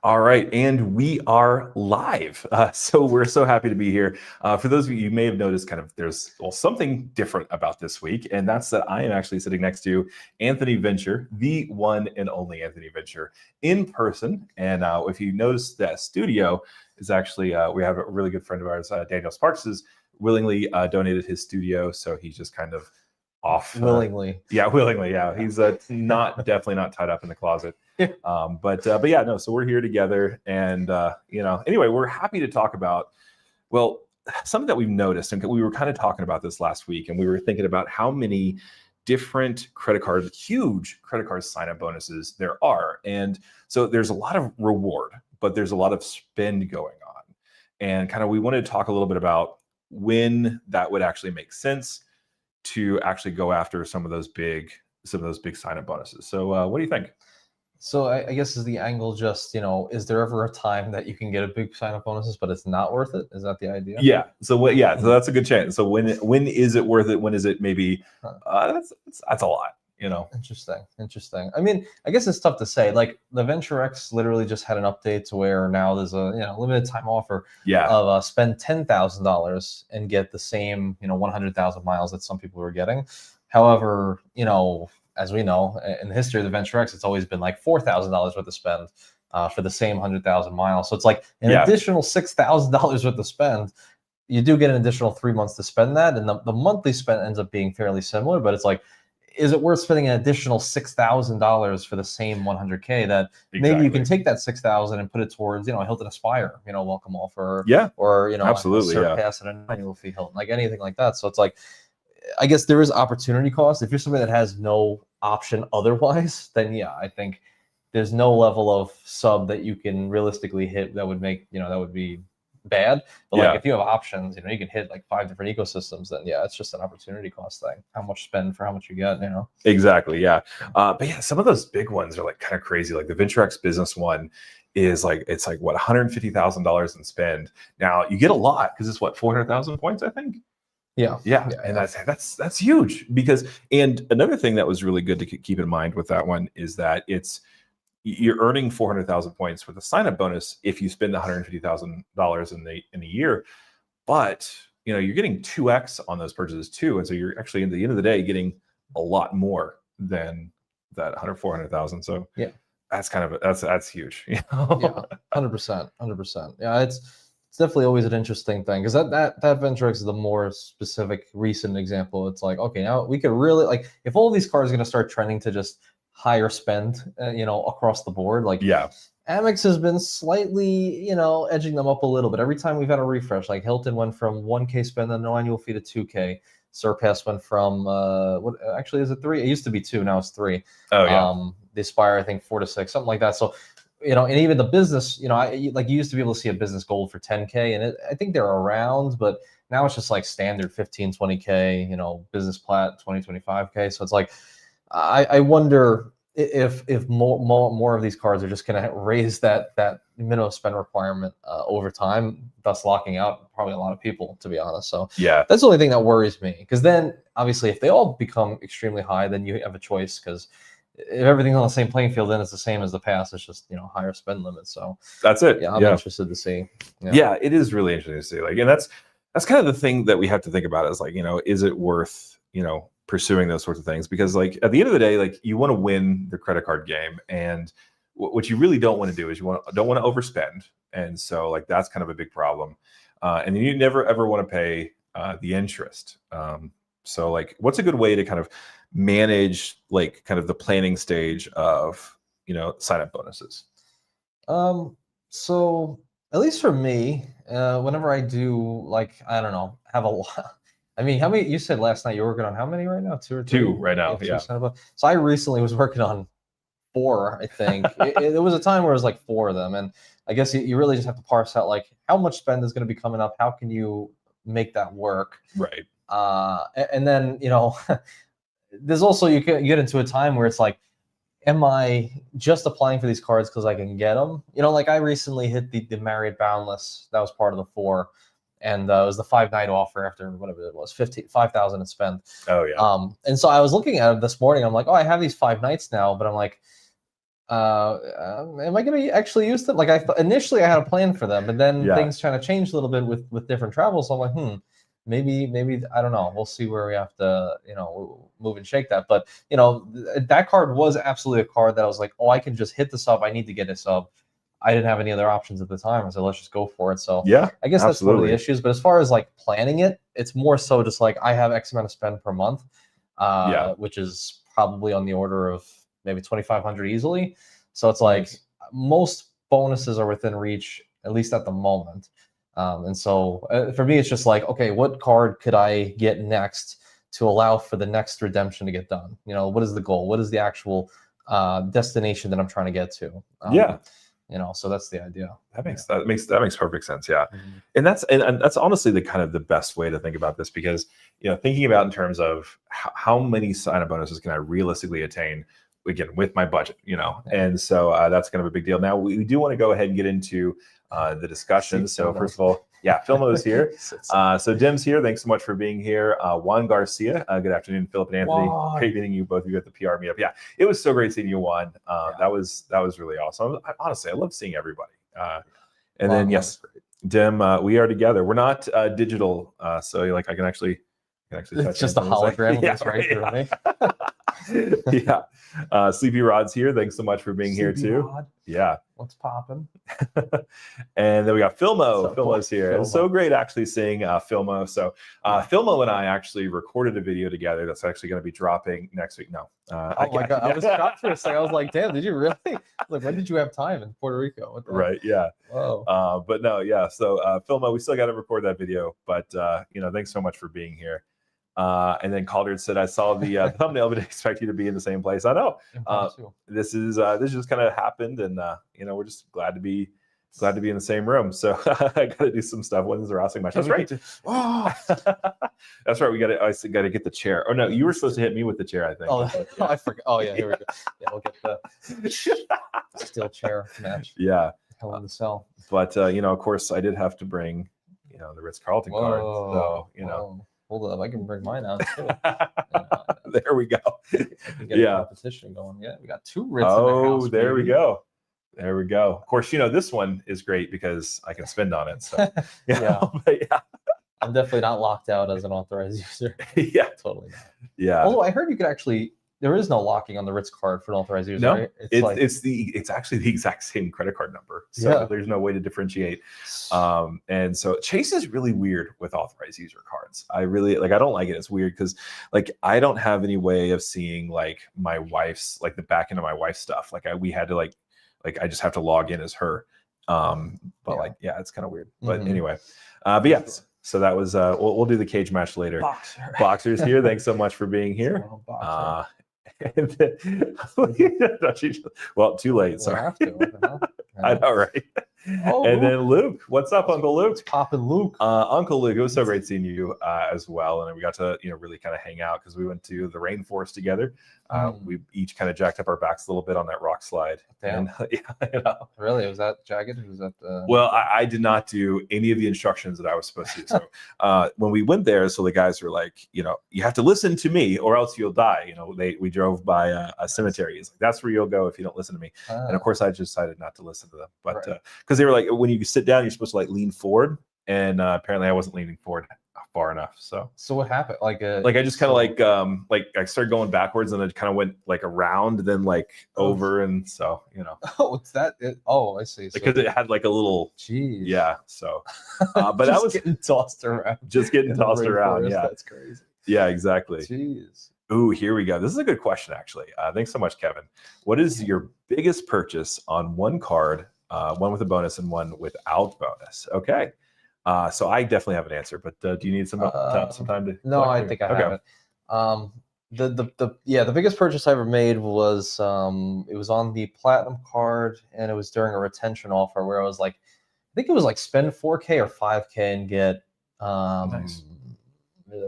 All right, and we are live. So we're so happy to be here. For those of you may have noticed, kind of there's something different about this week, and that's that I am actually sitting next to Anthony Venture, the one and only Anthony Venture, in person. And if you notice, that studio is actually we have a really good friend of ours, Daniel Sparks, has willingly donated his studio, so he's just kind of off willingly. Willingly. Yeah, he's definitely not tied up in the closet. But yeah, no. So we're here together, and anyway, we're happy to talk about something that we've noticed, and we were kind of talking about this last week, and we were thinking about how many different huge credit card sign-up bonuses there are, and so there's a lot of reward, but there's a lot of spend going on, and kind of we wanted to talk a little bit about when that would actually make sense to actually go after some of those big sign-up bonuses. So what do you think? So I guess is the angle just, is there ever a time that you can get a big sign-up bonuses, but it's not worth it? Is that the idea? Yeah. So so that's a good chance. So when is it worth it? When is it maybe? That's a lot. Interesting. I mean, I guess it's tough to say. Like the Venture X literally just had an update to where now there's a limited time offer of spend $10,000 and get the same 100,000 miles that some people were getting. However, as we know in the history of the Venture X, it's always been like $4,000 worth of spend for the same 100,000 miles. So it's like an additional $6,000 worth of spend. You do get an additional 3 months to spend that, and the monthly spend ends up being fairly similar. But it's like, is it worth spending an additional $6,000 for the same 100K that maybe you can take that $6,000 and put it towards, Hilton Aspire, welcome offer, or absolutely, surpass an annual fee Hilton, like anything like that. So it's like, I guess there is opportunity cost. If you're somebody that has no option otherwise, then I think there's no level of sub that you can realistically hit that would make, that would be bad. But like if you have options, you can hit like 5 different ecosystems, then it's just an opportunity cost thing. How much spend for how much you get, Exactly, yeah. But yeah, some of those big ones are like kind of crazy. Like the Venture X business one is like, it's like what, $150,000 in spend. Now you get a lot because it's what, 400,000 points, I think. Yeah, and that's huge and another thing that was really good to keep in mind with that one is that you're earning 400,000 points with a sign-up bonus if you spend $150,000 in a year, but you're getting 2x on those purchases too, and so you're actually at the end of the day getting a lot more than that 400,000. So that's kind of that's huge. 100%. Yeah, it's definitely always an interesting thing because that Venture X is the more specific recent example. It's like, okay, now we could really, like, if all these cars are going to start trending to just higher spend, across the board, like Amex has been slightly, edging them up a little bit. Every time we've had a refresh, like Hilton went from 1K spend and no annual fee to 2K. Surpass went from what actually is it 3? It used to be 2, now it's 3. Oh yeah. The Aspire, I think 4 to 6, something like that. So and even the business, you used to be able to see a business gold for 10K, and I think they're around, but now it's just like standard 15, 20K, business plat 20, 25K. So it's like, I wonder if more of these cards are just going to raise that minimum spend requirement over time, thus locking out probably a lot of people, to be honest. So that's the only thing that worries me, because then obviously if they all become extremely high, then you have a choice, because if everything's on the same playing field, then it's the same as the past. It's just higher spend limits. So that's it. I'm interested to see. Yeah, it is really interesting to see. Like, and that's kind of the thing that we have to think about is like, is it worth pursuing those sorts of things? Because like at the end of the day, like you want to win the credit card game, and what you really don't want to do is don't want to overspend, and so like that's kind of a big problem. And then you never ever want to pay the interest. So like, what's a good way to kind of manage like kind of the planning stage of sign up bonuses? So at least for me, whenever I do, like, I don't know, have a lot. I mean, how many? You said last night you're working on how many right now? 2 or 3? 2 right now. Yeah. So I recently was working on 4. I think there was a time where it was like 4 of them, and I guess you really just have to parse out like how much spend is going to be coming up. How can you make that work? Right. And then there's also you get into a time where it's like, am I just applying for these cards because I can get them? Like I recently hit the Marriott Boundless. That was part of the 4. And it was the 5-night offer after whatever it was, 5,000 in spend. Oh yeah. And so I was looking at it this morning. I'm like, oh, I have these 5 nights now, but I'm like, am I going to actually use them? Like initially I had a plan for them, but then things kind of changed a little bit with different travels. So I'm like, maybe I don't know. We'll see where we have to, move and shake that. But that card was absolutely a card that I was like, oh, I can just hit the sub. I need to get a sub. I didn't have any other options at the time. I said, let's just go for it. So yeah, I guess that's one of the issues. But as far as like planning it, it's more so just like I have X amount of spend per month, which is probably on the order of maybe 2,500 easily. So it's like most bonuses are within reach, at least at the moment. And so for me, it's just like, okay, what card could I get next to allow for the next redemption to get done? What is the goal? What is the actual destination that I'm trying to get to? So that's the idea. That makes perfect sense. Yeah. And that's honestly the best way to think about this, because thinking about in terms of how many sign-up bonuses can I realistically attain, again, with my budget, and so that's kind of a big deal. Now we do want to go ahead and get into the discussion. So first of all, Filmo is here. So Dim's here. Thanks so much for being here. Juan Garcia. Good afternoon, Philip and Anthony. Great meeting you, both of you, at the PR meetup. Yeah, it was so great seeing you, Juan. That was really awesome. Honestly, I love seeing everybody. And then yes, Dim, we are together. We're not digital, so I can actually touch. It's just a hologram. That's right through me. Sleepy Rod's here. Thanks so much for being here too. Rod. Yeah. What's popping? And then we got Philmo. Philmo's here. It's so great actually seeing Philmo. So Philmo and I actually recorded a video together that's actually going to be dropping next week. No. Oh my God. I was shocked for a second. I was like, damn, did you really? Like, when did you have time in Puerto Rico? Right. Yeah. Whoa. But no, yeah. So Philmo, we still got to record that video, but thanks so much for being here. And then Calder said, I saw the thumbnail, but I expect you to be in the same place. I know. This just kind of happened, and we're just glad to be in the same room. So I got to do some stuff. When's the wrestling match? That's right. That's right. I got to get the chair. Oh no, you were supposed to hit me with the chair, I think. I forgot. Oh yeah, here we go. Yeah, we'll get the steel chair match. Yeah. Hell in the Cell. But of course, I did have to bring the Ritz-Carlton card. So Hold up, I can bring mine out too. There we go. Get a competition going. Yeah, we got 2 Ritz. Oh, there we go. There we go. Of course, this one is great because I can spend on it. So I'm definitely not locked out as an authorized user. Yeah, totally not. Yeah. Although I heard you could actually. There is no locking on the Ritz card for an authorized user. No, right? It's actually the exact same credit card number, so there's no way to differentiate. And so Chase is really weird with authorized user cards. I really I don't like it. It's weird because I don't have any way of seeing my wife's the back end of my wife's stuff. We had to I just have to log in as her. But it's kind of weird. But anyway, but yes. So that was we'll do the cage match later. Boxer's here. Thanks so much for being here. Well, too late. Sorry. I know, right? And then Luke, what's up, Uncle Luke? Poppin' Luke. Uncle Luke, it was so great seeing you as well, and we got to really kind of hang out because we went to the rainforest together. We each kind of jacked up our backs a little bit on that rock slide. Damn. And, Really? Was that jagged? Was that the... Well, I did not do any of the instructions that I was supposed to do. So when we went there, so the guys were like, you have to listen to me or else you'll die. We drove by a cemetery. It's that's where you'll go if you don't listen to me. And of course, I just decided not to listen to them. But because they were like, when you sit down, you're supposed to lean forward. And apparently I wasn't leaning forward far enough. So what happened? I just kind of I started going backwards and it kind of went around, then over, and so Oh, it's that? I see. Because it had a little. Jeez. Yeah. So, but that was getting tossed around. Just getting tossed around. Yeah. That's crazy. Yeah. Exactly. Jeez. Ooh, here we go. This is a good question, actually. Thanks so much, Kevin. What is your biggest purchase on one card, one with a bonus and one without bonus? Okay. So I definitely have an answer, but do you need some time to? No, I think I have it. The biggest purchase I ever made was it was on the platinum card, and it was during a retention offer where I was I think it was spend 4K or 5K and get Nice.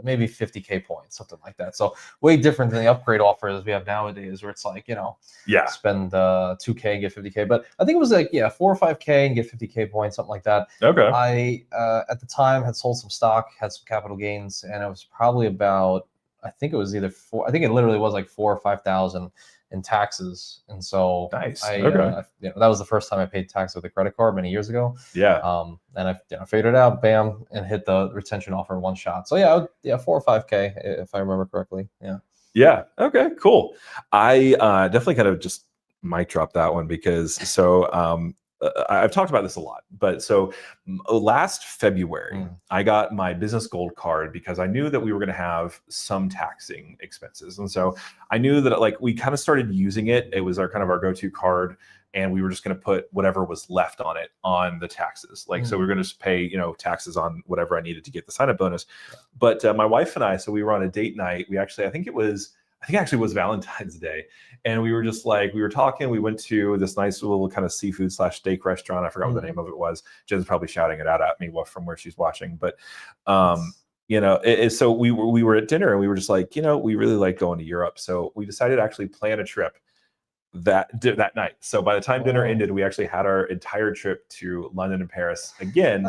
Maybe 50K points, something like that. So way different than the upgrade offers we have nowadays, where it's spend 2K and get 50K. But I think it was 4 or 5K and get 50K points, something like that. Okay. I at the time had sold some stock, had some capital gains, and it was probably about, I think it was either 4. I think it literally was 4,000 or 5,000 in taxes. And so Nice. I, Okay. that was the first time I paid tax with a credit card many years ago. Yeah. And I figured it out, bam, and hit the retention offer in one shot. So yeah, 4 or 5K if I remember correctly. Yeah. Yeah. Okay. Cool. I definitely kind of just mic drop that one because I've talked about this a lot, but so last February I got my business gold card because I knew that we were going to have some taxing expenses, and so I knew that like we kind of started using it. It was our kind of our go-to card, and we were just going to put whatever was left on it on the taxes. Like so, we were going to just pay taxes on whatever I needed to get the sign-up bonus. But my wife and I, so we were on a date night. We actually, I think it actually was Valentine's Day. And we were just like, we were talking, we went to this nice little kind of seafood / steak restaurant. I forgot what the name of it was. Jen's probably shouting it out at me from where she's watching. But, so we were at dinner and we were just like, we really like going to Europe. So we decided to actually plan a trip that night. So by the time dinner ended, we actually had our entire trip to London and Paris again.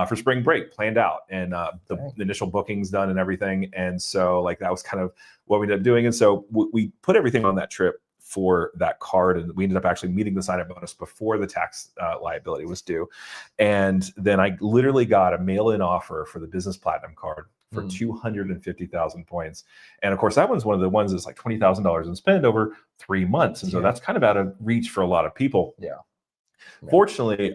For spring break planned out, and the initial bookings done and everything. And so like that was kind of what we ended up doing. And so we put everything on that trip for that card, and we ended up actually meeting the sign-up bonus before the tax liability was due. And then I literally got a mail-in offer for the business platinum card for 250,000 points. And of course, that one's one of the ones that's like $20,000 in spend over 3 months. And so that's kind of out of reach for a lot of people. Yeah. Fortunately,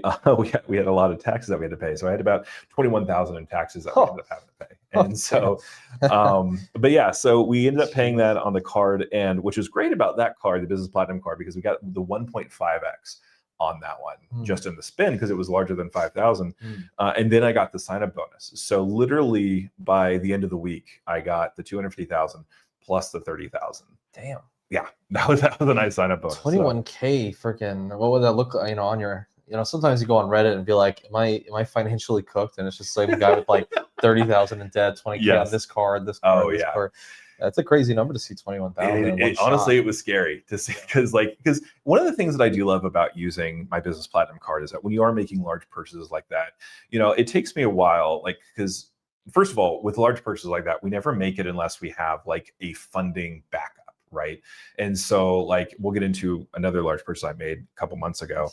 we had a lot of taxes that we had to pay. So I had about 21,000 in taxes that we ended up having to pay. And so, but yeah, so we ended up paying that on the card, and which was great about that card, the business platinum card, because we got the 1.5x on that one just in the spend because it was larger than 5,000. And then I got the sign up bonus. So literally by the end of the week, I got the 250,000 plus the 30,000. Damn. Yeah, that was a nice sign up bonus. 21K, freaking, what would that look like, on your, sometimes you go on Reddit and be like, am I financially cooked? And it's just like a guy with like 30,000 in debt, 20K on this card, this card. That's a crazy number to see 21,000. Honestly, it was scary to see because one of the things that I do love about using my business platinum card is that when you are making large purchases like that, it takes me a while, because first of all, with large purchases like that, we never make it unless we have like a funding backup. Right. And so we'll get into another large purchase I made a couple months ago,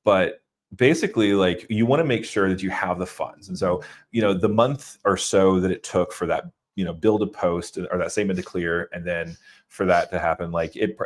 but basically you want to make sure that you have the funds. And so, the month or so that it took for that, bill to post or that statement to clear, and then for that to happen, it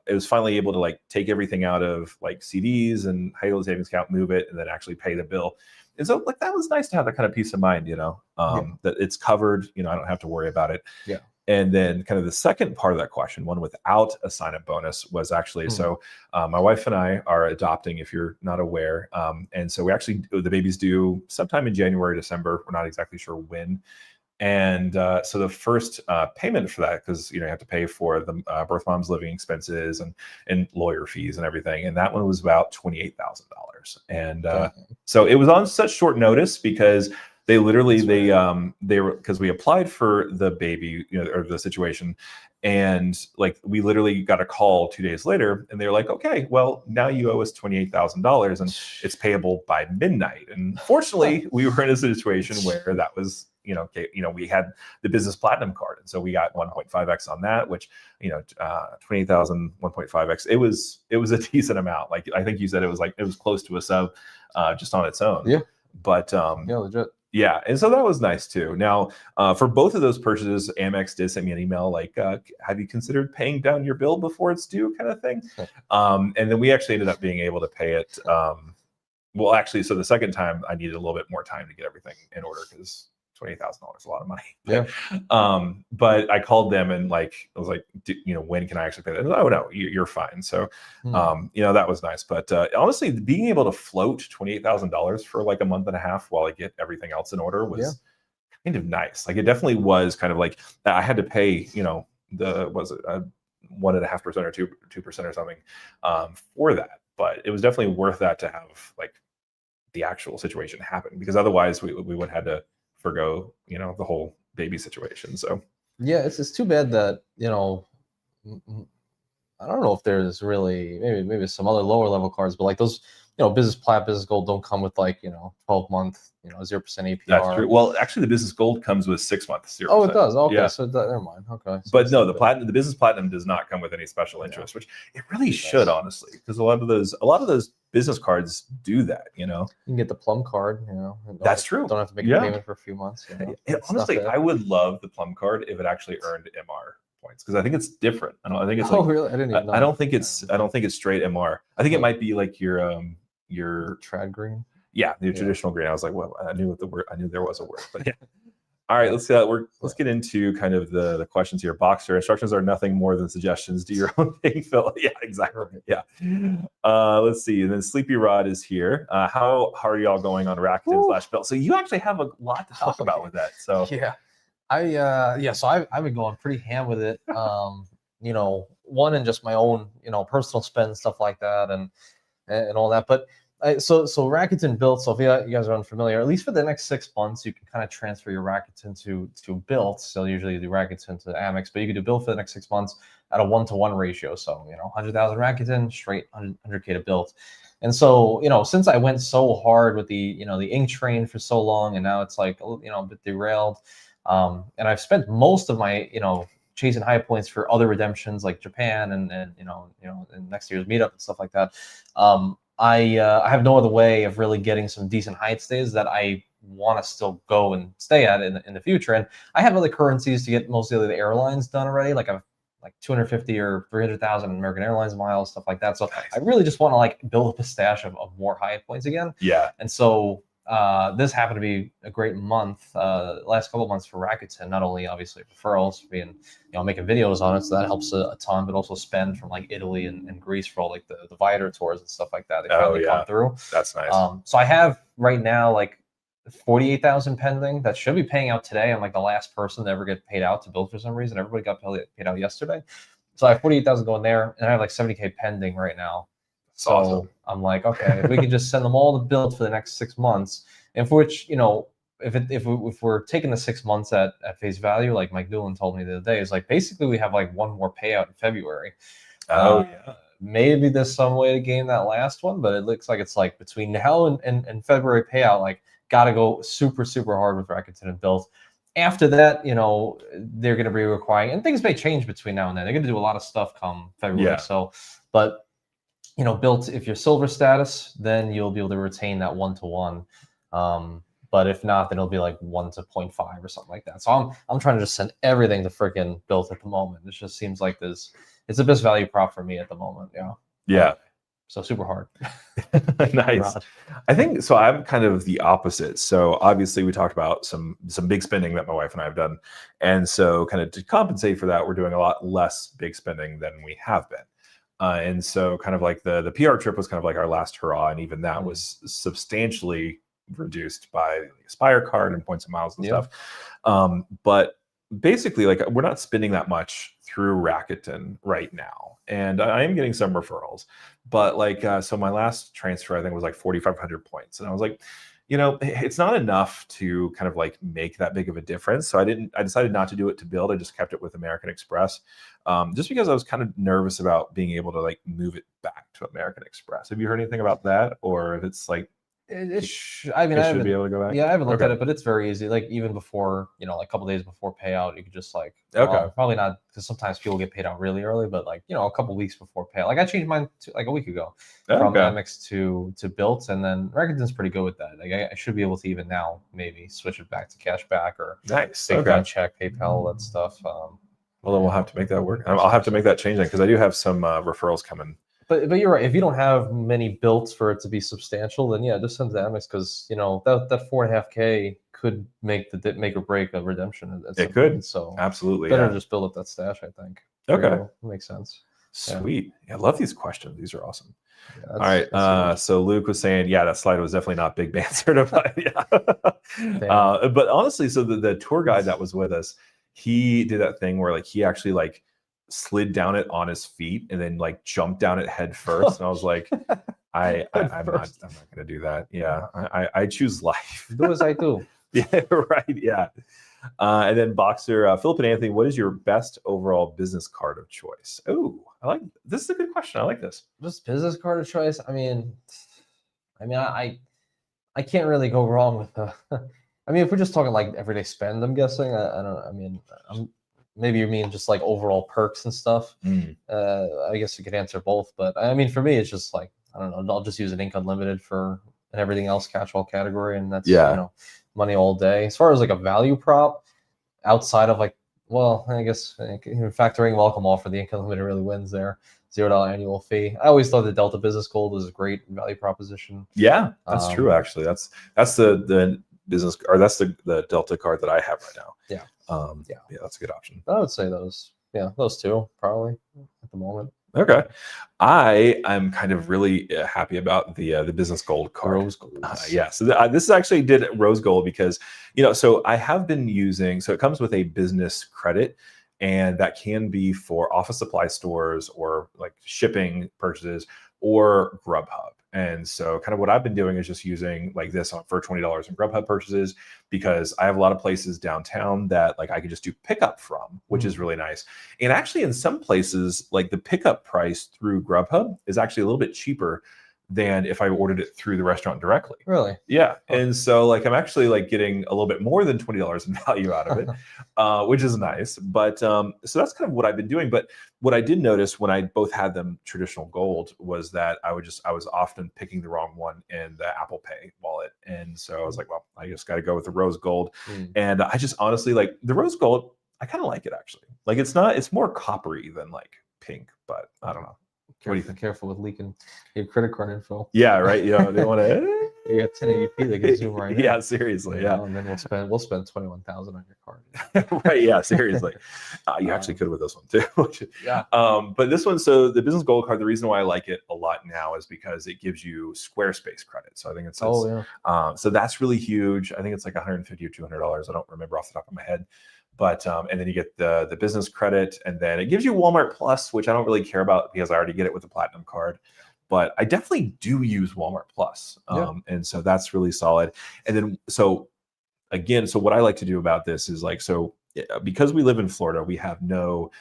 was finally able to take everything out of CDs and high yield savings account, move it, and then actually pay the bill. And so that was nice to have that kind of peace of mind, that it's covered, I don't have to worry about it. Yeah. And then kind of the second part of that question, one without a sign-up bonus, was actually, so my wife and I are adopting, if you're not aware. And so the baby's due sometime in January, December. We're not exactly sure when. And so the first payment for that, because you have to pay for the birth mom's living expenses and lawyer fees and everything. And that one was about $28,000. And so it was on such short notice because they literally they were, because we applied for the baby, or the situation, and we literally got a call 2 days later, and they were like, okay, well, now you owe us $28,000 and it's payable by midnight. And fortunately, we were in a situation where that was, we had the business platinum card, and so we got 1.5x on that, which 28,000 1.5x. It was a decent amount. I think you said it was close to a sub just on its own. Yeah, but legit. Yeah, and so that was nice too. Now, for both of those purchases, Amex did send me an email have you considered paying down your bill before it's due, kind of thing. And then we actually ended up being able to pay it. Well, actually, so the second time I needed a little bit more time to get everything in order because $28,000 is a lot of money. Yeah. But I called them and I was like, when can I actually pay that? Oh no, you're fine. So, that was nice. But honestly, being able to float $28,000 for a month and a half while I get everything else in order was kind of nice. It definitely was kind of I had to pay, was it 1.5% or 2% or something for that. But it was definitely worth that to have the actual situation happen, because otherwise we would have had to forgo the whole baby situation. So yeah, it's too bad that I don't know if there's really maybe some other lower level cards, but those business plat, business gold don't come with like 12-month 0% APR. That's true. Well, actually, the business gold comes with 6 months 0%. Oh, it does. Okay, yeah. so never mind. Okay, so but no, the business platinum does not come with any special interest, which it really should, honestly, because a lot of those business cards do that. You can get the plum card. That's true. Don't have to make a payment for a few months. Honestly, I would love the plum card if it actually earned MR points, because I think it's different. I think it's like, really? I didn't even know. I don't think it's straight MR. I think it might be like your trad green. Yeah, the traditional green. I was like, well, I knew there was a word, but yeah. All right, let's get into kind of the questions here. Boxer, instructions are nothing more than suggestions. Do your own thing, Phil. Yeah, exactly. Yeah. Let's see. And then Sleepy Rod is here. How are y'all going on Rakuten/Bilt? So you actually have a lot to talk about with that. So yeah, so I've been going pretty ham with it. One in just my own personal spend, stuff like that, and all that. But so Rakuten Bilt. So if you guys are unfamiliar, at least for the next 6 months, you can kind of transfer your Rakuten to Bilt. So usually you do Rakuten to Amex, but you can do Bilt for the next 6 months at a 1-to-1 ratio. So 100,000 Rakuten, straight 100K to Bilt. And so since I went so hard with the the ink train for so long, and now it's like a bit derailed, and I've spent most of my chasing high points for other redemptions like Japan and next year's meetup and stuff like that. I have no other way of really getting some decent height stays that I want to still go and stay at in the future. And I have other currencies to get mostly the airlines done already. Like I've 250 or 300,000 American Airlines miles, stuff like that. So I really just want to like build up a stash of more high points again. Yeah. And so this happened to be a great month, last couple of months for Rakuten. Not only obviously referrals, being making videos on it, so that helps a ton, but also spend from like Italy and Greece for all like the Viator tours and stuff like that. They finally come through. That's nice. So I have right now like 48,000 pending that should be paying out today. I'm like the last person to ever get paid out to Bilt for some reason. Everybody got paid out yesterday, so I have 48,000 going there, and I have like 70K pending right now. So awesome. I'm like, okay, if we can just send them all to Bilt for the next 6 months, and for which, if we're taking the 6 months at face value, like Mike Newland told me the other day, is like basically we have like one more payout in February. Maybe there's some way to game that last one, but it looks like it's like between now and February payout, like got to go super, super hard with Rakuten and Bilt. After that, they're going to be requiring, and things may change between now and then. They're going to do a lot of stuff come February. Yeah. So, but Bilt, if you're silver status, then you'll be able to retain that 1-to-1. But if not, then it'll be like 1-to-0.5 or something like that. So I'm trying to just send everything to freaking Bilt at the moment. It just seems like it's the best value prop for me at the moment. Yeah. So super hard. Nice. I think so. I'm kind of the opposite. So obviously we talked about some big spending that my wife and I have done. And so kind of to compensate for that, we're doing a lot less big spending than we have been. And so kind of like the PR trip was kind of like our last hurrah. And even that was substantially reduced by the Aspire card and points and miles and stuff. But basically, like, we're not spending that much through Rakuten right now. And I am getting some referrals. But like, so my last transfer, I think, was like 4,500 points. And I was like, it's not enough to kind of like make that big of a difference. So I decided not to do it to Bilt. I just kept it with American Express, just because I was kind of nervous about being able to like move it back to American Express. Have you heard anything about that? Or if it's like, I should be able to go back. Yeah, I haven't looked at it, but it's very easy. Like even before, like a couple days before payout, you could just like, probably not, because sometimes people get paid out really early, but like a couple weeks before payout. Like I changed mine like a week ago from Amex to Bilt, and then Rakuten's pretty good with that. Like I should be able to even now maybe switch it back to cashback or background check, PayPal, all that stuff. Well, then we'll have to make that work. I'll have to make that change then, because I do have some referrals coming. But you're right. If you don't have many Bilts for it to be substantial, then yeah, just send to Amex, because that 4.5K could make or break a redemption. It could. Point, so absolutely better just build up that stash, I think. Okay, makes sense. Sweet. Yeah, I love these questions. These are awesome. All right. So Luke was saying, that slide was definitely not big band certified. But honestly, so the tour guide that was with us, he did that thing where like he actually like slid down it on his feet and then like jumped down it head first. And I was like, I'm not gonna do that. Yeah, I choose life. Do as I do. Yeah, right. Yeah. And then Boxer, Philip and Anthony, what is your best overall business card of choice? Oh, this is a good question. I like this. Just business card of choice. I mean, I mean, I can't really go wrong with the. I mean, if we're just talking like everyday spend, I'm guessing. I don't. I mean, maybe you mean just like overall perks and stuff. I guess you could answer both, but I mean, for me, it's just like I don't know. I'll just use an Ink Unlimited for an everything else catch-all category, and that's money all day. As far as like a value prop, outside of like, well, I guess factoring welcome offer, the Ink Unlimited really wins there. $0 annual fee. I always thought the Delta Business Gold was a great value proposition. Yeah, that's true. Actually, that's the business, or that's the Delta card that I have right now. Yeah, that's a good option. I would say those. Yeah, those two probably at the moment. Okay, I'm kind of really happy about the Business Gold card. Rose Gold. Yeah, so this actually did Rose Gold because so I have been using. So it comes with a business credit, and that can be for office supply stores or like shipping purchases or Grubhub. And so kind of what I've been doing is just using like this for $20 in Grubhub purchases, because I have a lot of places downtown that like I could just do pickup from, which is really nice. And actually in some places, like the pickup price through Grubhub is actually a little bit cheaper than if I ordered it through the restaurant directly. Really? Yeah. And so like I'm actually like getting a little bit more than $20 in value out of it, which is nice. But so that's kind of what I've been doing. But what I did notice when I both had them traditional gold was that I was often picking the wrong one in the Apple Pay wallet. And so I was like, well, I just got to go with the rose gold. And I just honestly like the rose gold. I kind of like it actually. Like it's more coppery than like pink, but I don't know. What do you think? Careful with leaking your credit card info. Yeah, right. They want to. You got 1080p. They can zoom right in. Yeah, seriously. Yeah, and then we'll spend 21,000 on your card. Right. Yeah, seriously. You actually could with this one too. Yeah. But this one, so the Business Gold card, the reason why I like it a lot now is because it gives you Squarespace credit. So I think it's so that's really huge. I think it's like $150 or $200. I don't remember off the top of my head. But and then you get the business credit, and then it gives you Walmart Plus, which I don't really care about because I already get it with the Platinum card. But I definitely do use Walmart Plus, and so that's really solid. And then so what I like to do about this is like because we live in Florida, we have no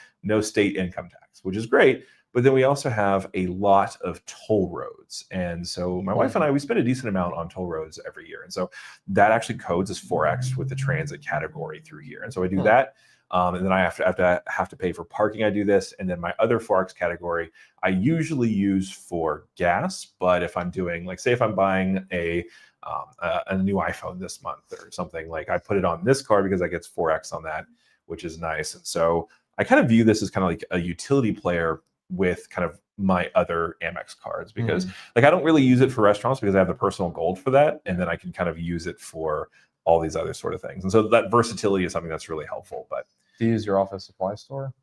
state income tax, which is great. But then we also have a lot of toll roads. And so my wife and I, we spend a decent amount on toll roads every year. And so that actually codes as 4X with the transit category through here. And so I do that. And then I have to pay for parking. I do this. And then my other 4X category, I usually use for gas. But if I'm doing, like, say if I'm buying a new iPhone this month or something, like I put it on this card because I get 4X on that, which is nice. And so I kind of view this as kind of like a utility player with kind of my other Amex cards, because like I don't really use it for restaurants because I have the personal gold for that, and then I can kind of use it for all these other sort of things. And so that versatility is something that's really helpful. But do you use your office supply store?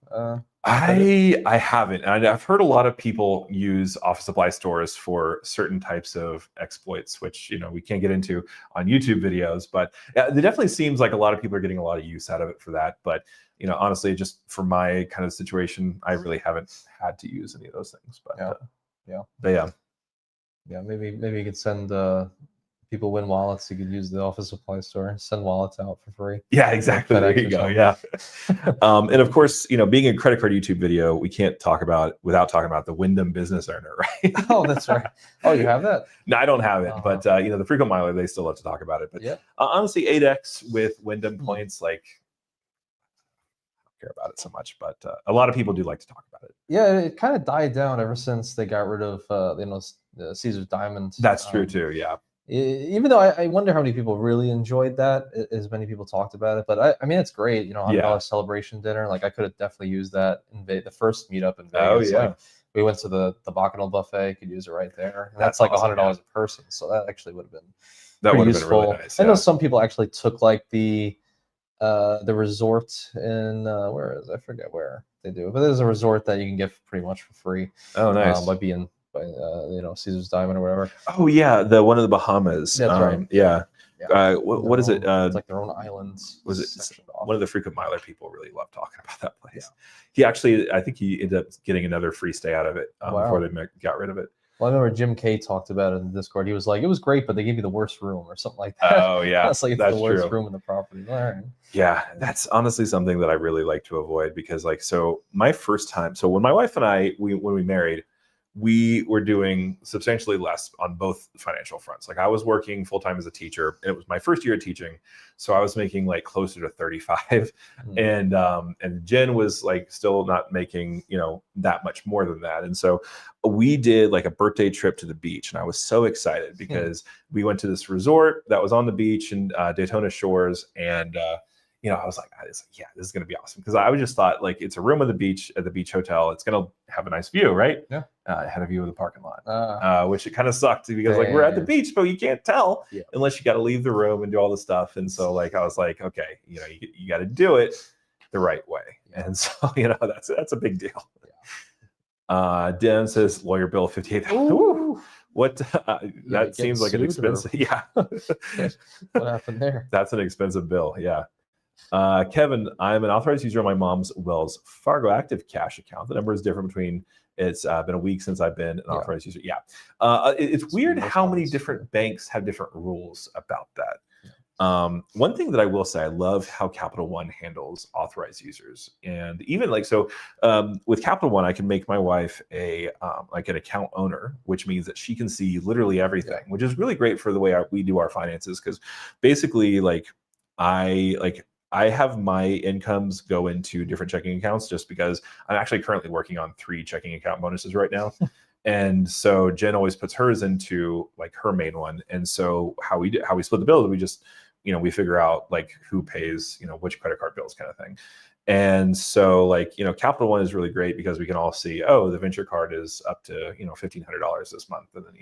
I haven't. And I've heard a lot of people use office supply stores for certain types of exploits, which we can't get into on YouTube videos. But it definitely seems like a lot of people are getting a lot of use out of it for that. But honestly, just for my kind of situation, I really haven't had to use any of those things. But maybe you could send people win wallets. You could use the office supply store, send wallets out for free. Yeah, exactly. There you go. Yeah. And of course, being a credit card YouTube video, we can't talk about without talking about the Wyndham Business Earner, right? Oh, that's right. Oh, you have that? No, I don't have it, but the frequent miler, they still love to talk about it. But honestly, 8X with Wyndham points, like, care about it so much, but a lot of people do like to talk about it. Yeah, it kind of died down ever since they got rid of Caesar's Diamond. That's true too. Yeah. Even though I wonder how many people really enjoyed that, as many people talked about it. But I mean, it's great. $100 celebration dinner. Like I could have definitely used that in the first meetup in Vegas. Oh yeah. Like, we went to the Bacchanal buffet. Could use it right there. And that's like awesome, $100 a person. So that actually would have been been really nice. I know some people actually took like the resort in where is, I forget where they do, but there's a resort that you can get pretty much for free. Oh, nice. By being Caesar's Diamond or whatever. Oh yeah, the one of the Bahamas. That's right. Yeah. What is it? It's like their own islands. Was it one of the frequent miler people really love talking about that place? Yeah. I think he ended up getting another free stay out of it before they got rid of it. Well, I remember Jim K talked about it in the Discord. He was like, it was great, but they gave you the worst room or something like that. Oh, yeah. That's like the worst room in the property. All right. Yeah, that's honestly something that I really like to avoid because, like, so my first time, so when my wife and I, when we married, we were doing substantially less on both financial fronts. Like I was working full time as a teacher, and it was my first year of teaching, so I was making like closer to 35, and Jen was like still not making that much more than that. And so we did like a birthday trip to the beach, and I was so excited because we went to this resort that was on the beach in Daytona Shores, and I was like, yeah, this is going to be awesome. Because I just thought like it's a room at the beach hotel. It's going to have a nice view, right? Yeah. It had a view of the parking lot, which it kind of sucked because like we're at the beach, but you can't tell unless you got to leave the room and do all the stuff. And so like I was like, okay, you got to do it the right way. And so that's a big deal. Yeah. Dan says lawyer bill $58,000. What that seems like an expensive. Yeah. What happened there? That's an expensive bill. Yeah. Kevin, I'm an authorized user on my mom's Wells Fargo active cash account. The number is different between, it's been a week since I've been an authorized user. Yeah. It's weird how many different banks have different rules about that. One thing that I will say, I love how Capital One handles authorized users. And even like, so with Capital One, I can make my wife like an account owner, which means that she can see literally everything, which is really great for the way we do our finances. Because basically I have my incomes go into different checking accounts just because I'm actually currently working on 3 checking account bonuses right now. And so Jen always puts hers into like her main one. And so how we split the bill is we just, we figure out like who pays, which credit card bills kind of thing. And so like, Capital One is really great because we can all see, oh, the venture card is up to, $1,500 this month. And then,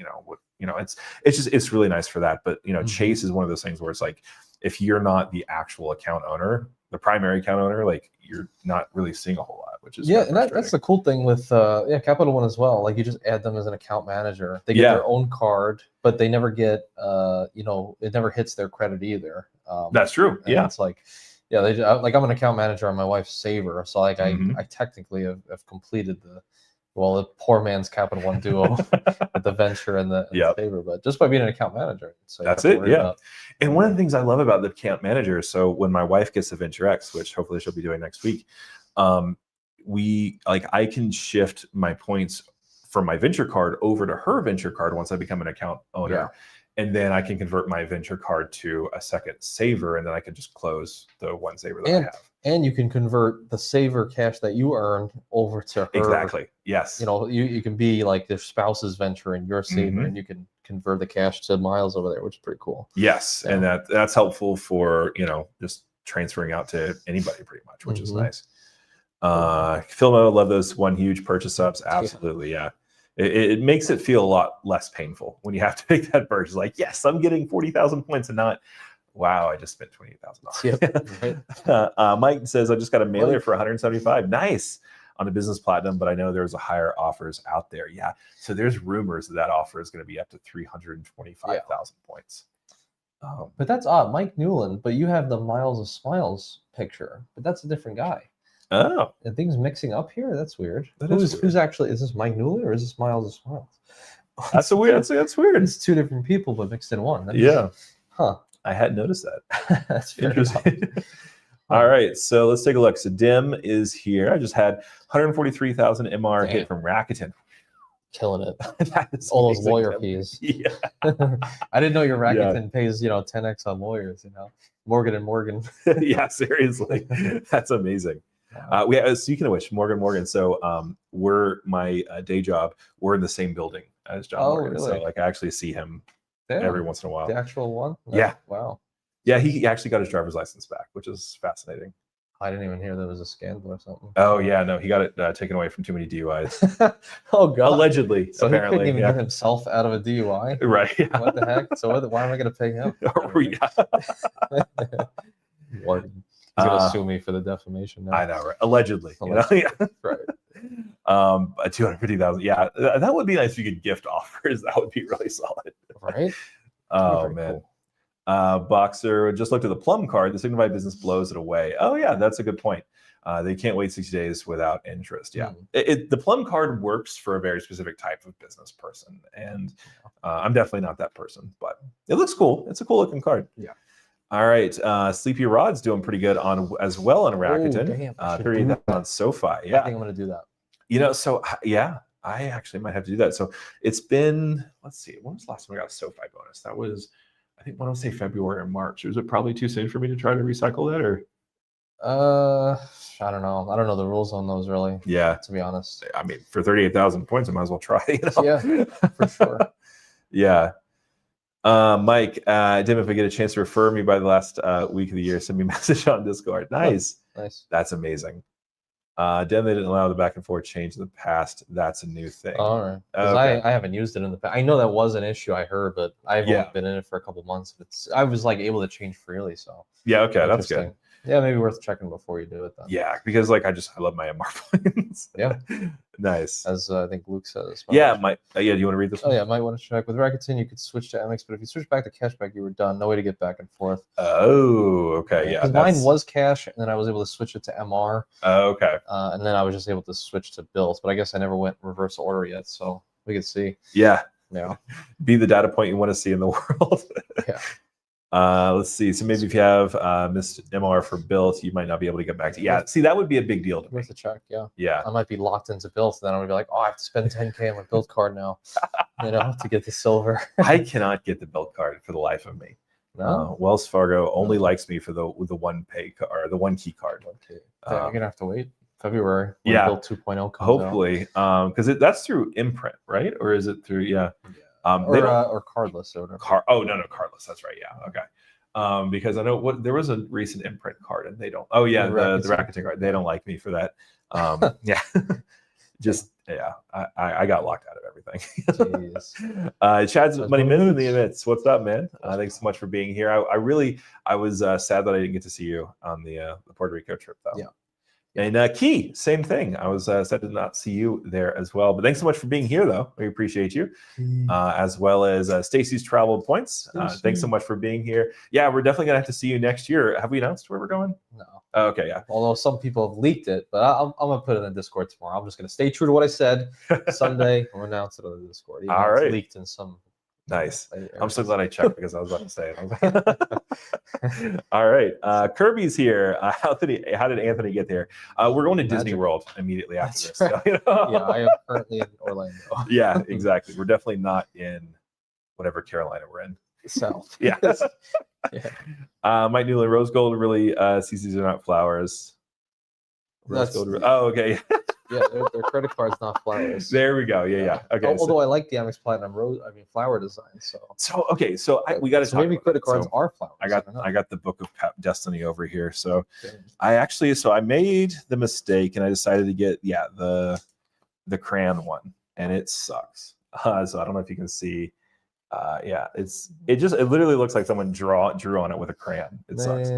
it's really nice for that. But, Chase is one of those things where it's like, if you're not the actual account owner, the primary account owner, like you're not really seeing a whole lot, which is and that's the cool thing with Capital One as well. Like you just add them as an account manager. They get their own card, but they never get it never hits their credit either. That's true. Yeah, it's like I'm an account manager on my wife's saver, so like I technically have completed the poor man's Capital One duo with the venture and the saver, but just by being an account manager. So that's it. Yeah. And one of the things I love about the account manager, so when my wife gets the Venture X, which hopefully she'll be doing next week, I can shift my points from my venture card over to her venture card once I become an account owner. Yeah. And then I can convert my venture card to a second saver, and then I can just close the one saver that I have. And you can convert the saver cash that you earned over to her. Exactly. Yes. You can be like their spouse's venture and your saver, and you can convert the cash to miles over there, which is pretty cool. Yes, and that's helpful for just transferring out to anybody pretty much, which is nice. Philmo, love those one huge purchase ups. Absolutely, yeah. It makes it feel a lot less painful when you have to make that purchase. Like, yes, I'm getting 40,000 points and not, wow, I just spent $28,000. Yep. Mike says, I just got a mailer for 175. Nice on a business platinum, but I know there's a higher offers out there. Yeah. So there's rumors that offer is going to be up to 325,000 points. But that's odd. Mike Newland, but you have the Miles of Smiles picture, but that's a different guy. Oh, and things mixing up here. That's weird. Who's actually, is this Mike Newland or is this Miles of Smiles? That's weird. That's weird. It's 2 different people, but mixed in one. I hadn't noticed that. That's interesting. All right, so let's take a look. So Dim is here. I just had 143,000 MR hit from Rakuten. Killing it. All those lawyer fees. Yeah. I didn't know your Rakuten pays 10x on lawyers. Morgan and Morgan. Yeah, seriously, that's amazing. Speaking of which, Morgan. So we're my day job. We're in the same building as John Morgan. Really? So like I actually see him every once in a while. The actual one? Yeah. Wow. Yeah, he actually got his driver's license back, which is fascinating. I didn't even hear there was a scandal or something. Oh yeah, no, he got it taken away from too many DUIs. Oh god, apparently. So apparently, he couldn't even get himself out of a DUI. Right. Yeah. What the heck? So why am I going to pay him? What? He's going to sue me for the defamation now. I know, right? Allegedly. Right. 250,000. Yeah, that would be nice if you could gift offers. That would be really solid. Right. Oh man. Cool. Boxer just looked at the Plum card. The Signify business blows it away. Oh yeah, that's a good point. They can't wait 60 days without interest. Yeah, the Plum card works for a very specific type of business person, and I'm definitely not that person. But it looks cool. It's a cool looking card. Yeah. All right, Sleepy Rod's doing pretty good on Rakuten. 38 on SoFi. Yeah, I think I'm gonna do that. So yeah, I actually might have to do that. So it's been, let's see, when was the last time I got a SoFi bonus? That was, I think, when I say February or March. Was it probably too soon for me to try to recycle that, or? I don't know. I don't know the rules on those really. Yeah, to be honest. I mean, for 38,000 points, I might as well try. Yeah, for sure. Yeah. Mike, Dim, if I get a chance to refer me by the last week of the year, send me a message on Discord. Nice. Nice. That's amazing. Dim, they didn't allow the back and forth change in the past. That's a new thing. All right. Because I haven't used it in the past. I know that was an issue I heard, but I've only been in it for a couple months. I was like able to change freely. So yeah, okay, that's good. Yeah, maybe worth checking before you do it then. Yeah, because like I love my MR points. Yeah. Nice. As I think Luke says. Yeah, do you want to read this one? Oh yeah, might want to check. With Rakuten, you could switch to Amex, but if you switch back to cashback, you were done. No way to get back and forth. Oh, okay, yeah. Because mine was cash, and then I was able to switch it to MR. Oh, okay. And then I was just able to switch to bills, but I guess I never went reverse order yet, so we could see. Yeah. Yeah. Be the data point you want to see in the world. Yeah. Let's see. So maybe if you have missed MR for bills, you might not be able to get back to. Yeah. See, that would be a big deal to me. Worth a check. Yeah. Yeah. I might be locked into bills, so then I'm gonna be like, oh, I have to spend 10K on my build card now, to get the silver. I cannot get the build card for the life of me. No. Wells Fargo only likes me for the one pay or the one key card. Okay. You're gonna have to wait February. When Build 2.0 comes hopefully, because that's through Imprint, right? Or is it through? Yeah. Or cardless or whatever. No, cardless. That's right. Yeah. Okay. Because I know there was a recent Imprint card and they don't. Oh yeah, the Rakuten card. They don't like me for that. Yeah. I got locked out of everything. Chad's Money Minute in the Emits. What's up, man? Thanks so much for being here. I was sad that I didn't get to see you on the Puerto Rico trip though. Yeah. And Key, same thing. I was sad to not see you there as well. But thanks so much for being here, though. We appreciate you, as well as Stacy's Travel Points. Thanks so much for being here. Yeah, we're definitely gonna have to see you next year. Have we announced where we're going? No. Oh, okay, yeah. Although some people have leaked it, but I'm gonna put it in the Discord tomorrow. I'm just gonna stay true to what I said. Sunday, I'll announce it on the Discord. All right. It's leaked in some. Nice. I'm so glad I checked because I was about to say it. All right. Kirby's here. How did Anthony get there? We're going to Disney World immediately after this. Right. Yeah, I am currently in Orlando. Yeah, exactly. We're definitely not in whatever Carolina we're in. South. Yeah. Mike Newland, rose gold really sees these are not flowers. Rose gold. Oh, okay. Yeah, their credit card's not flowers. There we go. Yeah. Okay. Although I like the Amex Platinum flower design. So we got to talk. Maybe credit cards are flowers. I got the Book of Destiny over here. So I made the mistake and I decided to get the crayon one, and it sucks. So I don't know if you can see. It literally looks like someone drew on it with a crayon. It sucks.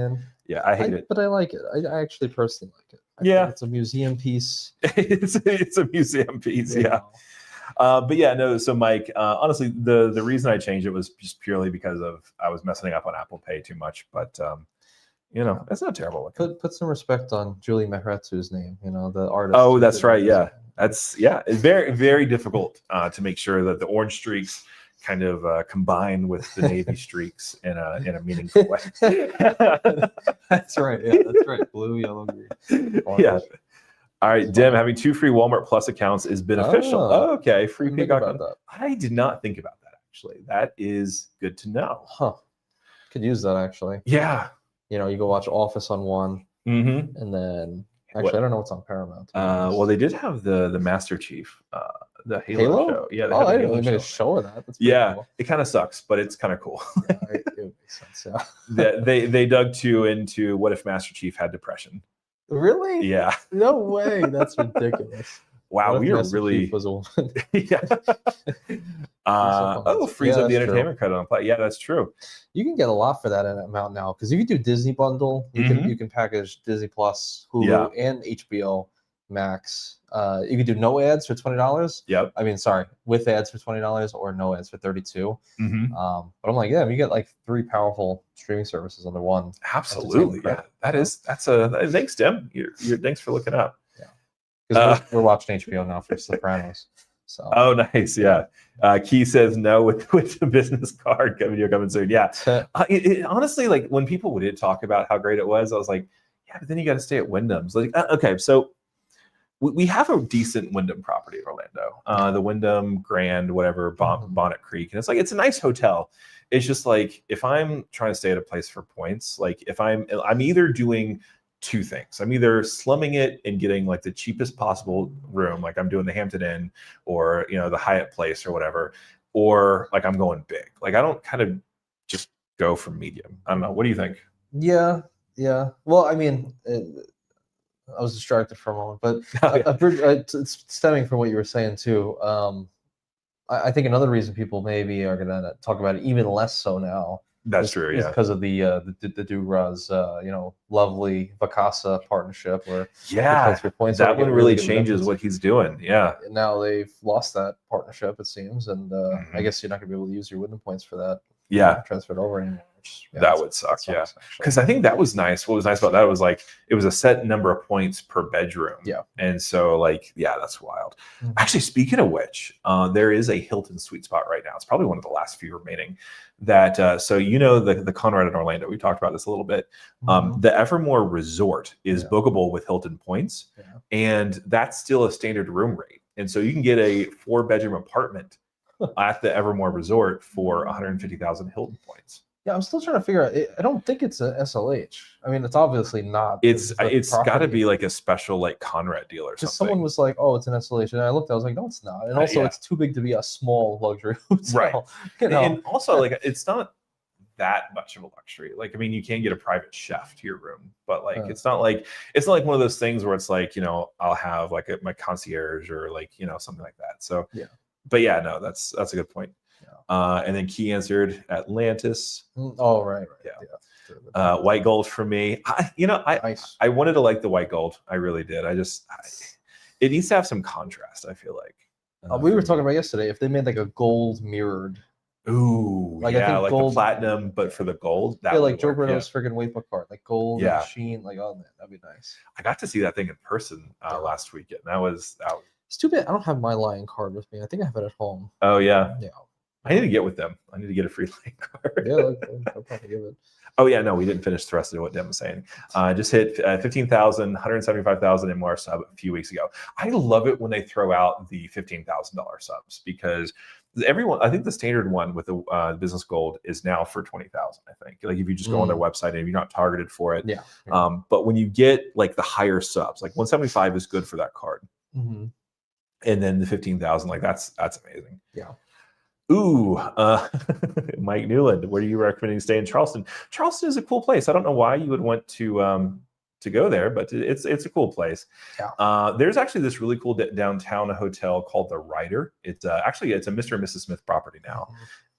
Yeah, I hate it. But I like it. I actually personally like it. I think it's a museum piece. it's a museum piece. Yeah. But yeah, no. So Mike, honestly, the reason I changed it was just purely because I was messing up on Apple Pay too much. But it's not terrible. Put some respect on Julie Mehretsu's name. The artist. Oh, that's right. Yeah, it's very, very difficult to make sure that the orange streaks kind of combine with the navy streaks in a meaningful way. That's right. Yeah, that's right. Blue, yellow, green. Orange. Yeah. All right, Dim, having 2 free Walmart Plus accounts is beneficial. Oh, okay, free Peacock. I did not think about that actually. That is good to know. Huh. Could use that actually. Yeah. You go watch Office on one, and then actually I don't know what's on Paramount. Well, they did have the Master Chief. The Halo show. Yeah, I didn't really made a show of that. That's cool. It kind of sucks, but it's kind of cool. It makes sense, yeah. They dug too into what if Master Chief had depression. Really? Yeah. No way. That's ridiculous. Wow, we are really. Chief was a woman? Yeah. Freeze up the entertainment credit on play. Yeah, that's true. You can get a lot for that amount now because if you do Disney bundle, you can package Disney Plus, Hulu, and HBO Max. You could do no ads for $20. Yep. I mean, sorry, with ads for $20 or no ads for $32. But I'm like, you get like 3 powerful streaming services under one. Absolutely. Yeah. Thanks, Tim. Thanks for looking up. Yeah. Because we're watching HBO now for Sopranos. So. Oh, nice. Yeah. Key says no with the business card coming soon. Yeah. Honestly, like when people did talk about how great it was, I was like, yeah, but then you got to stay at Wyndham's. Like, okay, so we have a decent Wyndham property in Orlando, the Wyndham Grand, whatever, Bonnet Creek, and it's a nice hotel. It's just like if I'm trying to stay at a place for points, like if I'm either doing two things. I'm either slumming it and getting like the cheapest possible room, like I'm doing the Hampton Inn or the Hyatt Place or whatever, or like I'm going big. Like I don't kind of just go for medium. I don't know. What do you think? Yeah. Well, I mean, I was distracted for a moment, but it's stemming from what you were saying too. I think another reason people maybe are going to talk about it even less so now. That's true. Is because of the Dugras, lovely Vacasa partnership where points that one really changes what he's doing. Yeah. And now they've lost that partnership, it seems, and I guess you're not going to be able to use your Wyndham points for that. Transferred over anymore. That would suck. Yeah, because I think that was nice. What was nice about that was like it was a set number of points per bedroom. Yeah, and so that's wild. Actually, speaking of which, there is a Hilton suite spot right now. It's probably one of the last few remaining. That so the Conrad in Orlando. We talked about this a little bit. The Evermore Resort is bookable with Hilton points, and that's still a standard room rate. And so you can get a 4-bedroom apartment at the Evermore Resort for 150,000 Hilton points. Yeah, I'm still trying to figure out. I don't think it's an SLH. I mean, it's obviously not. It's got to be like a special like Conrad deal or something. Someone was like, "Oh, it's an SLH," and I looked. I was like, "No, it's not." And also, it's too big to be a small luxury hotel. Right. And also, like, it's not that much of a luxury. Like, I mean, you can get a private chef to your room, but like, it's not like one of those things where it's like I'll have like my concierge or like something like that. So but yeah, no, that's a good point. And then Key answered Atlantis. Oh, right. Yeah. White gold for me. I wanted to like the white gold. I really did. It needs to have some contrast, I feel like. We were talking about yesterday, if they made like a gold mirrored. Ooh, I think gold, the platinum, but for the gold. That like Joe Brito's friggin' Waybook card, like gold and sheen. Like, oh man, that'd be nice. I got to see that thing in person last weekend. That was. It's too bad I don't have my Lion card with me. I think I have it at home. Oh yeah. Yeah. I need to get with them. I need to get a free Lion card. I'll probably give it. Oh yeah, no, we didn't finish the rest of what Dem was saying. Just hit 15,000, 175,000 MR sub a few weeks ago. I love it when they throw out the $15,000 subs because everyone. I think the standard one with the business gold is now for 20,000. I think like if you just go on their website and if you're not targeted for it. But when you get like the higher subs, like 175 is good for that card. And then the 15,000, like that's amazing. Yeah. Ooh, Mike Newland, where are you recommending to stay in Charleston? Charleston is a cool place. I don't know why you would want to go there, but it's a cool place. Yeah. There's actually this really cool downtown hotel called the Ryder. It's actually it's a Mr. and Mrs. Smith property now.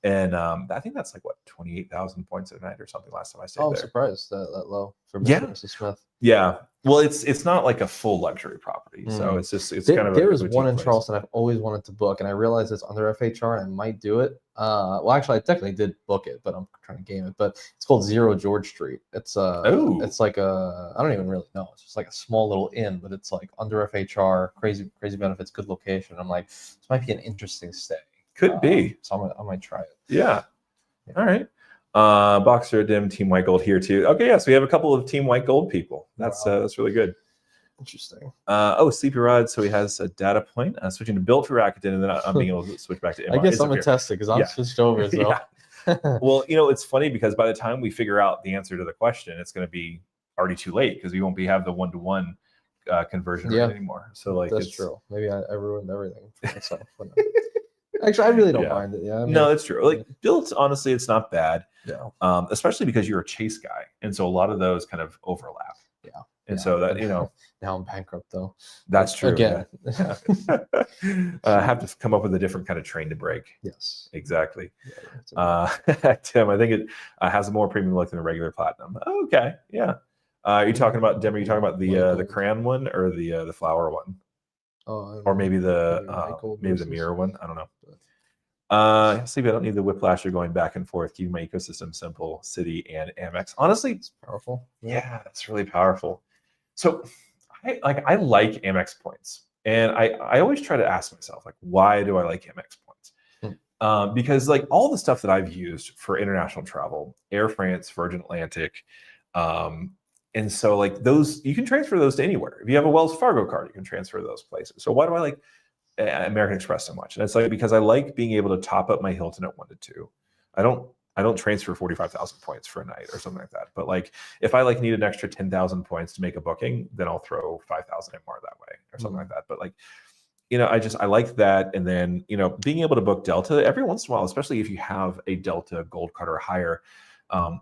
And I think that's like what 28,000 points a night or something last time I stayed there. I'm surprised that low for Mr. and Mrs. Smith. Yeah. Well, it's not like a full luxury property, so it's kind of. There is one in Charleston I've always wanted to book, and I realized it's under FHR, and I might do it. Well, actually, I technically did book it, but I'm trying to game it. But it's called Zero George Street. It's it's like I don't even really know. It's just like a small little inn, but it's like under FHR, crazy benefits, good location. I'm like, this might be an interesting stay. Could be. So I might try it. Yeah. All right. Boxer Dim Team White Gold here too. Okay, yes, we have a couple of Team White Gold people. That's really good. Interesting. Sleepy Rod. So he has a data point. Switching to built for Rakuten, and then I'm being able to switch back to MR. I guess I'm gonna test it because I'm switched over. So. Well, it's funny because by the time we figure out the answer to the question, it's going to be already too late because we won't have the 1-to-1 conversion rate anymore. So like that's true. Maybe I ruined everything for myself. Actually, I really don't mind it. Yeah. I mean, no, it's true. Like built, honestly, it's not bad. Yeah. Especially because you're a chase guy, and so a lot of those kind of overlap. Yeah. And so that now I'm bankrupt though. That's true. Again. Yeah. Have to come up with a different kind of train to break. Yes. Exactly. Tim, I think it has a more premium look than a regular platinum. Okay. Yeah. Are you talking about Dem? Are you talking about the crayon one or the flower one? Or maybe the mirror one. I don't know. See, I don't need the whiplash of going back and forth, keeping my ecosystem simple, City and Amex. Honestly, it's powerful. Yeah, that's really powerful. So I like Amex points. And I always try to ask myself, like, why do I like Amex points? Because like all the stuff that I've used for international travel, Air France, Virgin Atlantic, And so like those, you can transfer those to anywhere. If you have a Wells Fargo card, you can transfer to those places. So why do I like American Express so much? And it's like because I like being able to top up my Hilton at 1 to 2. I don't transfer 45,000 points for a night or something like that. But like if I like need an extra 10,000 points to make a booking, then I'll throw 5,000 MR that way or something like that. But like, you know, I like that. And then, you know, being able to book Delta every once in a while, especially if you have a Delta Gold card or higher,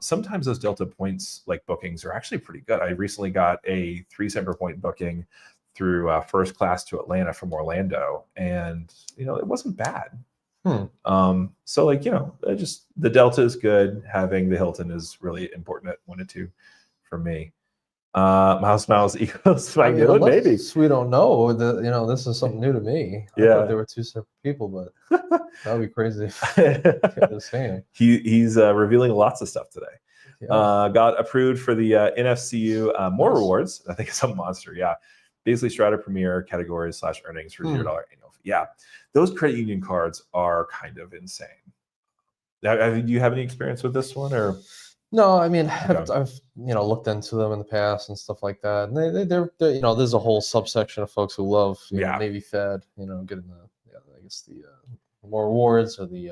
sometimes those Delta points like bookings are actually pretty good. I recently got a 3 cent per point booking through first class to Atlanta from Orlando, and you know it wasn't bad. So like, you know, just the Delta is good. Having the Hilton is really important at 1 to 2 for me. Miles equals maybe. We don't know. You know, this is something new to me. I thought they were 2 separate people, but that would be crazy if they're the same. He's revealing lots of stuff today. Yeah. Got approved for the NFCU more rewards. I think it's a monster. Yeah. Basically Strata Premier categories / earnings for $0 annual fee. Yeah. Those credit union cards are kind of insane. Do you have any experience with this one or? No, I mean, I've you know looked into them in the past and stuff like that. And they're you know, there's a whole subsection of folks who love know, Navy Fed, you know, getting the I guess the more rewards or the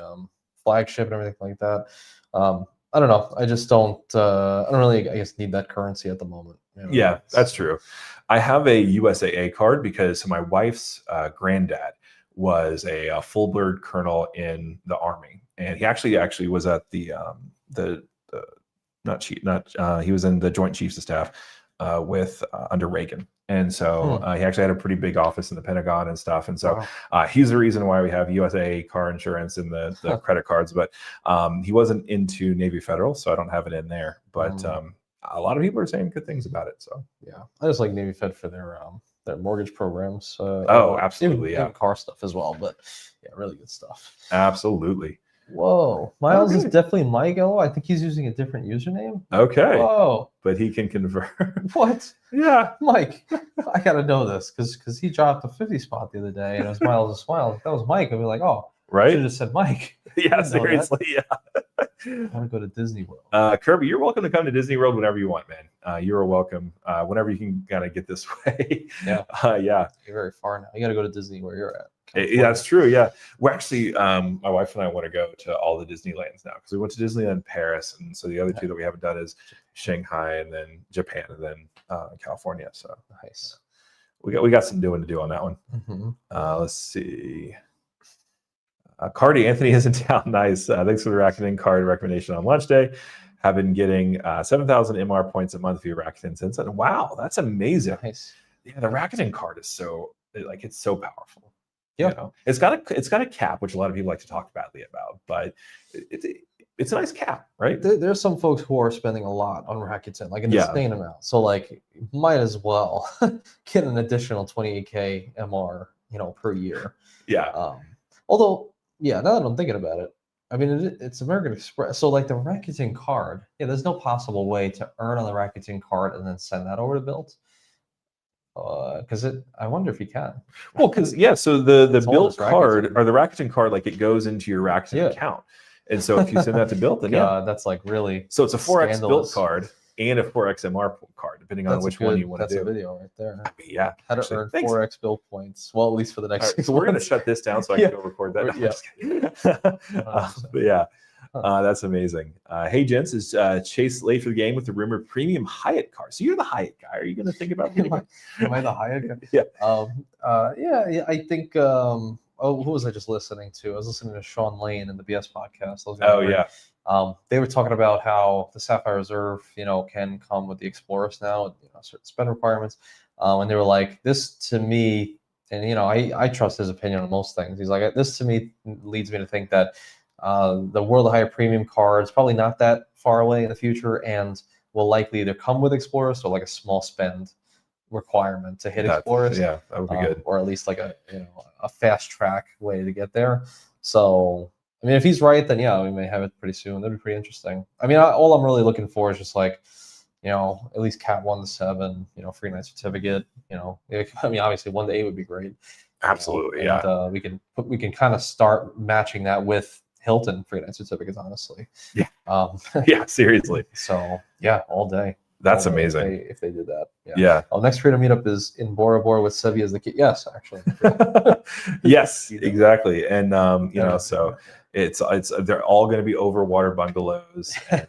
flagship and everything like that. I don't know. I just don't. I don't really, I guess, need that currency at the moment. You know? Yeah, that's true. I have a USAA card because my wife's granddad was a full bird colonel in the Army, and he actually was at he was in the Joint Chiefs of Staff with under Reagan. And so he actually had a pretty big office in the Pentagon and stuff. And so he's the reason why we have USA car insurance in the credit cards. But he wasn't into Navy Federal, so I don't have it in there. But a lot of people are saying good things about it. So yeah, I just like Navy Fed for their mortgage programs. Absolutely, even car stuff as well. But yeah, really good stuff. Absolutely. Whoa, Miles is definitely Mike. Oh, I think he's using a different username. Okay. Whoa, but he can convert. What? Yeah, Mike. I gotta know this because he dropped a 50 spot the other day, and it was Miles and Smiles. If that was Mike, I'd be like, oh, right. Should have just said Mike. Yeah, seriously. Yeah. I want to go to Disney World. Kirby, you're welcome to come to Disney World whenever you want, man. You're welcome whenever you can kind of get this way. Yeah. Yeah. You're very far now. You got to go to Disney where you're at. That's true. Yeah. We're actually, my wife and I want to go to all the Disneylands now because we went to Disneyland Paris. And so the other two that we haven't done is Shanghai and then Japan and then California. So nice. We got some doing to do on that one. Mm-hmm. Let's see. Cardi, Anthony is in town. Nice. Thanks for the Rakuten card recommendation on launch day. Have been getting 7,000 MR points a month via Rakuten since then. Wow, that's amazing. Nice. Yeah, the Rakuten card is it's so powerful. Yeah, you know? It's got a cap, which a lot of people like to talk badly about, but it's a nice cap, right? There's some folks who are spending a lot on Rakuten, like an insane amount. So like, might as well get an additional 28K MR, per year. Yeah. Although, yeah, now that I'm thinking about it, I mean, it's American Express. So like the Rakuten card, there's no possible way to earn on the Rakuten card and then send that over to Bilt. Because I wonder if you can. Well, because so the Bilt card or the Rakuten card, like it goes into your Rakuten account, and so if you send that to Bilt, then that's like really. So it's a 4x Bilt card and a 4x MR card, depending on which one you want to do. That's a video right there. Yeah, how to earn 4x Bilt points. Well, at least for the next. Right, so we're gonna shut this down so I can go record that. But yeah. That's amazing. Hey, gents, is Chase late for the game with the rumored premium Hyatt car? So you're the Hyatt guy. Are you going to think about getting Am I the Hyatt guy? Yeah. Yeah. I think. Who was I just listening to? I was listening to Sean Lane in the BS podcast. They were talking about how the Sapphire Reserve, can come with the Explorers now, certain spend requirements, and they were like, this to me, and I trust his opinion on most things. He's like, this to me leads me to think that. The World of Hyatt premium cards probably not that far away in the future, and will likely either come with Explorers or like a small spend requirement to hit Explorers. Yeah, that would be good, or at least like a fast track way to get there. So I mean, if he's right, then we may have it pretty soon. That'd be pretty interesting. I mean, all I'm really looking for is just like at least Cat 1 to 7, free night certificate. I mean, obviously 1 to 8 would be great. Absolutely, and, we can kind of start matching that with Hilton free night certificates, honestly. Yeah. Yeah, seriously. So yeah, all day. That's amazing. If they did that. Yeah. Oh, next freedom meetup is in Bora Bora with Sevi as the key. Yes, actually. Yes, exactly. And so it's they're all going to be over water bungalows, and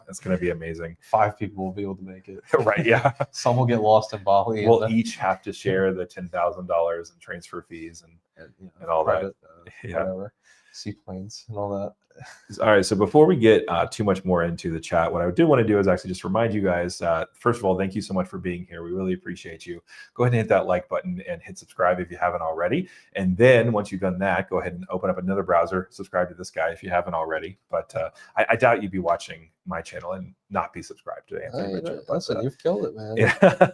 it's going to be amazing. 5 people will be able to make it. Right? Yeah. Some will get lost in Bali. We'll each have to share the $10,000 in transfer fees and all private, that. Whatever. Seaplanes and all that. All right, so before we get too much more into the chat, what I do want to do is actually just remind you guys, first of all, thank you so much for being here. We really appreciate you. Go ahead and hit that like button and hit subscribe if you haven't already. And then once you've done that, go ahead and open up another browser, subscribe to this guy if you haven't already. But I doubt you'd be watching my channel and not be subscribed to Anthony Richard. Listen, you've killed it, man. Yeah.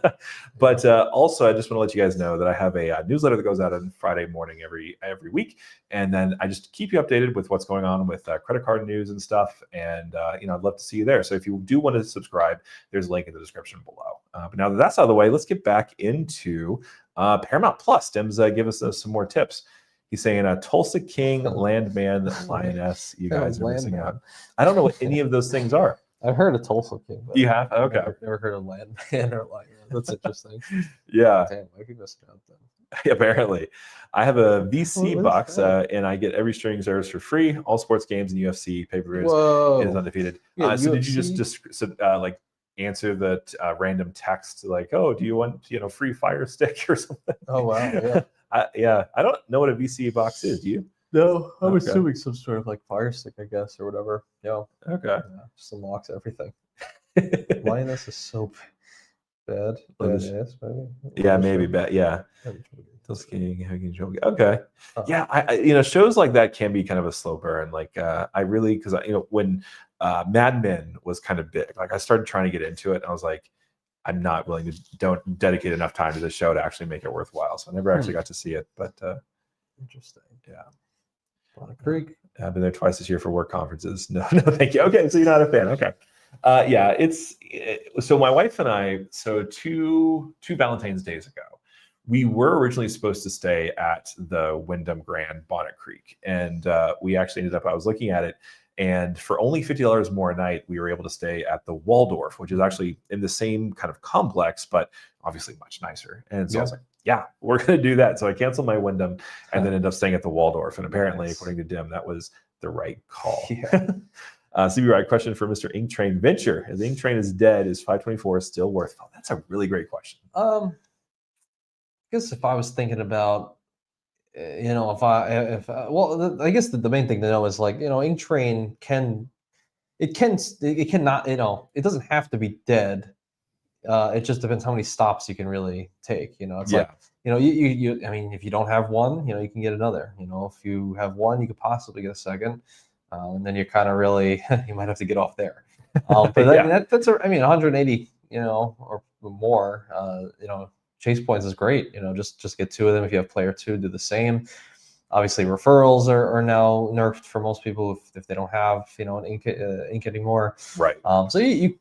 But also, I just want to let you guys know that I have a newsletter that goes out on Friday morning every week. And then I just keep you updated with what's going on with credit card news and stuff. And, I'd love to see you there. So if you do want to subscribe, there's a link in the description below. But now that that's out of the way, let's get back into Paramount Plus. Tim's give us some more tips. He's saying Tulsa King, Landman, Lioness. You guys are missing out. I don't know what any of those things are. I've heard of Tulsa King. You have? Okay. Never heard of Landman or Lion. That's interesting. Yeah. Damn, I could missing out then. Apparently. I have a VC box and I get every streaming service for free. All sports games and UFC pay-per-views is undefeated. Yeah, so did you just like answer the random text like, oh, do you want free Fire Stick or something? Oh wow, yeah. I don't know what a VC box is. Do you? No, I'm assuming some sort of like Fire Stick, I guess, or whatever. Yeah. Okay. Yeah, just unlocks everything. Lioness is so bad. Badass, maybe. Yeah, maybe bad. Yeah. Okay. Yeah, I shows like that can be kind of a slow burn. Like I really, because when Mad Men was kind of big, like I started trying to get into it and I was like, I'm not willing to don't dedicate enough time to the show to actually make it worthwhile. So I never actually got to see it, but interesting. Yeah. Bonnet Creek. I've been there twice this year for work conferences. No, thank you. Okay, so you're not a fan. Okay. Yeah, so my wife and I, so two Valentine's Days ago, we were originally supposed to stay at the Wyndham Grand Bonnet Creek. And we actually ended up, I was looking at it, and for only $50 more a night, we were able to stay at the Waldorf, which is actually in the same kind of complex, but obviously much nicer. And so I was like, yeah, we're going to do that. So I canceled my Wyndham and then ended up staying at the Waldorf. And apparently, according to Dim, that was the right call. Yeah. CB Right, question for Mr. Ink Train Venture. As Ink Train is dead, is 524 still worth? Oh, that's a really great question. I guess if I was thinking about, well, I guess the main thing to know is like, Ink Train it cannot, it doesn't have to be dead. It just depends how many stops you can really take. It's like, I mean, if you don't have one, you can get another. If you have one, you could possibly get a second. And then you're kind of really, you might have to get off there. But that's 180, or more, chase points is great. Just get 2 of them. If you have player 2, do the same. Obviously, referrals are now nerfed for most people if they don't have, an ink anymore. Right. So you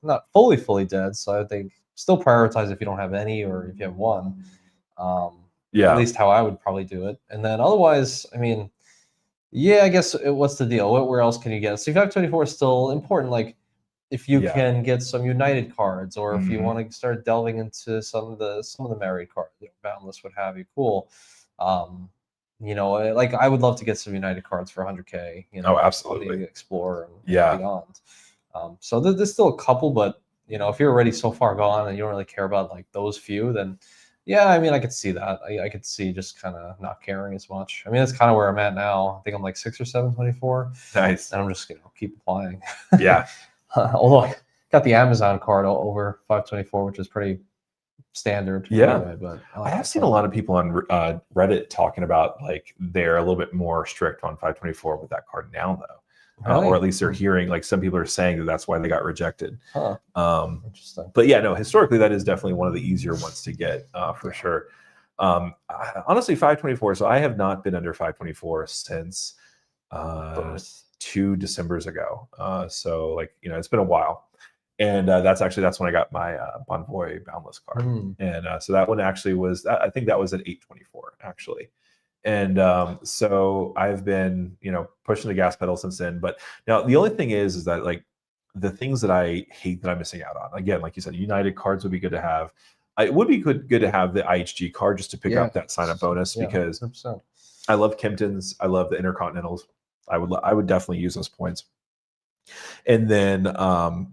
not fully dead. So I think still prioritize if you don't have any or if you have one. At least how I would probably do it. And then otherwise, I mean, yeah, I guess what's the deal? Where else can you get? So 524 is still important. Like if you can get some United cards, or if you want to start delving into some of the Marriott cards, Boundless, what have you, cool. Like I would love to get some United cards for 100K. Oh, absolutely. Explore and beyond. So there's still a couple, but if you're already so far gone and you don't really care about like those few, then yeah, I mean, I could see that. I could see just kind of not caring as much. I mean, that's kind of where I'm at now. I think I'm like 6 or 724. Nice. And I'm just keep applying. Yeah. Although I got the Amazon card over 524, which is pretty standard. Yeah. Anyway, but I have seen a lot of people on Reddit talking about like they're a little bit more strict on 524 with that card now, though. Or at least they're hearing, like some people are saying that that's why they got rejected. Interesting. But yeah, no, historically that is definitely one of the easier ones to get for sure. Honestly, 524. So I have not been under 524 since 2 Decembers ago. So like, it's been a while. And that's when I got my Bonvoy Boundless card. And so that one actually was, I think that was at 824 actually. And so I've been, pushing the gas pedal since then. But now the only thing is that like the things that I hate that I'm missing out on. Again, like you said, United cards would be good to have. It would be good to have the IHG card just to pick up that sign up bonus because 100%. I love Kimptons. I love the Intercontinentals. I would definitely use those points. And then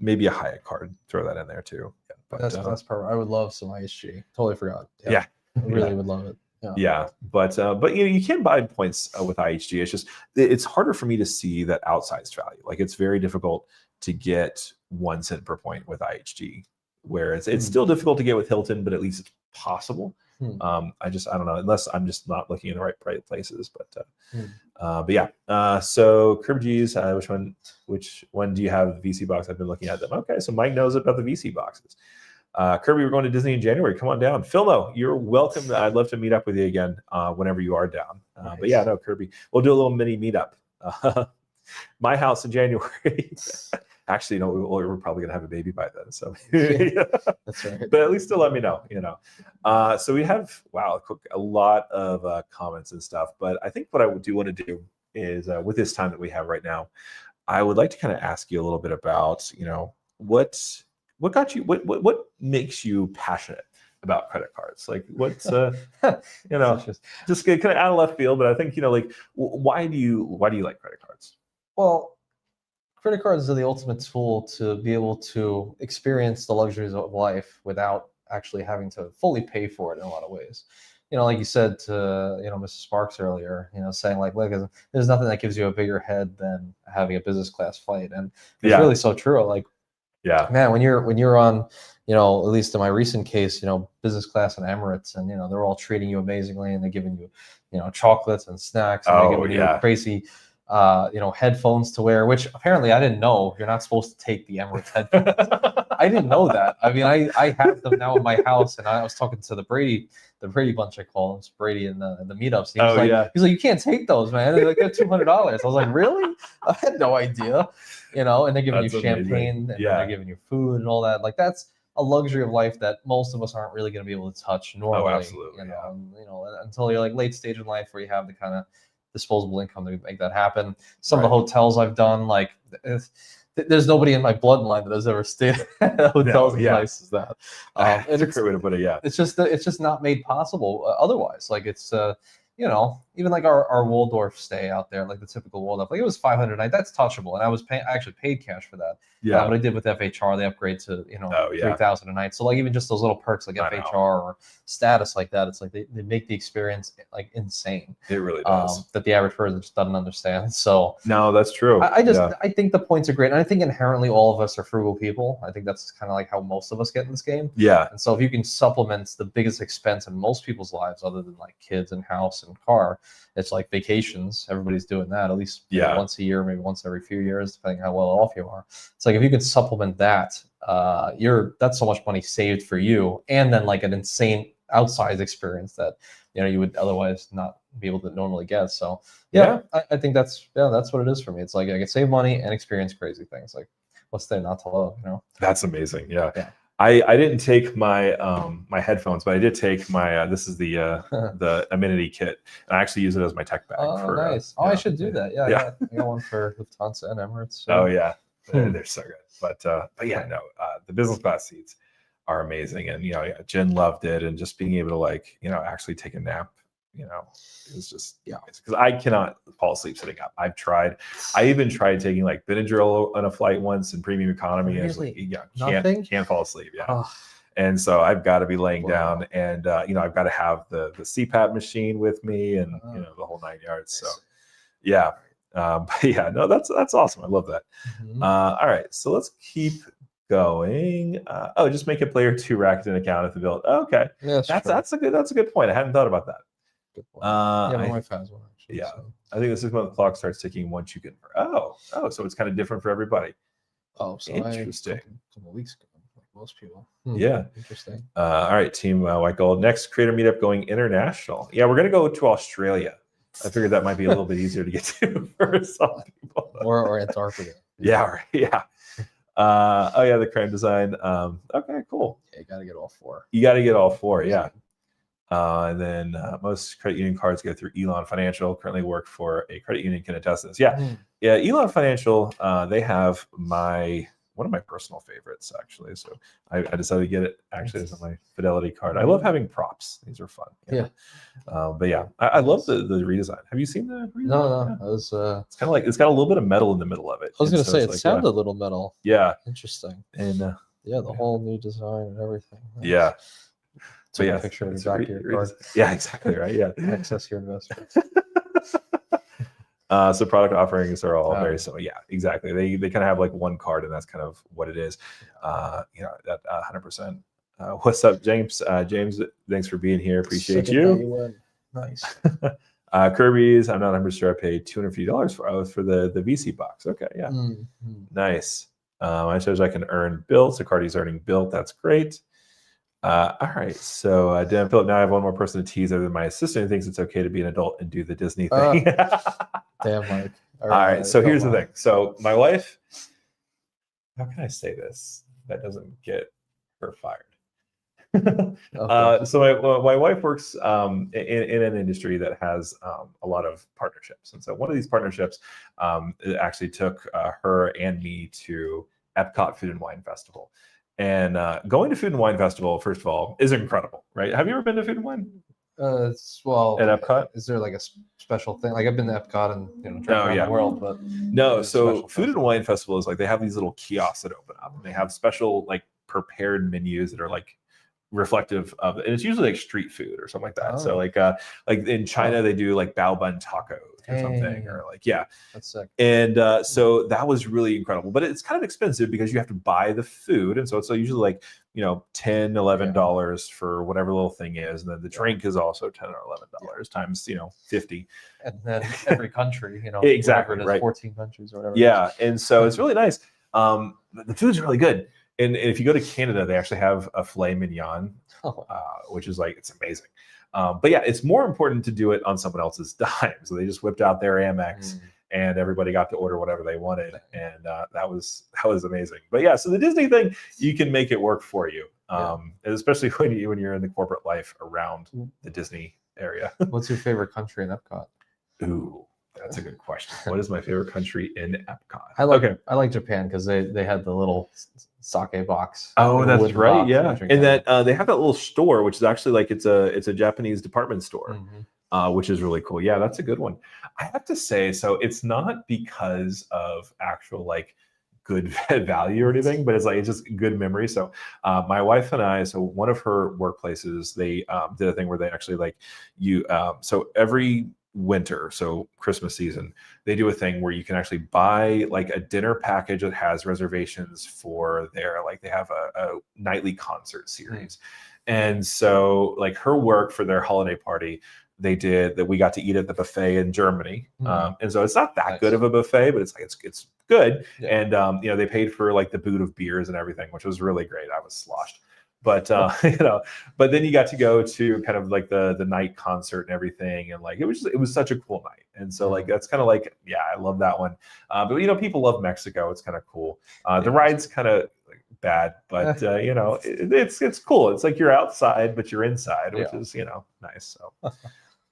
maybe a Hyatt card. Throw that in there too. Yeah, but, that's perfect. I would love some IHG. Totally forgot. Yeah. I really would love it. Yeah, but you can buy points with IHG. It's just it's harder for me to see that outsized value. Like it's very difficult to get 1 cent per point with IHG, where it's still difficult to get with Hilton, but at least it's possible. I don't know, unless I'm just not looking in the right places. But yeah. So Curb G's, which one do you have the VC box? I've been looking at them. Okay, so Mike knows about the VC boxes. Kirby, we're going to Disney in January. Come on down. Filmo, you're welcome. I'd love to meet up with you again whenever you are down. Nice. But yeah, no, Kirby, we'll do a little mini meetup. My house in January. Actually, no, we're probably gonna have a baby by then. So that's right. But at least still let me know. So we have a lot of comments and stuff. But I think what I do want to do is with this time that we have right now, I would like to kind of ask you a little bit about what got you, what makes you passionate about credit cards? Like what's just kind of out of left field, but I think like why do you like credit cards? Well, credit cards are the ultimate tool to be able to experience the luxuries of life without actually having to fully pay for it in a lot of ways. Like you said to Mrs. Sparks earlier, saying like, look, there's nothing that gives you a bigger head than having a business class flight, and it's really so true. Like, man, when you're on, at least in my recent case, business class and Emirates, and they're all treating you amazingly, and they're giving you, chocolates and snacks, and they're giving you crazy headphones to wear, which apparently I didn't know you're not supposed to take the Emirates headphones. I didn't know that. I mean, I have them now in my house, and I was talking to the Brady bunch, I call them, Brady in the meetups. He was he's like, you can't take those, man. They're like, they're $200. I was like, really? I had no idea. And they're giving you champagne, and they're giving you food and all that. Like that's a luxury of life that most of us aren't really going to be able to touch normally. Oh, absolutely. Until you're like late stage in life where you have the kind of disposable income to make that happen. Some of the hotels I've done, like there's nobody in my bloodline that has ever stayed at hotels as nice as that. It's a great way to put it. Yeah, it's just not made possible otherwise. Like it's even like our Waldorf stay out there, like the typical Waldorf, like it was $500 a night. That's touchable, and I actually paid cash for that. Yeah, but I did with FHR. They upgrade to $3,000 a night. So like even just those little perks like FHR or status like that, it's like they make the experience like insane. It really does. That the average person just doesn't understand. So no, that's true. I think the points are great, and I think inherently all of us are frugal people. I think that's kind of like how most of us get in this game. Yeah. And so if you can supplement the biggest expense in most people's lives, other than like kids and house and car, it's like vacations. Everybody's doing that at least once a year, maybe once every few years, depending how well off you are. It's like if you can supplement that, that's so much money saved for you, and then like an insane outsized experience that you would otherwise not be able to normally get. So I think that's what it is for me. It's like I can save money and experience crazy things. Like what's there not to love? That's amazing. Yeah. I didn't take my my headphones, but I did take my this is the amenity kit, and I actually use it as my tech bag. Oh, nice. I should do that. I got one for Lufthansa and Emirates. So. Oh yeah, they're so good. But the business class seats are amazing, and Jen loved it, and just being able to actually take a nap. It was just because I cannot fall asleep sitting up. I've tried. I even tried taking like Benadryl on a flight once in premium economy. Really? And can't fall asleep. And so I've got to be laying down, and I've got to have the CPAP machine with me, and the whole 9 yards. So that's awesome. I love that. All right, so let's keep going. Just make a player 2 racket an account at the build. Okay, that's a good point. I hadn't thought about that. My wife has one actually. So. I think this is when the clock starts ticking once you convert. So it's kind of different for everybody. So interesting. A couple of weeks ago, like most people. Interesting. All right, Team White Gold. Next creator meetup going international. Yeah, we're gonna go to Australia. I figured that might be a little bit easier to get to for some people. or Antarctica. The crime design. Okay, cool. Yeah, you got to get all 4. You got to get all 4. Yeah. And then most credit union cards go through Elon Financial. Currently work for a credit union, can attest to this. Yeah. Elon Financial. They have my one of my personal favorites actually. So I decided to get it actually as my Fidelity card. I love having props; these are fun. Yeah. But yeah, I love the redesign. Have you seen the redesign? No, Yeah. it was. It's kind of like it's got a little bit of metal in the middle of it. I was gonna so say it's it like, sounded a little metal. Yeah. Interesting. And yeah, the whole new design and everything. Nice. Yeah. So yeah, picture of the back of your card. Yeah, exactly right. Yeah. Access your investments. So product offerings are all very similar. Yeah, exactly. They kind of have like one card, and that's kind of what it is. That 100%. What's up, James? James, thanks for being here. Appreciate you. Nice. Kirby's. I'm not 100% sure. I paid $250 for the VC box. Okay, yeah, nice. I suppose I can earn built. So Cardi's earning built. That's great. All right, so Dan Phillip, now I have one more person to tease other than my assistant who thinks it's okay to be an adult and do the Disney thing. Damn, Mike. All right, so here's the thing. So my wife, how can I say this that doesn't get her fired? So my wife works in an industry that has a lot of partnerships, and so one of these partnerships it actually took her and me to Epcot Food and Wine Festival. And going to Food and Wine Festival, first of all, is incredible, right? Have you ever been to Food and Wine? Well, at Epcot, is there like a special thing? Like I've been to Epcot and traveled around the world, but no. So Food and Wine Festival is like they have these little kiosks that open up, and they have special like prepared menus that are like reflective of it, and it's usually like street food or something like that. So like in China they do like bao bun tacos or something, or like that's sick. And so that was really incredible, but it's kind of expensive because you have to buy the food, and so it's usually like $10-11 for whatever little thing is, and then the drink is also $10 or $11 times 50, and then every country exactly right, 14 countries or whatever. Yeah, and so it's really nice. The food's really good. And if you go to Canada, they actually have a filet mignon, which is like, it's amazing. But yeah, it's more important to do it on someone else's dime. So they just whipped out their Amex and everybody got to order whatever they wanted. And that was amazing. But yeah, so the Disney thing, you can make it work for you. And especially when you're in the corporate life around the Disney area. What's your favorite country in Epcot? Ooh. That's a good question. What is my favorite country in Epcot? I like Japan because they had the little sake box. Oh, that's right. Yeah, and that they have that little store, which is actually like it's a Japanese department store, which is really cool. Yeah, that's a good one. I have to say, so it's not because of actual like good value or anything, but it's just good memory. So my wife and I, so one of her workplaces, they did a thing where they actually so every winter, so Christmas season, they do a thing where you can actually buy like a dinner package that has reservations for their, like they have a nightly concert series. And so like her work for their holiday party, they did that. We got to eat at the buffet in Germany. And so it's not that good of a buffet, but it's good. Yeah. And they paid for like the boot of beers and everything, which was really great. I was sloshed. But but then you got to go to kind of like the night concert and everything, and like it was such a cool night. And so like that's kind of like, yeah, I love that one. But people love Mexico. It's kind of cool. The ride's kind of bad, but it's cool. It's like you're outside, but you're inside, which is nice. So,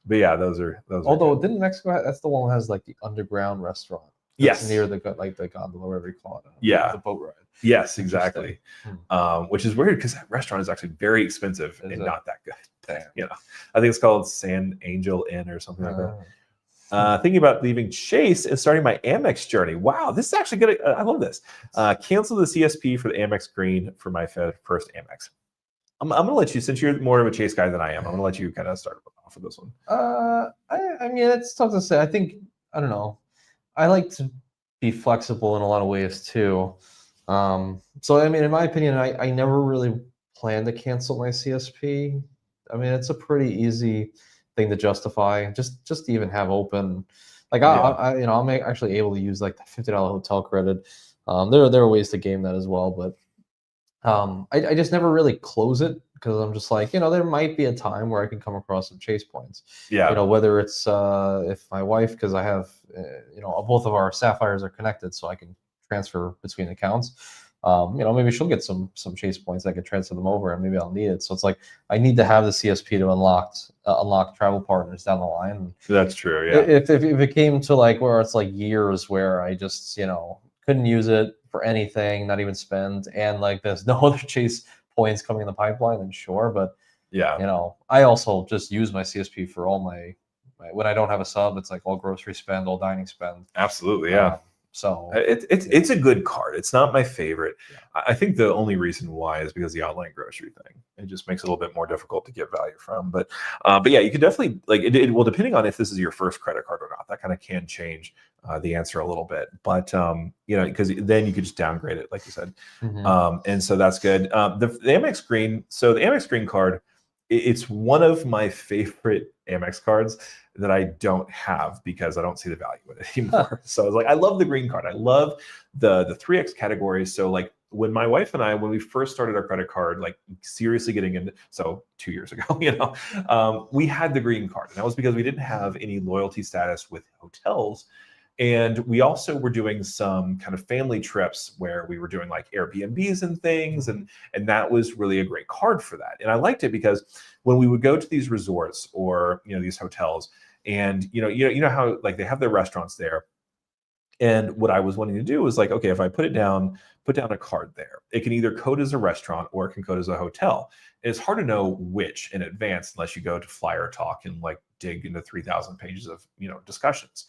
but yeah, those are. Although didn't Mexico that's the one that has like the underground restaurant? Yes, near the gondola, whatever you call it. The boat ride. Yes, exactly. Which is weird because that restaurant is actually very expensive and not that good. Damn. I think it's called San Angel Inn or something like that. Thinking about leaving Chase and starting my Amex journey. Wow, this is actually good. I love this. Cancel the CSP for the Amex Green for my first Amex. I'm going to let you, since you're more of a Chase guy than I am, I'm going to let you kind of start off with this one. I mean, it's tough to say. I think, I don't know. I like to be flexible in a lot of ways too. So I mean, in my opinion, I never really plan to cancel my CSP. I mean, it's a pretty easy thing to justify. Just to even have open, like I'm actually able to use like the $50 hotel credit. There are ways to game that as well, but I just never really close it because I'm just like, there might be a time where I can come across some Chase points. Yeah. Whether it's if my wife, because I have, both of our Sapphires are connected, so I can transfer between accounts. Maybe she'll get some Chase points. I can transfer them over, and maybe I'll need it. So it's like I need to have the CSP to unlock travel partners down the line. That's true. Yeah. If it came to like where it's like years where I just couldn't use it for anything, not even spend, and like there's no other Chase points coming in the pipeline, then sure. But Yeah. you know, I also just use my CSP for all my when I don't have a sub, it's like all grocery spend, all dining spend. Absolutely, yeah. So it's a good card. It's not my favorite. I think the only reason why is because the online grocery thing. It just makes it a little bit more difficult to get value from. But yeah, you could definitely like it. Well, depending on if this is your first credit card or not, that kind of can change the answer a little bit. But you know, because then you could just downgrade it, like you said, and so that's good. The Amex Green. So the Amex Green card, it's one of my favorite Amex cards that I don't have because I don't see the value in it anymore. So I was like, I love the green card. I love the 3X categories. So like when my wife and I, when we first started our credit card, like seriously getting into, so 2 years ago, you know, we had the green card. And that was because we didn't have any loyalty status with hotels. And we also were doing some kind of family trips where we were doing like Airbnbs and things. And that was really a great card for that. And I liked it because when we would go to these resorts or, you know, these hotels, and you know how like they have their restaurants there. And what I was wanting to do was like, okay, if I put down a card there, it can either code as a restaurant or it can code as a hotel. And it's hard to know which in advance unless you go to Flyer Talk and like dig into 3,000 pages of, you know, discussions.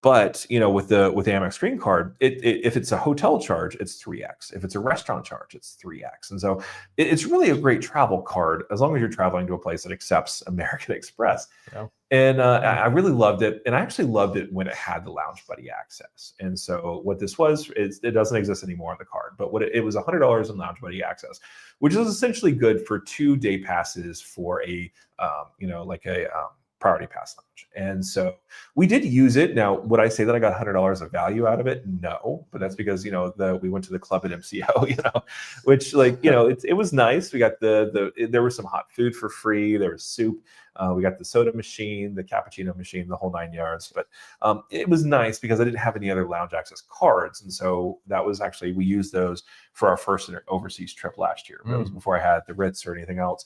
But you know, with the Amex Green Card, if it's a hotel charge, it's 3x. If it's a restaurant charge, it's 3x. And so it's really a great travel card as long as you're traveling to a place that accepts American Express. Yeah. And I really loved it, and I actually loved it when it had the Lounge Buddy access. And so what this was, it doesn't exist anymore on the card, but what it was $100 in Lounge Buddy access, which is essentially good for 2 day passes for a you know, like a Priority Pass Lounge. And so we did use it. Now, would I say that I got $100 of value out of it? No, but that's because, you know, we went to the club at MCO, you know, which like, you know, it was nice. We got there was some hot food for free. There was soup. We got the soda machine, the cappuccino machine, the whole 9 yards. But it was nice because I didn't have any other lounge access cards. And so that was actually, we used those for our first overseas trip last year. That was before I had the Ritz or anything else.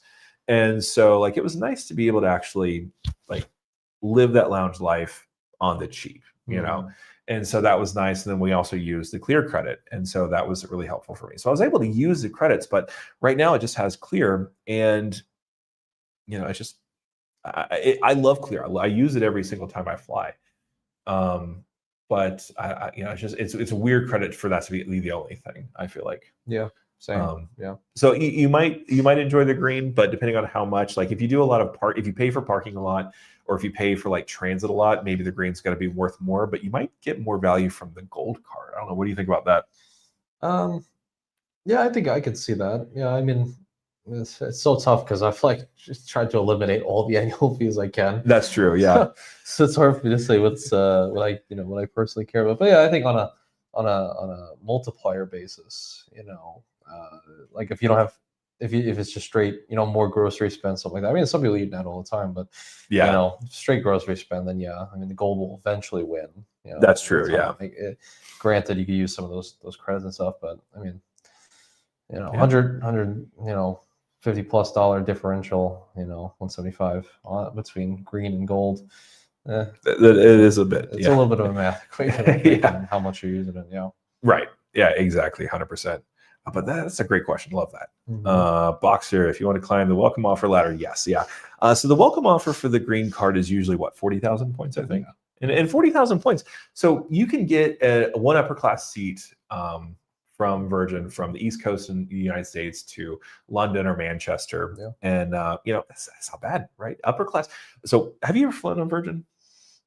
And so like, it was nice to be able to actually like live that lounge life on the cheap, you know? And so that was nice. And then we also used the Clear credit. And so that was really helpful for me. So I was able to use the credits, but right now it just has Clear. And, you know, it's just, I love Clear. I use it every single time I fly. But you know, it's a weird credit for that to be the only thing, I feel like. Yeah. Same. Yeah. So you might enjoy the green, but depending on how much, like if you do a lot of if you pay for parking a lot, or if you pay for like transit a lot, maybe the green's got to be worth more, but you might get more value from the gold card. I don't know. What do you think about that? Yeah, I think I could see that. Yeah, I mean, it's so tough because I've like just tried to eliminate all the annual fees I can. That's true. Yeah. So it's hard for me to say what I personally care about. But yeah, I think on a multiplier basis, you know, like if you don't have, if it's just straight, you know, more grocery spend, something like that. I mean, some people eat that all the time, but yeah, you know, straight grocery spend, then yeah, I mean, the gold will eventually win. You know, that's true. Yeah. Granted, you could use some of those credits and stuff, but I mean, you know, 100, you know, $50+ differential, you know, 175 between green and gold. It is a bit. It's a little bit of a math equation on how much you're using it. Yeah. Right. Yeah. Exactly. 100%. But that's a great question. Love that. Boxer, if you want to climb the welcome offer ladder, yes. Yeah. So the welcome offer for the green card is usually what, 40,000 points, I think. And 40,000 points. So you can get one upper class seat from Virgin from the East Coast in the United States to London or Manchester. Yeah. And, you know, that's not bad, right? Upper class. So have you ever flown on Virgin?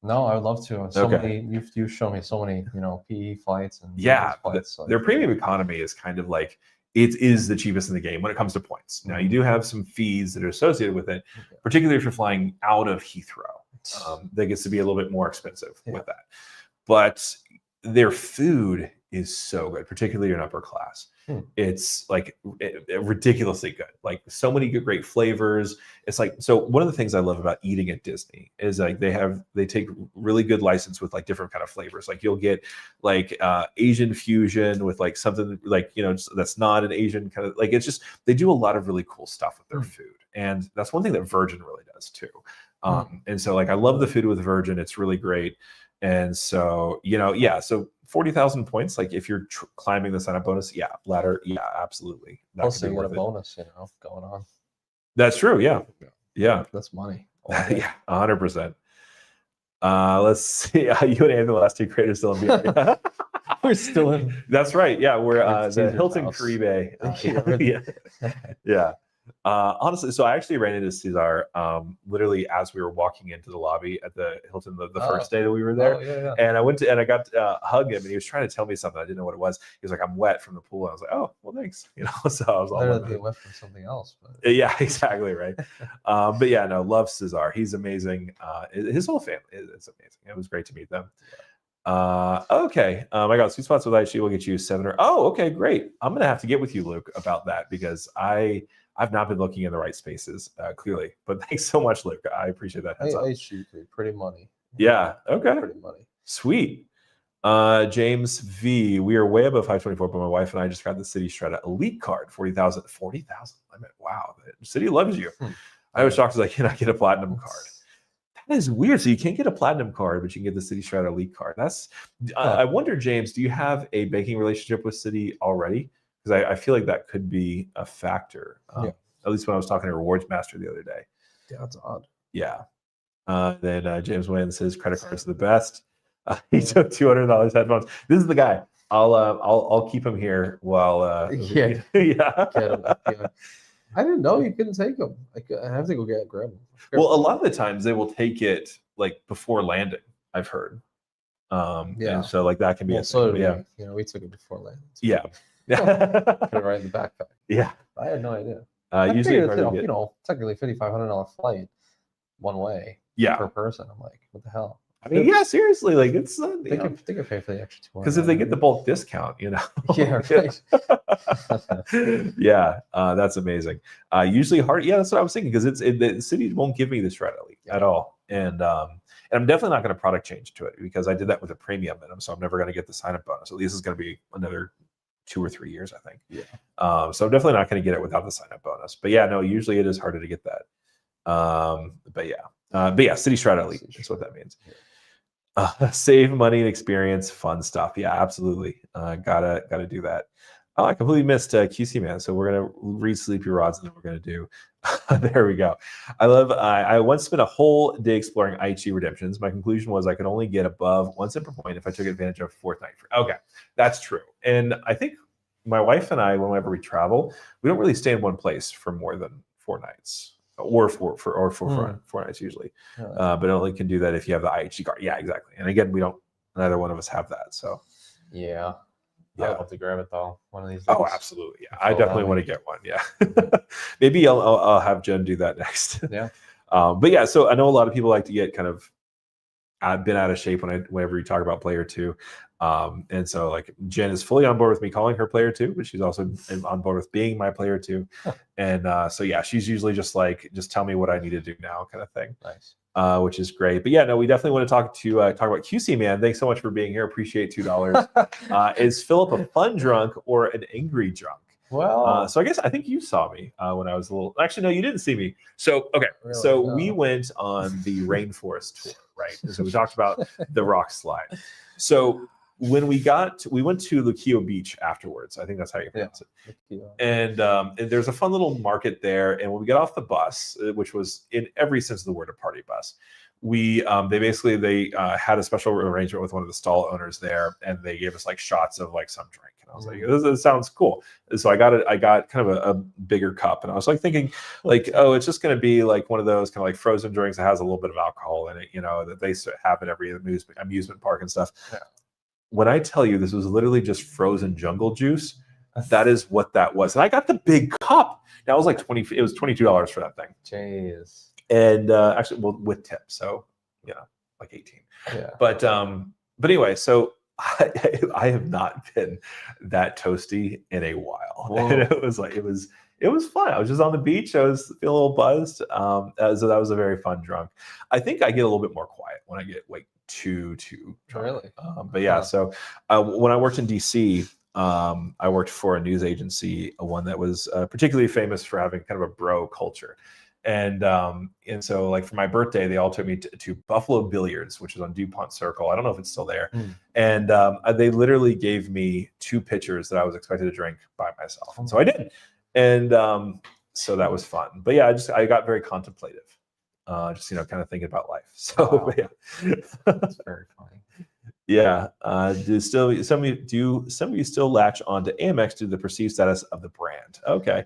No, I would love to. So many, you've shown me so many, you know, PE flights and flights. Their premium economy is kind of like, it is the cheapest in the game when it comes to points. Now you do have some fees that are associated with it, particularly if you're flying out of Heathrow. That gets to be a little bit more expensive with that. But their food is so good, particularly in upper class. It's like ridiculously good, like so many great flavors. It's like, so one of the things I love about eating at Disney is like they take really good license with like different kind of flavors. Like you'll get like Asian fusion with like something like, you know, that's not an Asian kind of, like, it's just, they do a lot of really cool stuff with their food. And that's one thing that Virgin really does too. And so like, I love the food with Virgin. It's really great. And so, so 40,000 points. Like if you're climbing the sign up bonus, ladder, absolutely. Plus, you get a bonus, going on. That's true. Yeah. That's money. Yeah, 100%. Let's see. You and Anthony, the last two creators still in VR. We're still in. That's right. Yeah, we're the Hilton house. Caribe. Yeah. Honestly, so I actually ran into Cesar literally as we were walking into the lobby at the Hilton the first day that we were there. And I went to and I got to hug him, and he was trying to tell me something. I didn't know what it was. He was like, "I'm wet from the pool." And I was like, "Oh, well, thanks." So I was all better than being wet from something else. But. Yeah, exactly right. But yeah, no, love Cesar. He's amazing. His whole family is amazing. It was great to meet them. Okay. I got 2 spots with IHG. We'll get you 7 okay, great. I'm gonna have to get with you, Luke, about that because I've not been looking in the right spaces, clearly. But thanks so much, Luke. I appreciate that. IHG, pretty money. Yeah. Okay. Pretty money. Sweet. James V. We are way above 524, but my wife and I just got the City Strata Elite card, 40,000. 40,000 limit. Wow. The city loves you. I was shocked as I cannot get a platinum card. That is weird. So you can't get a platinum card, but you can get the City Strata Elite card. That's. I wonder, James, do you have a banking relationship with City already? Because I feel like that could be a factor. At least when I was talking to Rewards Master the other day. Yeah, that's odd. Yeah. Then James Wayne says credit cards are the best. He took $200 headphones. This is the guy. I'll keep him here while. Yeah. I didn't know you couldn't take them. I have to go grab them. Well, a lot of the times they will take it like before landing. I've heard. And so like that can be. We took it before landing. Yeah. Put it right in the backpack. Yeah. I had no idea. Usually, technically $5,500 flight one way. Per person. I'm like, what the hell? I mean, seriously, like it's they can pay for the extra 200. Because if they get the bulk discount, Yeah, right. That's amazing. Usually hard. Yeah, that's what I was thinking because the city won't give me the Strata Elite at all, and I'm definitely not going to product change to it because I did that with a premium minimum, so I'm never going to get the sign up bonus. At least it's going to be another 2 or 3 years, I think. Yeah. So I'm definitely not going to get it without the sign up bonus. But yeah, no, usually it is harder to get that. But yeah, City Strata Elite. That's what that means. Save money and experience fun stuff. Yeah, absolutely. Gotta do that. Oh, I completely missed QC Man. So we're gonna read Sleepy Rods and then we're gonna do. There we go. I once spent a whole day exploring IHG redemptions. My conclusion was I could only get above 1 cent per point if I took advantage of fortnight. Okay, that's true. And I think my wife and I, whenever we travel, we don't really stay in one place for more than 4 nights. Or four nights usually, but only can do that if you have the IHG card. Yeah, exactly. And again, neither one of us have that. So I'll have to grab it though one of these days. Oh, absolutely. Yeah, I definitely want to get one. Yeah, maybe I'll have Jen do that next. Yeah, but yeah, so I know a lot of people like to get kind of been out of shape whenever you talk about player 2. And so like Jen is fully on board with me calling her player 2, but she's also on board with being my player 2. And so yeah, she's usually just tell me what I need to do now kind of thing. Nice. Which is great. But yeah, no, we definitely want to talk about QC Man. Thanks so much for being here. Appreciate $2. Is Philip a fun drunk or an angry drunk? Well, so I think you saw me when I was a little. Actually, no, you didn't see me. So okay, we went on the rainforest tour, right? So we talked about the rock slide. So when we went to Luquillo Beach afterwards. I think that's how you pronounce it. And there's a fun little market there. And when we got off the bus, which was in every sense of the word a party bus, they had a special arrangement with one of the stall owners there, and they gave us like shots of like some drink. And I was like, this sounds cool. So I got kind of a bigger cup, and I was like thinking like, oh, it's just going to be like one of those kind of like frozen drinks that has a little bit of alcohol in it, that they have at every amusement park and stuff. Yeah. When I tell you this was literally just frozen jungle juice, that is what that was. And I got the big cup. That was like it was $22 for that thing. Jeez. And actually, well, with tips, so like 18. Yeah. But anyway, so I have not been that toasty in a while. Whoa. And it was fun. I was just on the beach. I was feeling a little buzzed. So that was a very fun drunk. I think I get a little bit more quiet when I get like too drunk. Really? But yeah, so when I worked in DC, I worked for a news agency, one that was particularly famous for having kind of a bro culture. And so like for my birthday, they all took me to Buffalo Billiards, which is on DuPont Circle. I don't know if it's still there. And they literally gave me 2 pitchers that I was expected to drink by myself. And so I did. And so that was fun. But yeah, I got very contemplative. Just, kind of thinking about life. So Wow. yeah. That's very funny. Yeah. Do some of you still latch on to Amex due to the perceived status of the brand? Okay.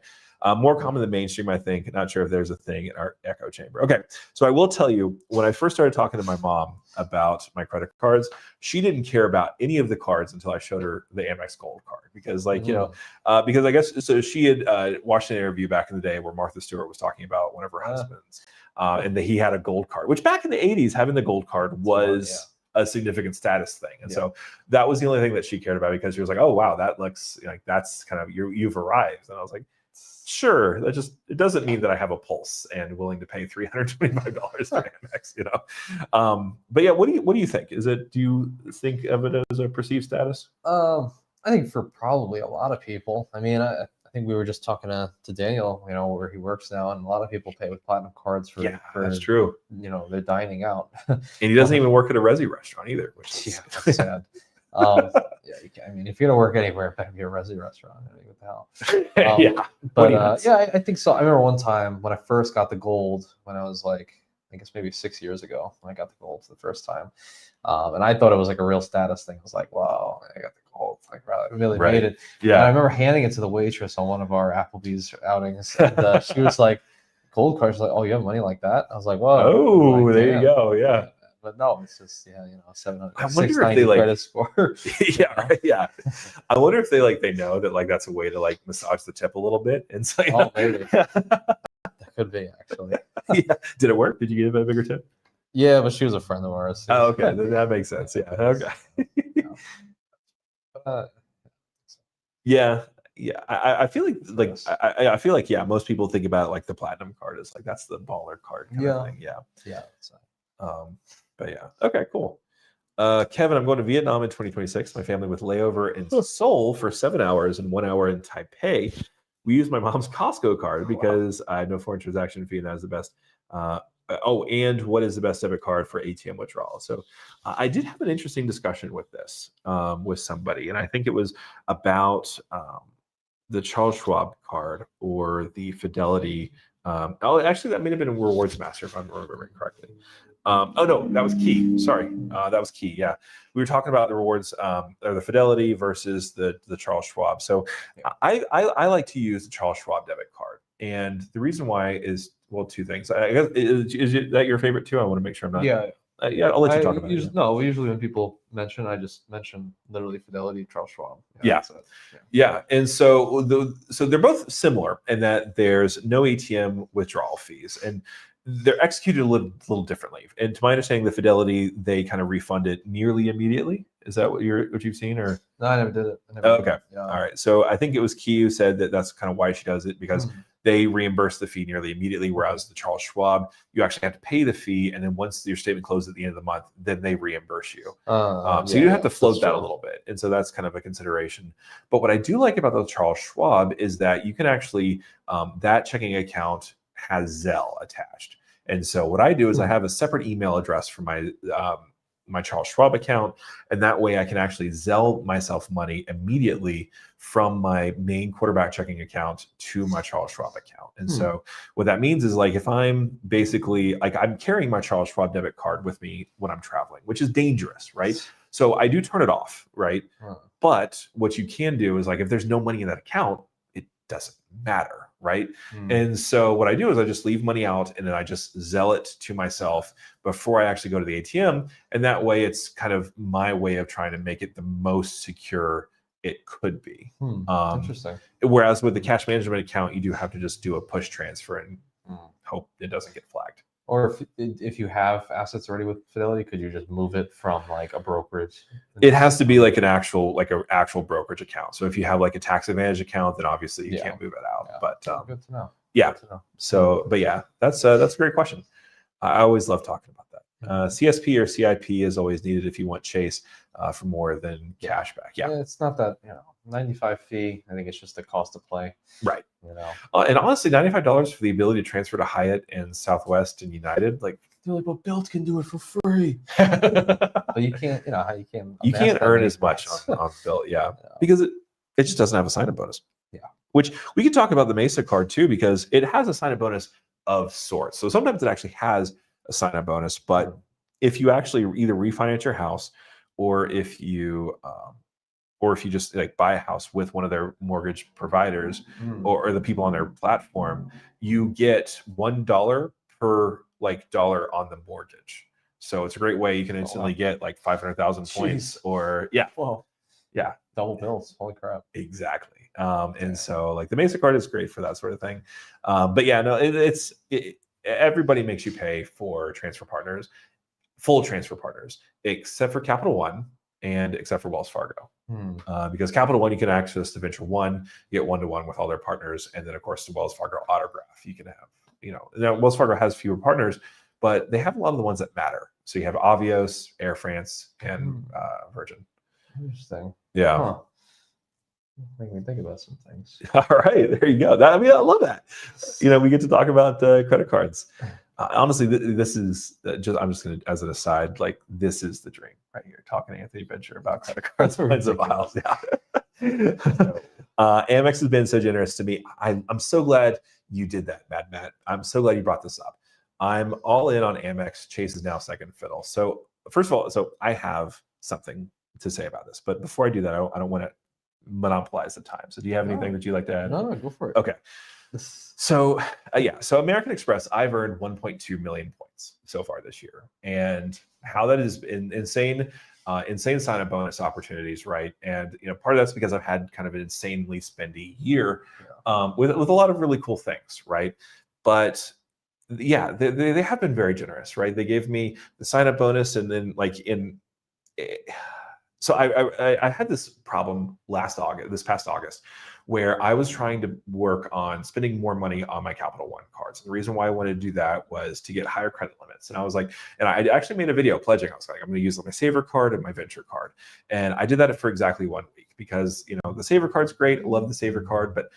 More common than mainstream, I think. Not sure if there's a thing in our echo chamber. Okay. So I will tell you, when I first started talking to my mom about my credit cards, she didn't care about any of the cards until I showed her the Amex Gold card. Because because I guess, so she had watched an interview back in the day where Martha Stewart was talking about one of her husbands. And he had a gold card, which back in the 80s, having the gold card was a significant status thing. And so that was the only thing that she cared about, because she was like, oh, wow, that looks like that's kind of, you've arrived. And I was like, sure, it doesn't mean that I have a pulse and willing to pay $325 for Amex, But yeah, what do you think? Do you think of it as a perceived status? I think for probably a lot of people. I mean, I think we were just talking to Daniel, where he works now, and a lot of people pay with platinum cards for that's true. They're dining out. And he doesn't even work at a Resi restaurant either, which is that's sad. I mean, if you're gonna work anywhere, it better be a Resi restaurant. I mean, what the hell? But I think so. I remember one time when I first got the gold, when I was like, I guess maybe 6 years ago, when I got the gold for the first time, and I thought it was like a real status thing. I was like, wow, I got the gold. Like, I really made it. Yeah. And I remember handing it to the waitress on one of our Applebee's outings, and she was like, "Gold card." She's like, "Oh, you have money like that?" I was like, "Whoa." Oh, like, there you go. Yeah. But no, it's just 700. I wonder if they credit score. Yeah. I wonder if they know that that's a way to massage the tip a little bit. And so maybe that could be actually. Yeah. Did it work? Did you give a bigger tip? Yeah, but she was a friend of ours. Oh, okay, that makes sense. Yeah. Okay. Yeah. I feel I feel like most people think about the platinum card is that's the baller card kind of thing. Yeah. But yeah. Okay, cool. Kevin, I'm going to Vietnam in 2026. My family with layover in Seoul for 7 hours and 1 hour in Taipei. We use my mom's Costco card because I have no foreign transaction fee, and that is the best. And what is the best debit card for ATM withdrawal? So I did have an interesting discussion with this with somebody, and I think it was about the Charles Schwab card or the Fidelity. Actually, that may have been a Rewards Master if I'm remembering correctly. Oh no, that was Key. Sorry, that was Key. Yeah, we were talking about the rewards or the Fidelity versus the Charles Schwab. So I like to use the Charles Schwab debit card, and the reason why is two things. I guess is that your favorite too? I want to make sure I'm not. Yeah. I'll let you talk about it. No, usually when people mention, I just mention literally Fidelity, Charles Schwab. Yeah. And so they're both similar in that there's no ATM withdrawal fees, and they're executed a little differently. And to my understanding, the Fidelity, they kind of refund it nearly immediately. Is that what you've seen, or? No, I never did it. Okay. Yeah. All right. So I think it was Key who said that's kind of why she does it, because they reimburse the fee nearly immediately, whereas the Charles Schwab, you actually have to pay the fee, and then once your statement closes at the end of the month, then they reimburse you. So you have to float that a little bit, and so that's kind of a consideration. But what I do like about the Charles Schwab is that you can actually that checking account has Zelle attached, and so what I do is I have a separate email address for my my Charles Schwab account, and that way I can actually Zelle myself money immediately from my main quarterback checking account to my Charles Schwab account. And so what that means is if I'm basically I'm carrying my Charles Schwab debit card with me when I'm traveling, which is dangerous, right? So I do turn it off, right? But what you can do is if there's no money in that account, it doesn't matter, right? And so what I do is I just leave money out, and then I just Zelle it to myself before I actually go to the ATM. And that way it's kind of my way of trying to make it the most secure it could be. Interesting. Whereas with the cash management account, you do have to just do a push transfer and hope it doesn't get flagged. Or if you have assets already with Fidelity, could you just move it from a brokerage? It has to be an actual brokerage account. So if you have a tax advantage account, then obviously you can't move it out. Yeah. But good to know. Yeah. Good to know. So, but yeah, that's a great question. I always love talking about that. CSP or CIP is always needed if you want Chase for more than cash back. Yeah, it's not that 95 fee. I think it's just the cost to play. Right. And honestly, $95 for the ability to transfer to Hyatt and Southwest and United, like they're like, well, Bilt can do it for free. But you can't, you can't earn as much on Bilt, because it just doesn't have a sign-up bonus. Yeah. Which we could talk about the Mesa card too, because it has a sign-up bonus of sorts. So sometimes it actually has a sign-up bonus, but if you actually either refinance your house or if you just like buy a house with one of their mortgage providers or the people on their platform, you get $1 per dollar on the mortgage. So it's a great way you can instantly get like 500,000 points or double bills. Holy crap. Exactly. And so like the Mesa card is great for that sort of thing. But yeah, no, everybody makes you pay for transfer partners, full transfer partners, except for Capital One and except for Wells Fargo. Because Capital One, you can access the Venture One, you get one-to-one with all their partners. And then of course the Wells Fargo autograph, you can have, now Wells Fargo has fewer partners, but they have a lot of the ones that matter. So you have Avios, Air France, and Virgin. Interesting. Yeah. Huh. Make me think about some things. All right, there you go. I love that. We get to talk about credit cards. Honestly, this is I'm just going to, as an aside, like this is the dream right here. Talking to Anthony Venture about credit cards, points of miles. Yeah. Amex has been so generous to me. I'm so glad you did that, Mad Matt. I'm so glad you brought this up. I'm all in on Amex. Chase is now second fiddle. So first of all, I have something to say about this, but before I do that, I don't want to monopolize the time. So do you have anything that you'd like to add? No, go for it. Okay. So American Express, I've earned 1.2 million points so far this year, and how that is insane sign-up bonus opportunities, right? And part of that's because I've had kind of an insanely spendy year with a lot of really cool things, right? But yeah, they have been very generous, right? They gave me the sign-up bonus, and then so I had this problem this past August, where I was trying to work on spending more money on my Capital One cards. And the reason why I wanted to do that was to get higher credit limits. And I was like, and I actually made a video pledging. I was like, I'm going to use my Saver card and my Venture card. And I did that for exactly 1 week because, the Saver card's great. I love the Saver card, but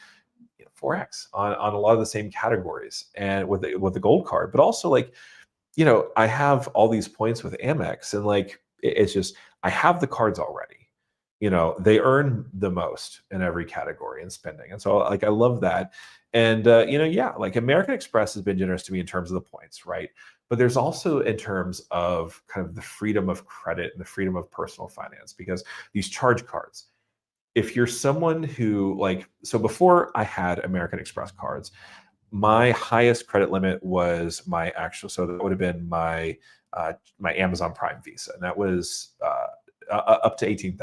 4X on a lot of the same categories and with the Gold card. But also I have all these points with Amex, and it's just, I have the cards already. They earn the most in every category in spending. And so I love that. And, American Express has been generous to me in terms of the points, right? But there's also in terms of kind of the freedom of credit and the freedom of personal finance, because these charge cards, if you're someone who so before I had American Express cards, my highest credit limit was so that would have been my Amazon Prime Visa. And that was up to $18,000.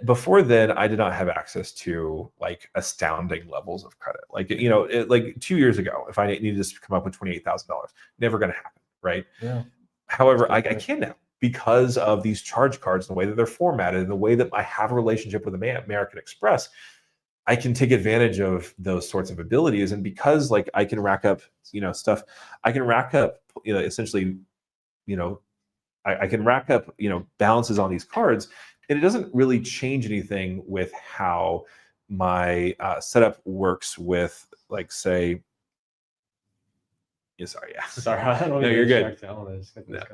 Before then, I did not have access to astounding levels of credit. 2 years ago, if I needed to come up with $28,000, never going to happen, right? Yeah. However, I can now because of these charge cards and the way that they're formatted and the way that I have a relationship with American Express. I can take advantage of those sorts of abilities, and because I can rack up stuff, I can rack up essentially I can rack up balances on these cards, and it doesn't really change anything with how my setup works with say. Yeah, sorry. Yeah. Sorry. I don't No, you're good. No,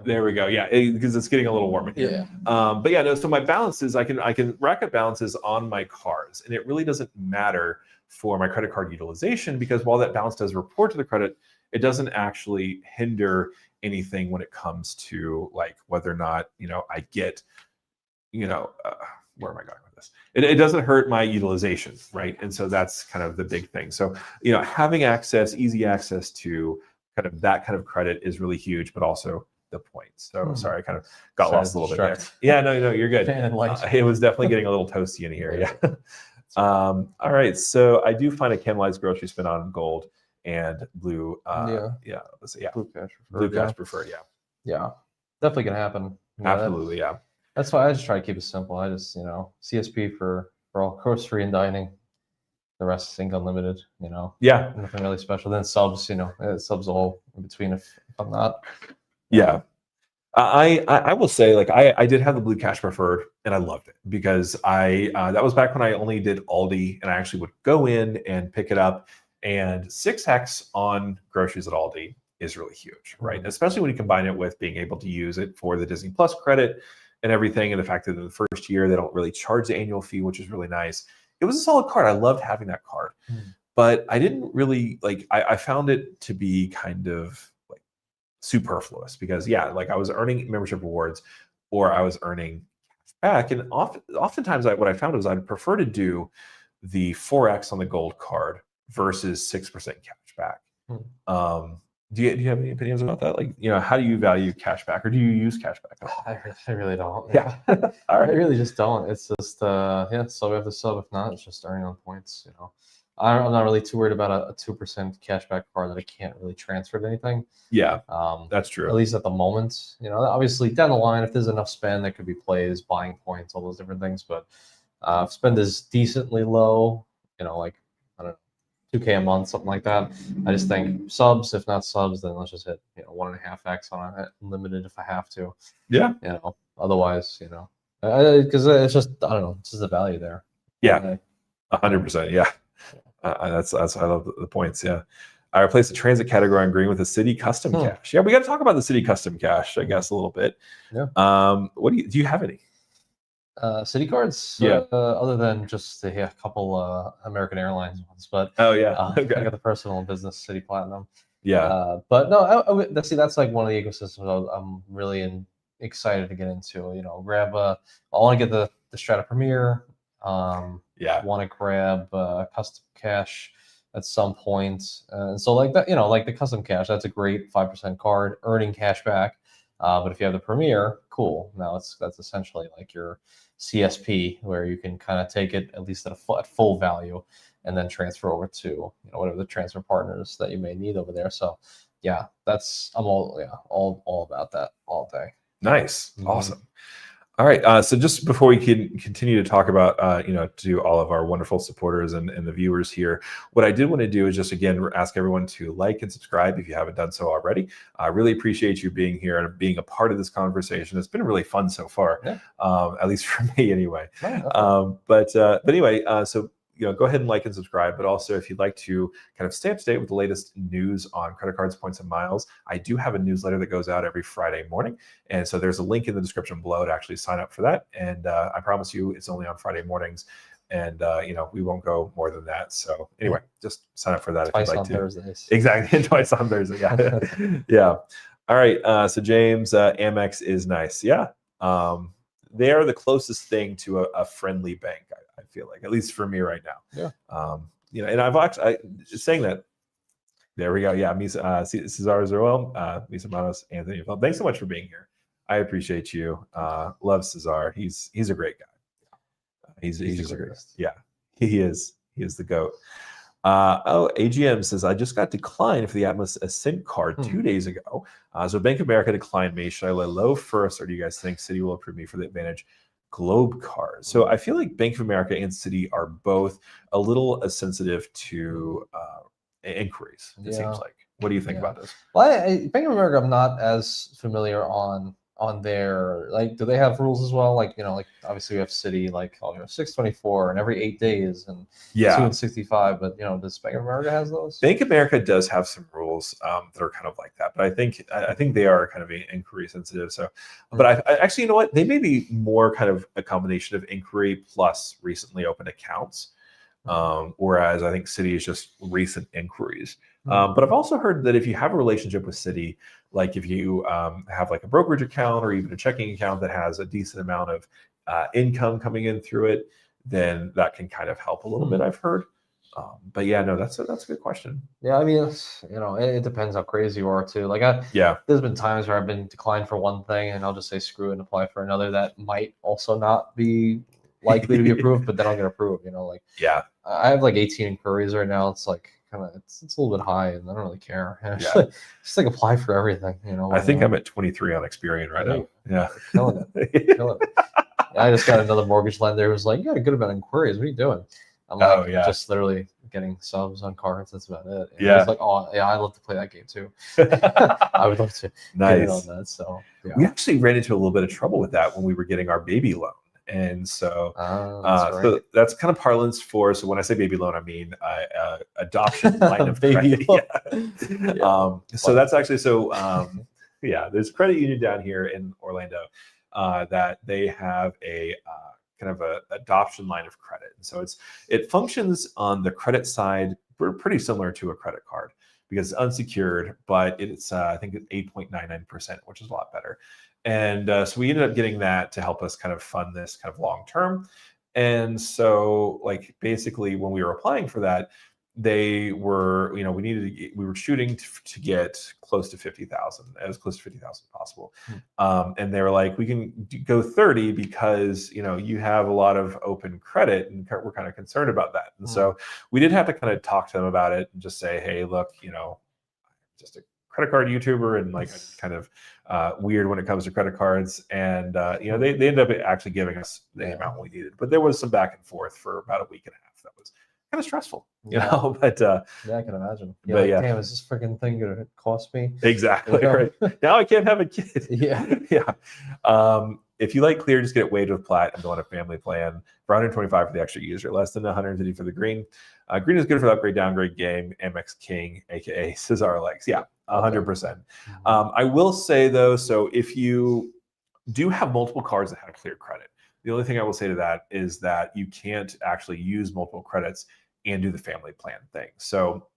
there we go. Yeah, because it's getting a little warm in here. Yeah. But yeah, no. So my balances, I can rack up balances on my cards, and it really doesn't matter for my credit card utilization, because while that balance does report to the credit, it doesn't actually hinder anything when it comes to whether or not I get where am I going with this? It doesn't hurt my utilization, right? And so that's kind of the big thing. So having easy access to kind of that kind of credit is really huge, but also the points. So sorry, I kind of got lost a little bit there. Yeah, no, you're good. It was definitely getting a little toasty in here. Yeah. All right, so I do find a cannibalized grocery spend on Gold and Blue. Let's see. Yeah, Blue Cash Preferred. Yeah, definitely gonna happen. Absolutely, yeah. That's why I just try to keep it simple. I just CSP for all grocery and dining. The rest is unlimited. Yeah, nothing really special. Then subs, subs all in between if I'm not Yeah. I will say, like, I did have the blue cash preferred, and I loved it because that was back when I only did Aldi, and I actually would go in and pick it up. And 6x on groceries at Aldi is really huge, right? Especially when you combine it with being able to use it for the Disney Plus credit and everything, and the fact that in the first year they don't really charge the annual fee, which is really nice. It was a solid card. I loved having that card, but I didn't really like. I found it to be kind of like superfluous because like I was earning membership rewards or I was earning cash back, and oftentimes what I found was I'd prefer to do the 4x on the gold card versus 6% cash back. Do you have any opinions about that? Like, how do you value cash back, or do you use cash back at all? I really don't. Yeah. All right. I really just don't. It's just so we have the sub. If not, it's just earning on points. I'm not really too worried about a 2% cashback card that I can't really transfer to anything. Yeah, that's true. At least at the moment. Obviously down the line, if there's enough spend, that could be plays, buying points, all those different things. But if spend is decently low, like, I don't know, 2K a month, something like that. I just think subs, if not subs, then let's just hit 1.5x on it, limited if I have to. Yeah. Otherwise, because it's just, I don't know, it's just the value there. Yeah. 100%. Yeah. That's I love the points. Yeah. I replaced the transit category on green with a city custom cash. Yeah, we got to talk about the city custom cash, I guess, a little bit. Yeah. What do you have any? City cards, other than just a couple American Airlines ones, but okay. I got the personal and business City Platinum. Yeah, but no, that's like one of the ecosystems I'm really excited to get into. Grab I want to get the Strata Premier. Want to grab custom cash at some point, and so like that, like the custom cash, that's a great 5% card, earning cash back. But if you have the Premier, cool. Now that's essentially like your CSP, where you can kind of take it at least at full value, and then transfer over to whatever the transfer partners that you may need over there. So yeah, I'm all about that all day. Nice, awesome. All right. So just before we can continue to talk about, to all of our wonderful supporters and the viewers here, what I did want to do is just, again, ask everyone to like and subscribe if you haven't done so already. I really appreciate you being here and being a part of this conversation. It's been really fun so far, at least for me anyway. But anyway, so go ahead and like and subscribe. But also, if you'd like to kind of stay up to date with the latest news on credit cards, points, and miles, I do have a newsletter that goes out every Friday morning. And so there's a link in the description below to actually sign up for that. And I promise you, it's only on Friday mornings. And, we won't go more than that. So anyway, just sign up for that twice if you'd like on to. Thursdays. Exactly. Twice on Thursday. Yeah. Yeah. All right. So James, Amex is nice. Yeah. They are the closest thing to a friendly bank, I feel like, at least for me right now. Yeah. And I've actually saying that. There we go. Yeah, Cesar Zeruel, Misa Manos, Anthony. Well, thanks so much for being here. I appreciate you. Love Cesar. He's a great guy. He's just a great guy. Yeah, he is. He is the GOAT. AGM says, I just got declined for the Atmos Ascent card 2 days ago. So Bank of America declined me. Should I lay low first, or do you guys think Citi will approve me for the Advantage Globe card? So I feel like Bank of America and Citi are both a little sensitive to inquiries, it seems like. What do you think about this? Well, Bank of America, I'm not as familiar on their, like, do they have rules as well? Like, like obviously we have Citi, like 624 and every 8 days and 265, but does Bank of America has those? Bank of America does have some rules that are kind of like that, but I think they are kind of inquiry sensitive. So, but I actually, you know what? They may be more kind of a combination of inquiry plus recently opened accounts, whereas I think Citi is just recent inquiries. But I've also heard that if you have a relationship with Citi, like if you have like a brokerage account or even a checking account that has a decent amount of income coming in through it, then that can kind of help a little bit, I've heard. But yeah, no, that's a good question. Yeah, I mean, it depends how crazy you are too. Like, there's been times where I've been declined for one thing and I'll just say screw it and apply for another that might also not be likely to be approved, but then I'll get approved. I have like 18 inquiries right now. It's like it's a little bit high, and I don't really care. Just like apply for everything. I think I'm at 23 on Experian right now. Yeah, killing it. I just got another mortgage lender who's like, "You got a good amount of inquiries. What are you doing?" I'm like, just literally getting subs on cards. That's about it. And Yeah. I was like, oh yeah, I love to play that game too. I would love to get in on that. So yeah. We actually ran into a little bit of trouble with that when we were getting our baby loan. And so, so that's kind of parlance for. So when I say baby loan, I mean adoption line of credit. So that's actually yeah. There's a credit union down here in Orlando that they have a kind of a adoption line of credit, and so it functions on the credit side pretty similar to a credit card because it's unsecured, but it's I think it's 8.99%, which is a lot better. And so we ended up getting that to help us kind of fund this kind of long term. And so like basically when we were applying for that, they were, we were shooting to get close to 50,000, as close to 50,000 possible. And they were like, we can go 30 because, you have a lot of open credit and we're kind of concerned about that. And so we did have to kind of talk to them about it and just say, hey, look, just a credit card YouTuber and like kind of weird when it comes to credit cards. And, they ended up actually giving us the amount we needed, but there was some back and forth for about a week and a half. That was kind of stressful, but yeah, I can imagine. But like, damn, is this freaking thing gonna cost me? Exactly. Right. Now I can't have a kid. Yeah. If you like Clear, just get it waived with Plat and go on a family plan for $125 for the extra user, less than $150 for the green. Green is good for the upgrade downgrade game. MX King, aka Cesar Lex. Yeah, 100%. I will say though, so if you do have multiple cards that have Clear credit, the only thing I will say to that is that you can't actually use multiple credits and do the family plan thing. So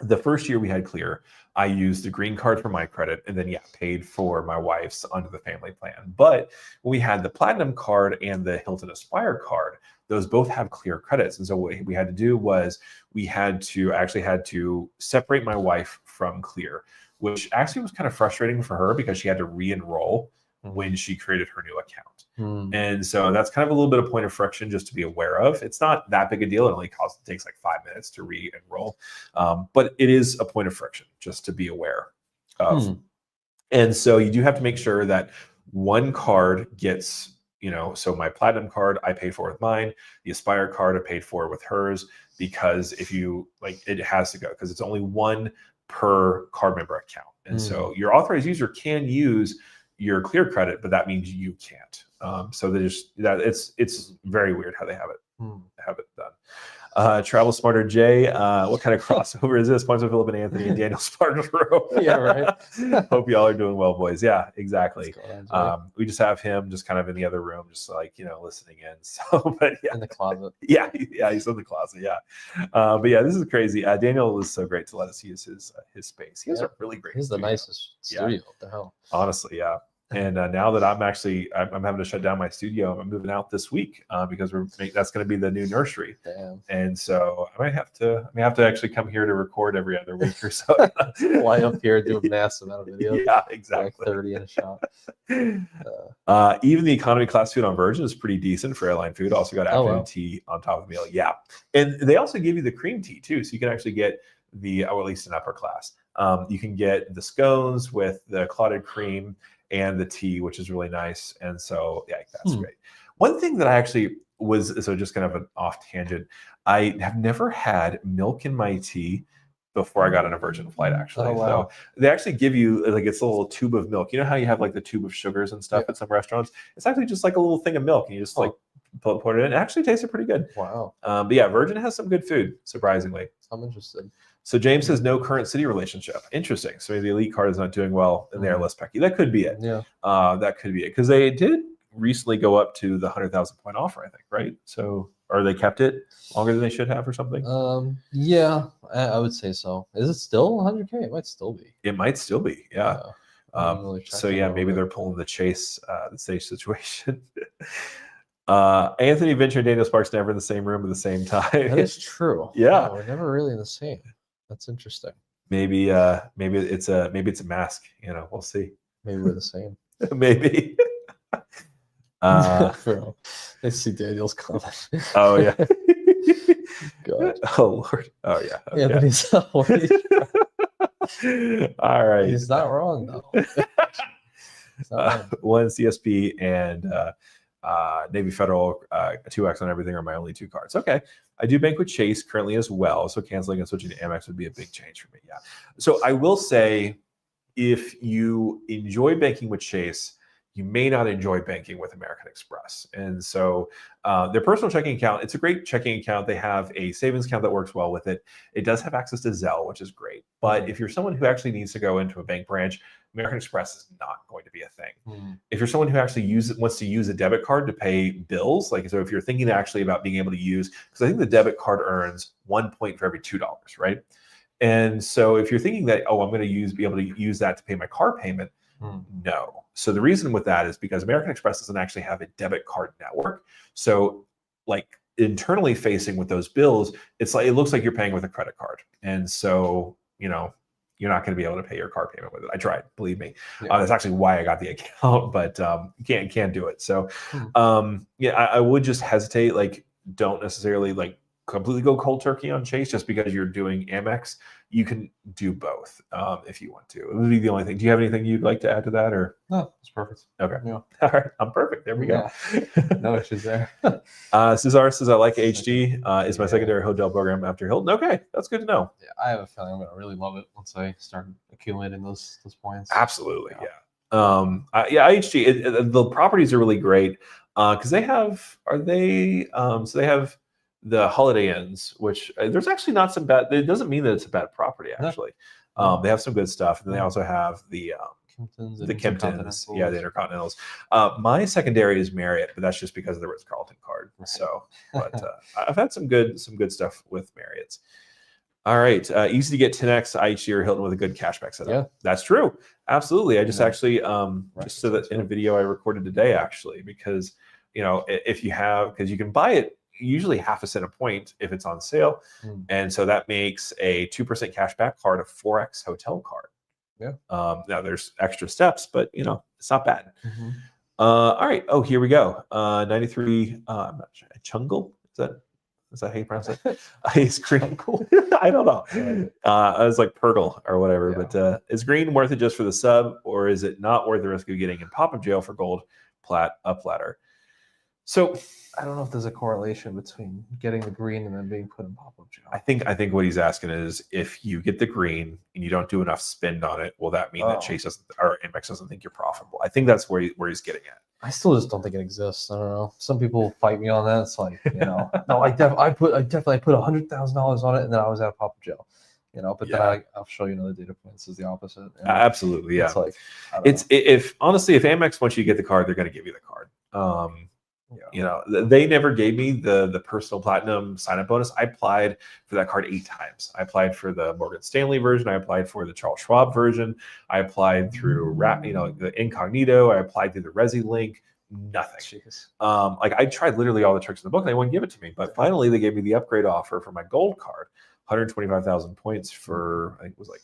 the first year we had Clear, I used the green card for my credit and then paid for my wife's under the family plan. But when we had the platinum card and the Hilton Aspire card, those both have Clear credits. And so what we had to do was I actually had to separate my wife from Clear, which actually was kind of frustrating for her because she had to re-enroll when she created her new account. And so that's kind of a little bit of point of friction just to be aware of. It's not that big a deal. It only takes like 5 minutes to re-enroll. But it is a point of friction just to be aware of. And so you do have to make sure that one card gets, so my platinum card, I paid for with mine, the Aspire card I paid for with hers, because if you it has to go because it's only one per card member account. And so your authorized user can use your Clear credit, but that means you can't. So it's very weird how they have it done. Travel Smarter Jay, what kind of crossover is this? Sponsored Philip and Anthony and Daniel Spartanborough. Yeah, right. Hope y'all are doing well, boys. Yeah, exactly. We just have him just kind of in the other room, just listening in. So, but yeah, in the closet. Yeah, he's in the closet. Yeah, but yeah, this is crazy. Daniel was so great to let us use his space. He has a really great. He's the nicest studio. What the hell? Honestly, yeah. And now that I'm having to shut down my studio, I'm moving out this week because that's going to be the new nursery. Damn. And so I may have to actually come here to record every other week or so. Fly up here, do a massive amount of videos. Yeah, exactly. Like 30 in a shot. Even the economy class food on Virgin is pretty decent for airline food. Also got afternoon tea on top of the meal. Yeah, and they also give you the cream tea too, so you can actually get at least in upper class. You can get the scones with the clotted cream and the tea, which is really nice. And so, yeah, that's great. One thing that I actually just kind of an off tangent, I have never had milk in my tea before I got on a Virgin flight, actually. So they actually give you, it's a little tube of milk. You know how you have the tube of sugars and stuff at some restaurants? It's actually just like a little thing of milk, and you just pour it in. It actually tasted pretty good. Wow. But yeah, Virgin has some good food, surprisingly. I'm interested. So James says no current city relationship. Interesting. So maybe the elite card is not doing well and they are less pecky. That could be it. Yeah. That could be it. Because they did recently go up to the 100,000 point offer, I think, right? So, or they kept it longer than they should have or something? Yeah, I would say so. Is it still 100K? It might still be. It might still be, yeah. So yeah, maybe they're pulling the chase, the stage situation. Anthony Venture and Daniel Sparks never in the same room at the same time. That is true. Yeah. We're never really in the same. That's interesting. Maybe it's a mask. We'll see. Maybe we're the same. Maybe. Bro, I see Daniel's comment. Oh yeah. God. Oh Lord. Oh yeah. Okay. Anthony's all right. He's not wrong though. One CSP and Navy Federal, 2X on everything are my only 2 cards. Okay. I do bank with Chase currently as well. So canceling and switching to Amex would be a big change for me. Yeah. So I will say, if you enjoy banking with Chase, you may not enjoy banking with American Express. And so their personal checking account, it's a great checking account. They have a savings account that works well with it. It does have access to Zelle, which is great. But if you're someone who actually needs to go into a bank branch, American Express is not going to be a thing. If you're someone who actually wants to use a debit card to pay bills, like, so if you're thinking actually about being able to use, because I think the debit card earns 1 point for every $2, right? And so if you're thinking that, oh, I'm going to be able to use that to pay my car payment, no. So the reason with that is because American Express doesn't actually have a debit card network. So like internally facing with those bills, it's like, it looks like you're paying with a credit card. And so, you know, you're not going to be able to pay your car payment with it. I tried, believe me. That's actually why I got the account, but can't do it. So yeah, I would just hesitate. Like, don't necessarily like completely go cold turkey on Chase just because you're doing Amex. You can do both if you want to. It would be the only thing. Do you have anything you'd like to add to that, or? No, it's perfect. Okay. Yeah. All right. I'm perfect. There we go. No issues there. Cesar says, I like HD. Is my secondary hotel program after Hilton. Okay. That's good to know. Yeah, I have a feeling I'm going to really love it once I start accumulating those points. Absolutely. Yeah. IHG, the properties are really great because they have, so they have the Holiday Inns, which there's actually not some bad, it doesn't mean that it's a bad property, actually. They have some good stuff. And then they also have the Kimptons, the Intercontinentals. My secondary is Marriott, but that's just because of the Ritz-Carlton card. Right. So, but I've had some good stuff with Marriott's. All right. Easy to get 10x IHG or Hilton with a good cashback setup. Yeah, that's true. Absolutely. I just actually, just so that in a video I recorded today, actually, because, you know, if you have, because you can buy it usually half a cent a point if it's on sale. And so that makes a 2% cashback card a 4x hotel card. Yeah. Now there's extra steps, but you know, it's not bad. All right. Oh, here we go. 93, I'm not sure. Chungle? Is that how you pronounce it? Ice cream. I don't know. I was like Purgle or whatever, but is green worth it just for the sub, or is it not worth the risk of getting in pop-up jail for gold platter? So I don't know if there's a correlation between getting the green and then being put in pop-up jail. I think what he's asking is, if you get the green and you don't do enough spend on it, will that mean that Chase doesn't, or Amex doesn't think you're profitable? I think that's where he's getting at. I still just don't think it exists. I don't know. Some people fight me on that. It's like, you know, no, I definitely put $100,000 on it, and then I was out of pop-up jail. You know, but then I'll show you another data point. This is the opposite. You know? Absolutely, yeah. It's like, if honestly, if Amex wants you to get the card, they're going to give you the card. You know, they never gave me the personal platinum sign-up bonus. I applied for that card 8 times. I applied for the Morgan Stanley version. I applied for the Charles Schwab version. I applied through the Incognito. I applied through the Resi link. Nothing. Like, I tried literally all the tricks in the book, and they wouldn't give it to me. But finally, they gave me the upgrade offer for my gold card, 125,000 points for, I think it was like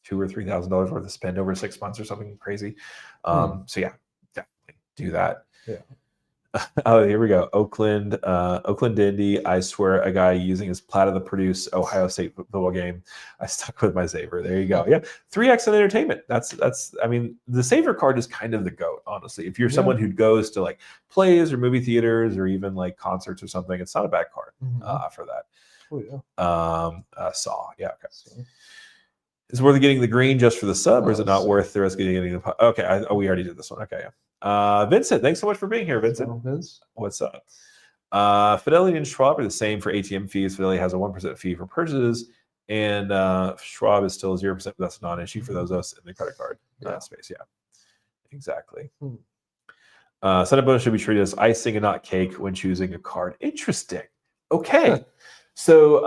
$2,000 or $3,000 worth of spend over 6 months or something crazy. So yeah, definitely do that. Yeah. Oh, here we go. Oakland Indy. I swear, a guy using his plat of the Purdue Ohio State football game. I stuck with my saver. There you go. Yeah, 3x in entertainment. That's. I mean, the saver card is kind of the GOAT, honestly. If you're someone who goes to like plays or movie theaters or even like concerts or something, it's not a bad card for that. Oh yeah. Saw. Yeah. Okay. Is it worth getting the green just for the sub, or is it not worth the risk of getting the? Okay. We already did this one. Okay. Vincent, thanks so much for being here, Vincent. What's up? Fidelity and Schwab are the same for ATM fees. Fidelity has a 1% fee for purchases, and Schwab is still 0%, but that's a non-issue for those of us in the credit card space. Yeah, exactly. Sign-up bonus should be treated as icing and not cake when choosing a card. Interesting. Okay. So,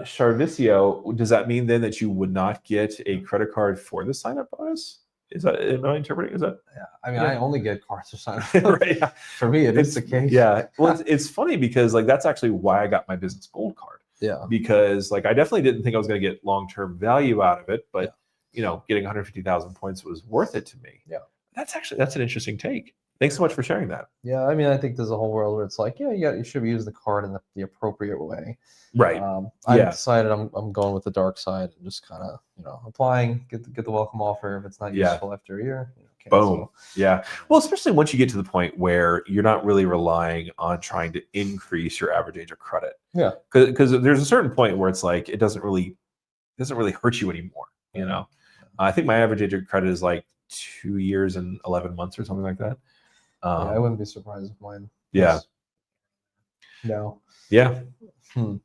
Charvicio, does that mean then that you would not get a credit card for the sign-up bonus? Am I interpreting? Is that? Yeah. I mean, I only get cards for sign-up. Right. Yeah. For me, it's the case. Yeah. Well, it's funny because like that's actually why I got my business gold card. Yeah. Because like I definitely didn't think I was going to get long-term value out of it, but you know, getting 150,000 points was worth it to me. Yeah. That's an interesting take. Thanks so much for sharing that. Yeah, I mean, I think there's a whole world where it's like, you should use the card in the appropriate way. Right. I decided I'm going with the dark side and just kind of, applying, get the welcome offer. If it's not useful after a year, cancel. Boom. Yeah. Well, especially once you get to the point where you're not really relying on trying to increase your average age of credit. Yeah. Because there's a certain point where it's like it doesn't really hurt you anymore. You know, I think my average age of credit is like 2 years and 11 months or something like that. Yeah, I wouldn't be surprised if mine. Yeah. No. Yeah. Hmm.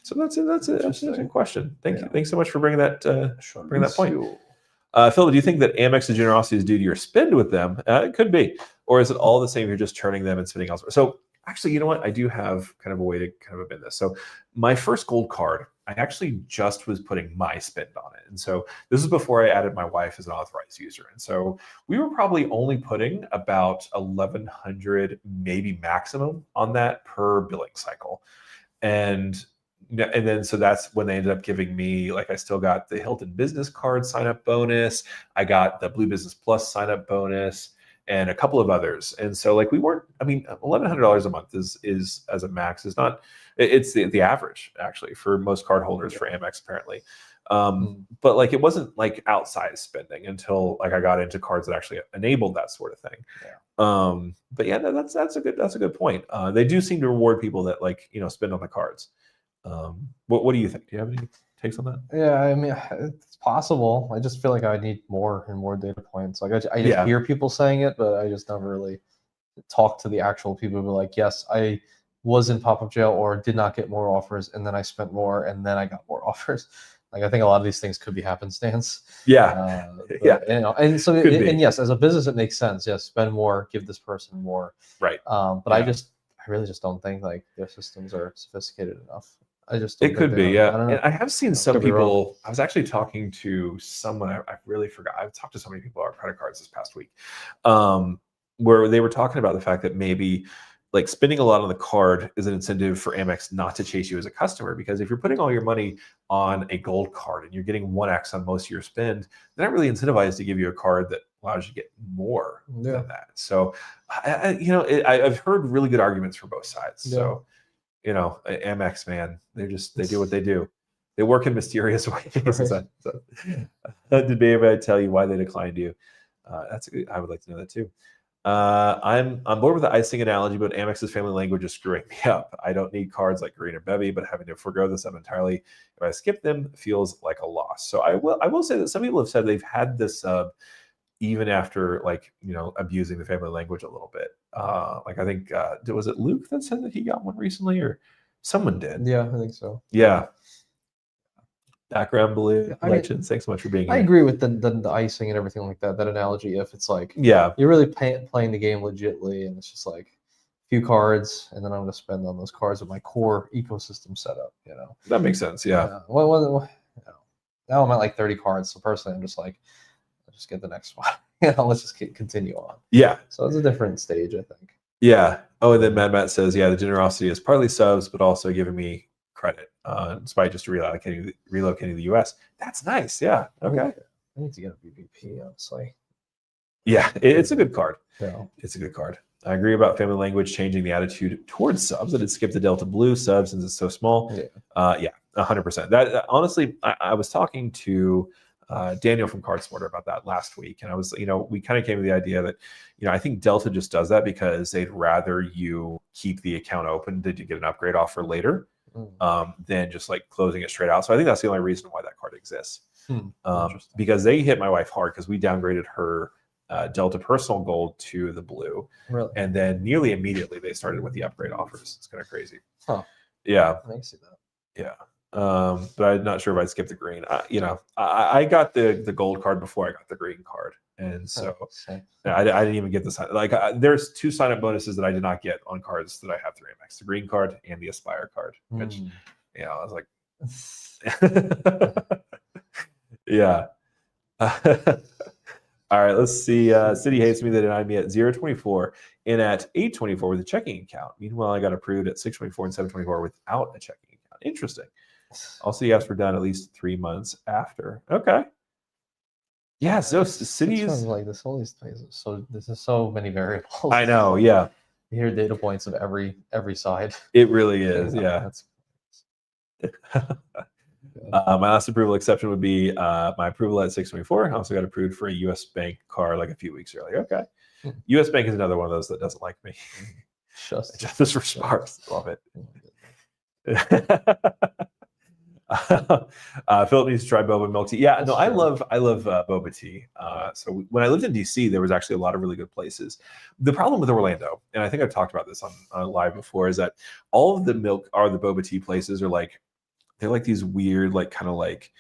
So that's an interesting question. Thank you. Thanks so much for bringing that point. You. Phil, do you think that Amex's generosity is due to your spend with them? It could be. Or is it all the same? You're just turning them and spending elsewhere. So actually, you know what? I do have kind of a way to kind of amend this. So my first gold card, I actually just was putting my spend on it. And so this is before I added my wife as an authorized user. And so we were probably only putting about 1,100, maybe maximum on that per billing cycle. And then so that's when they ended up giving me, like, I still got the Hilton Business Card sign up bonus. I got the Blue Business Plus sign up bonus and a couple of others. And so like we weren't, I mean, $1,100 a month is as a max is not, it's the average actually for most card holders for Amex apparently. But like it wasn't like outsized spending until like I got into cards that actually enabled that sort of thing. But yeah, that's a good point. They do seem to reward people that like, you know, spend on the cards. What do you think? Do you have any takes on that? Yeah, I mean, it's possible. I just feel like I need more and more data points. Like I just hear people saying it, but I just never really talk to the actual people who are like, yes, I was in pop-up jail or did not get more offers, and then I spent more, and then I got more offers. Like I think a lot of these things could be happenstance. Yeah, but, you know, and so and yes, as a business, it makes sense. Yes, spend more, give this person more. Right. But I really just don't think like their systems are sophisticated enough. I just don't it could be, yeah. I don't know. And I have seen some people. I was actually talking to someone. I really forgot. I've talked to so many people about credit cards this past week, where they were talking about the fact that maybe like spending a lot on the card is an incentive for Amex not to chase you as a customer, because if you're putting all your money on a gold card and you're getting 1x on most of your spend, they're not really incentivized to give you a card that allows you to get more than that. So, I've heard really good arguments for both sides. Yeah. So, you know, Amex, man, they do what they do. They work in mysterious ways. Right. Did Baby tell you why they declined you? I would like to know that too. I'm on board with the icing analogy, but Amex's family language is screwing me up. I don't need cards like Green or Bevy, but having to forgo the sub entirely, if I skip them, feels like a loss. So I will say that some people have said they've had this sub even after, like, you know, abusing the family language a little bit. Like I think was it Luke that said that he got one recently, or someone did? Yeah, I think so. Yeah. Background blue legends. Thanks so much for being here. I agree with the icing and everything like that. That analogy, if it's like, yeah, you're really playing the game legitly, and it's just like a few cards, and then I'm going to spend on those cards with my core ecosystem setup. You know, that makes sense. Yeah. Now I'm at like 30 cards. So personally, I'm just like, I'll just get the next one. You know, let's just continue on. Yeah. So it's a different stage, I think. Yeah. Oh, and then Mad Matt says, yeah, the generosity is partly subs, but also giving me credit despite just relocating to the US. That's nice. Yeah. Okay. I need to get a BBP, honestly. Yeah, it's a good card. Yeah. It's a good card. I agree about family language changing the attitude towards subs. That it skipped the Delta Blue sub since it's so small. Yeah, 100%. That honestly, I was talking to Daniel from Card Smarter about that last week, and I was, we kind of came to the idea that, I think Delta just does that because they'd rather you keep the account open to get an upgrade offer later. Than just like closing it straight out. So I think that's the only reason why that card exists. Because they hit my wife hard because we downgraded her Delta Personal Gold to the Blue. Really? And then nearly immediately they started with the upgrade offers. It's kind of crazy. Huh. Yeah. I can see that. Yeah. But I'm not sure if I'd skip the green. I got the gold card before I got the green card. And so I didn't even get the sign. Like there's 2 sign-up bonuses that I did not get on cards that I have through Amex: the green card and the Aspire card. Which, I was like, yeah. All right, let's see. City hates me. They denied me at 0.24 and at 8.24 with a checking account. Meanwhile, I got approved at 6.24 and 7.24 without a checking account. Interesting. Also, you asked for done at least 3 months after. Okay. Yeah, so cities like this. All these things. So this is so many variables. I know. Yeah. You hear data points of every side. It really is. Yeah. good. My last approval exception would be my approval at 624. I also got approved for a U.S. Bank card like a few weeks earlier. Okay. U.S. Bank is another one of those that doesn't like me. Just for sparks. Love it. Philip needs to try boba milk tea. Yeah, no, I love boba tea. So when I lived in DC, there was actually a lot of really good places. The problem with Orlando, and I think I've talked about this on live before, is that all of the boba tea places are like, they're like these weird, like kind of like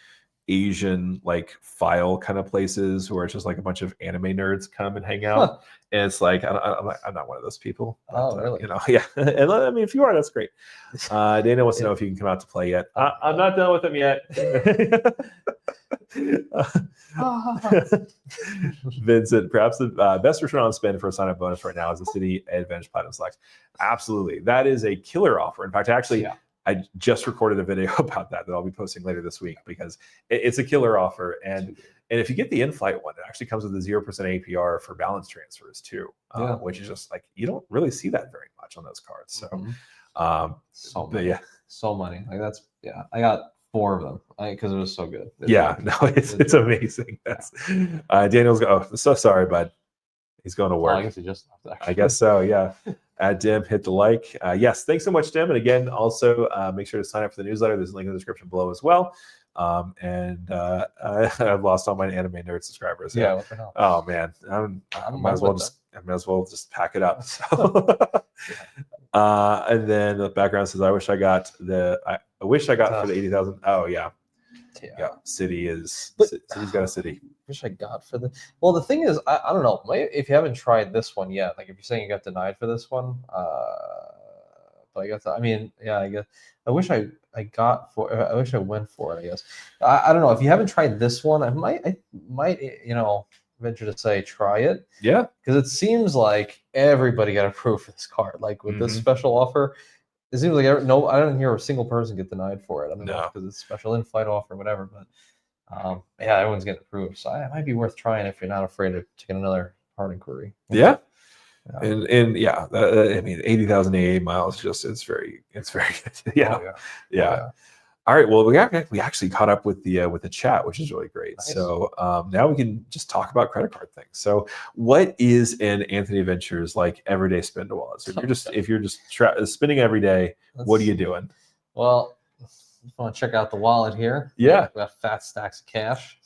Asian like file kind of places where it's just like a bunch of anime nerds come and hang out. And it's like I'm not one of those people. But, really? Yeah. And I mean, if you are, that's great. Dana wants to know if you can come out to play yet. I'm not done with them yet. Vincent, perhaps the best return on spend for a sign-up bonus right now is the City Advantage Platinum Select. Absolutely, that is a killer offer. In fact, actually. Yeah. I just recorded a video about that I'll be posting later this week because it's a killer offer. And if you get the in-flight one, it actually comes with a 0% APR for balance transfers too, which is just like, you don't really see that very much on those cards. So, so many. Like that's, I got 4 of them because it was so good. It's amazing. That's Daniel's so sorry, bud. He's going to work. I guess he just left, actually. I guess so, yeah. At Dim, hit the like. Yes, thanks so much, Dim. And again, also make sure to sign up for the newsletter. There's a link in the description below as well. I've lost all my anime nerd subscribers. Yeah, what the hell? Oh man, I might as well just pack it up. So. And then the background says, I wish I got for the 80,000. Oh yeah. City's got a city. Wish I got for the. Well, the thing is, I don't know. If you haven't tried this one yet, like if you're saying you got denied for this one, but I guess I guess I wish I wish I went for it. I guess I don't know. If you haven't tried this one, I might venture to say try it. Yeah, because it seems like everybody got approved for this card. Like with this special offer. It seems like I didn't hear a single person get denied for it. I don't know because it's special in-flight offer or whatever, but everyone's getting approved. So it might be worth trying if you're not afraid of taking another hard inquiry. Yeah. And I mean, 80,000 AA miles, it's very good. Yeah. All right. Well, we actually caught up with the chat, which is really great. Nice. So now we can just talk about credit card things. So, what is an Anthony Ventures like everyday spend wallet? So if you're just spending every day, what are you doing? Well, you want to check out the wallet here? Yeah, we got fat stacks of cash,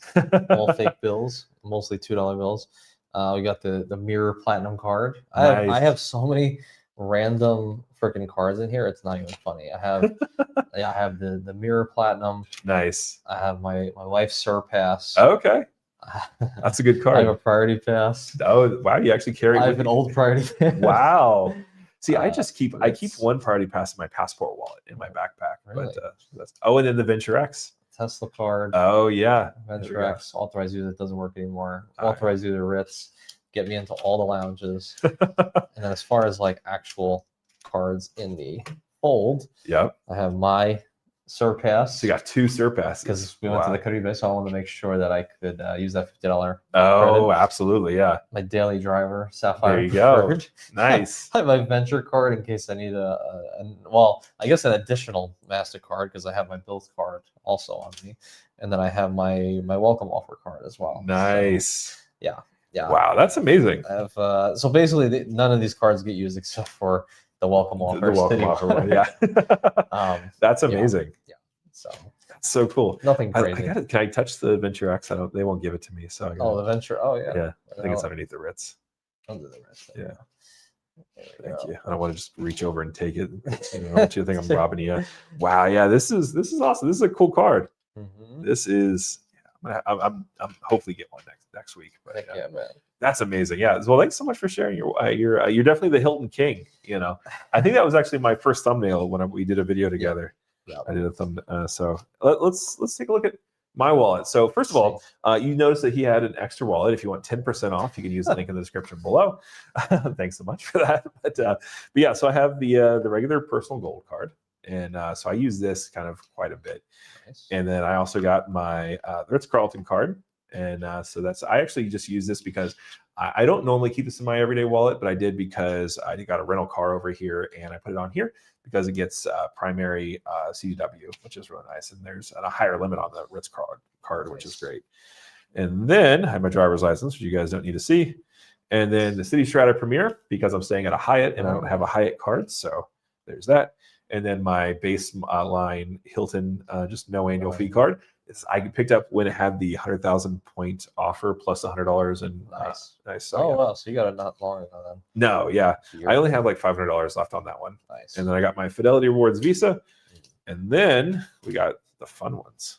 all fake bills, mostly $2 bills. We got the Mirror Platinum card. Nice. I have so many random freaking cards in here. It's not even funny. I have the Mirror Platinum. Nice. I have my wife's Surpass. Okay. That's a good card. I have a Priority Pass. Oh wow, you actually carry. I have an old Priority Pass. Wow. See, I keep one Priority Pass in my passport wallet in my backpack. Really? But and then the Venture X. Tesla card. Oh yeah. Venture X. Authorized user doesn't work anymore. Authorized user Ritz. Get me into all the lounges. And then as far as like actual cards in the fold, I have my Surpass. So you got 2 Surpass because we went to the Caribe, so I wanted to make sure that I could use that $50. Oh, credit. Absolutely, yeah. My daily driver, Sapphire. There you go. Nice. I have my Venture card in case I need I guess an additional MasterCard because I have my Bills card also on me, and then I have my welcome offer card as well. Nice. So, yeah. Wow, that's amazing. I have so basically none of these cards get used except for the welcome offer. The welcome offer one, yeah. That's amazing. Yeah. So that's so cool. Nothing crazy. Can I touch the Venture X? They won't give it to me. So the Venture. Oh yeah. Yeah. I think it's underneath the Ritz. Under the Ritz. Yeah. Thank you. I don't want to just reach over and take it. You think I'm robbing you? Wow. Yeah. This is awesome. This is a cool card. This is. I'm hopefully get one next week. But yeah, man. That's amazing. Yeah. Well, thanks so much for sharing. You're definitely the Hilton King. I think that was actually my first thumbnail when we did a video together. Yeah. I did a thumbnail. So let's take a look at my wallet. So first of all, you notice that he had an extra wallet. If you want 10% off, you can use the link in the description below. Thanks so much for that. But yeah, so I have the regular personal gold card. And so I use this kind of quite a bit. Nice. And then I also got my Ritz-Carlton card. And so I actually just use this because I don't normally keep this in my everyday wallet, but I did because I got a rental car over here and I put it on here because it gets primary CDW, which is really nice. And there's a higher limit on the Ritz card, which is great. And then I have my driver's license, which you guys don't need to see. And then the City Strata Premier, because I'm staying at a Hyatt and I don't have a Hyatt card. So there's that. And then my base line Hilton, just no annual fee card. I picked up when it had the 100,000 point offer plus $100. And nice. So, wow. So you got it not long ago then. No, yeah. I only have like $500 left on that one. Nice. And then I got my Fidelity Rewards Visa. And then we got the fun ones.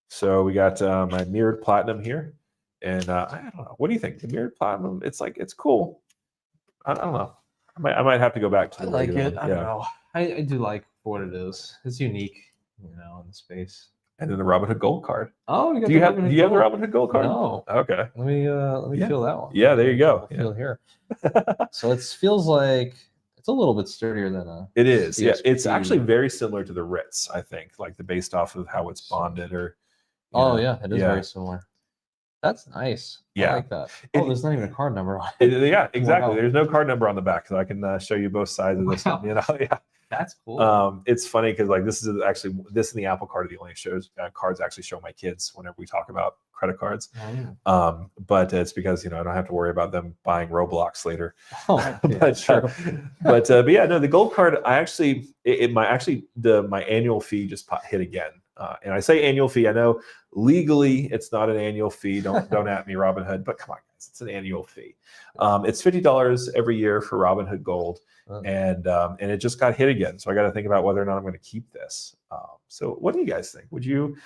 So we got my mirrored platinum here. And I don't know. What do you think? The mirrored platinum, it's cool. I don't know. I might have to go back to the like regular it. one. I don't know. I do like what it is. It's unique, in the space. And then the Robinhood Gold card. Oh, you got do you have the Robinhood Gold card? No. Okay. Let me feel that one. Yeah, there you go. Feel here. So it feels like it's a little bit sturdier than a. It is. CSP. Yeah, it's actually very similar to the Ritz. I think, based off of how it's bonded, or. Yeah, it is very similar. That's nice. Yeah, I like that. There's not even a card number on it. Yeah, exactly. Wow. There's no card number on the back, so I can show you both sides of this. Wow. Yeah. That's cool. It's funny because this is actually and the Apple Card are the only cards I actually show my kids whenever we talk about credit cards. But it's because I don't have to worry about them buying Roblox later. But yeah, no, the Gold Card my annual fee just hit again. And I say annual fee. I know legally it's not an annual fee. Don't at me, Robinhood. But come on, guys, it's an annual fee. It's $50 every year for Robinhood Gold, and it just got hit again. So I got to think about whether or not I'm going to keep this. So what do you guys think? Would you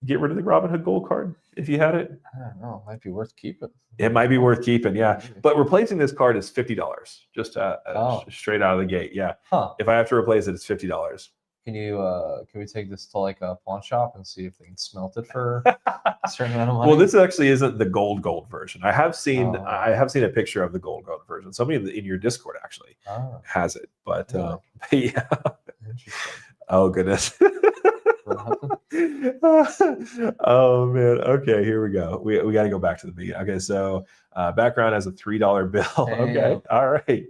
get rid of the Robinhood Gold card if you had it? I don't know. It might be worth keeping. It might be worth keeping, yeah. But replacing this card is $50, just straight out of the gate. Yeah. If I have to replace it, it's $50. Can we take this to like a pawn shop and see if they can smelt it for a certain amount of money? Well, this actually isn't the gold version. I have seen a picture of the gold version. Somebody in your Discord actually has it, but yeah. Interesting. Oh goodness. Oh man. Okay, here we go. We got to go back to the beginning. Okay, so background has a $3 bill. Okay, all right. $3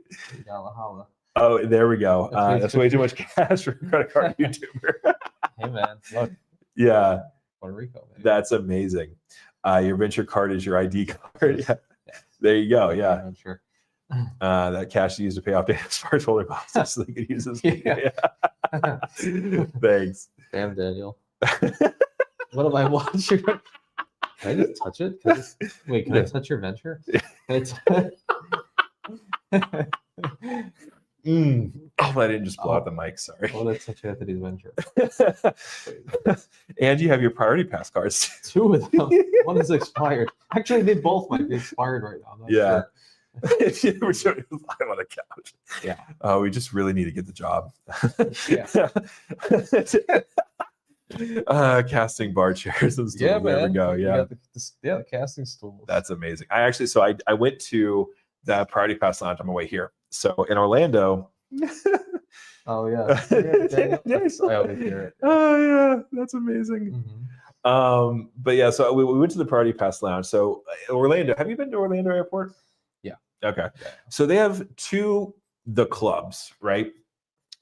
holla. Oh, there we go. That's way too much cash for a credit card YouTuber. Hey man, look. Yeah. Puerto Rico. Maybe. That's amazing. Your venture card is your ID card. Yeah. There you go. Yeah. Sure. That cash is used to pay off Daniel's first holder costs, so they could use this. Yeah. Thanks. Damn, Daniel. What am I watching? Can I just touch it? Can I touch your venture? Oh, I didn't just blow out the mic. Sorry. Oh, let's touch Anthony's venture. And you have your priority pass cards. 2 of them. One is expired. Actually, they both might be expired right now. Yeah. Sure. We're showing you live on the couch. Yeah. Oh, we just really need to get the job. Yeah. Casting bar chairs and stuff. Yeah, there man. We go. Yeah. The casting stools. That's amazing. I went to the Priority Pass Lounge on my way here. So in Orlando. Oh yeah. I always hear it. Oh yeah, that's amazing. Mm-hmm. But yeah, so we went to the Priority Pass Lounge. So Orlando, have you been to Orlando Airport? Yeah. Okay. Yeah. So they have the clubs, right?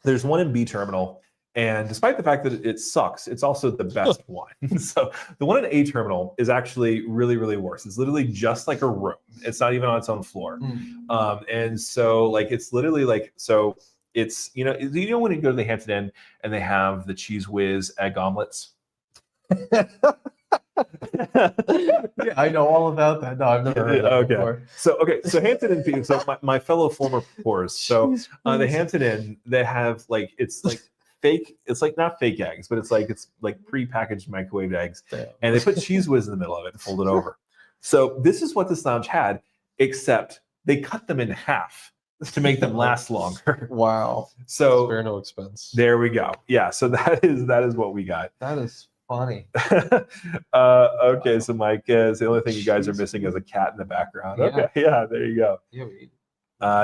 There's one in B Terminal. And despite the fact that it sucks, it's also the best one. So the one in A Terminal is actually really, really worse. It's literally just like a room. It's not even on its own floor. And so it's literally it's, when you go to the Hampton Inn and they have the Cheese Whiz egg omelets. Yeah, I know all about that. No, I've never heard of that before. So Hampton Inn people, so my fellow former poors. So the Hampton Inn, they have it's fake, it's not fake eggs, but it's pre-packaged microwaved eggs. Damn. And they put Cheese Whiz in the middle of it and fold it over. So this is what this lounge had, except they cut them in half to make them last longer. Wow. So spare no expense. There we go. Yeah. So that is what we got. That is funny. Okay. So Mike, the only thing you guys are missing is a cat in the background. Yeah. Okay. Yeah. There you go. Yeah.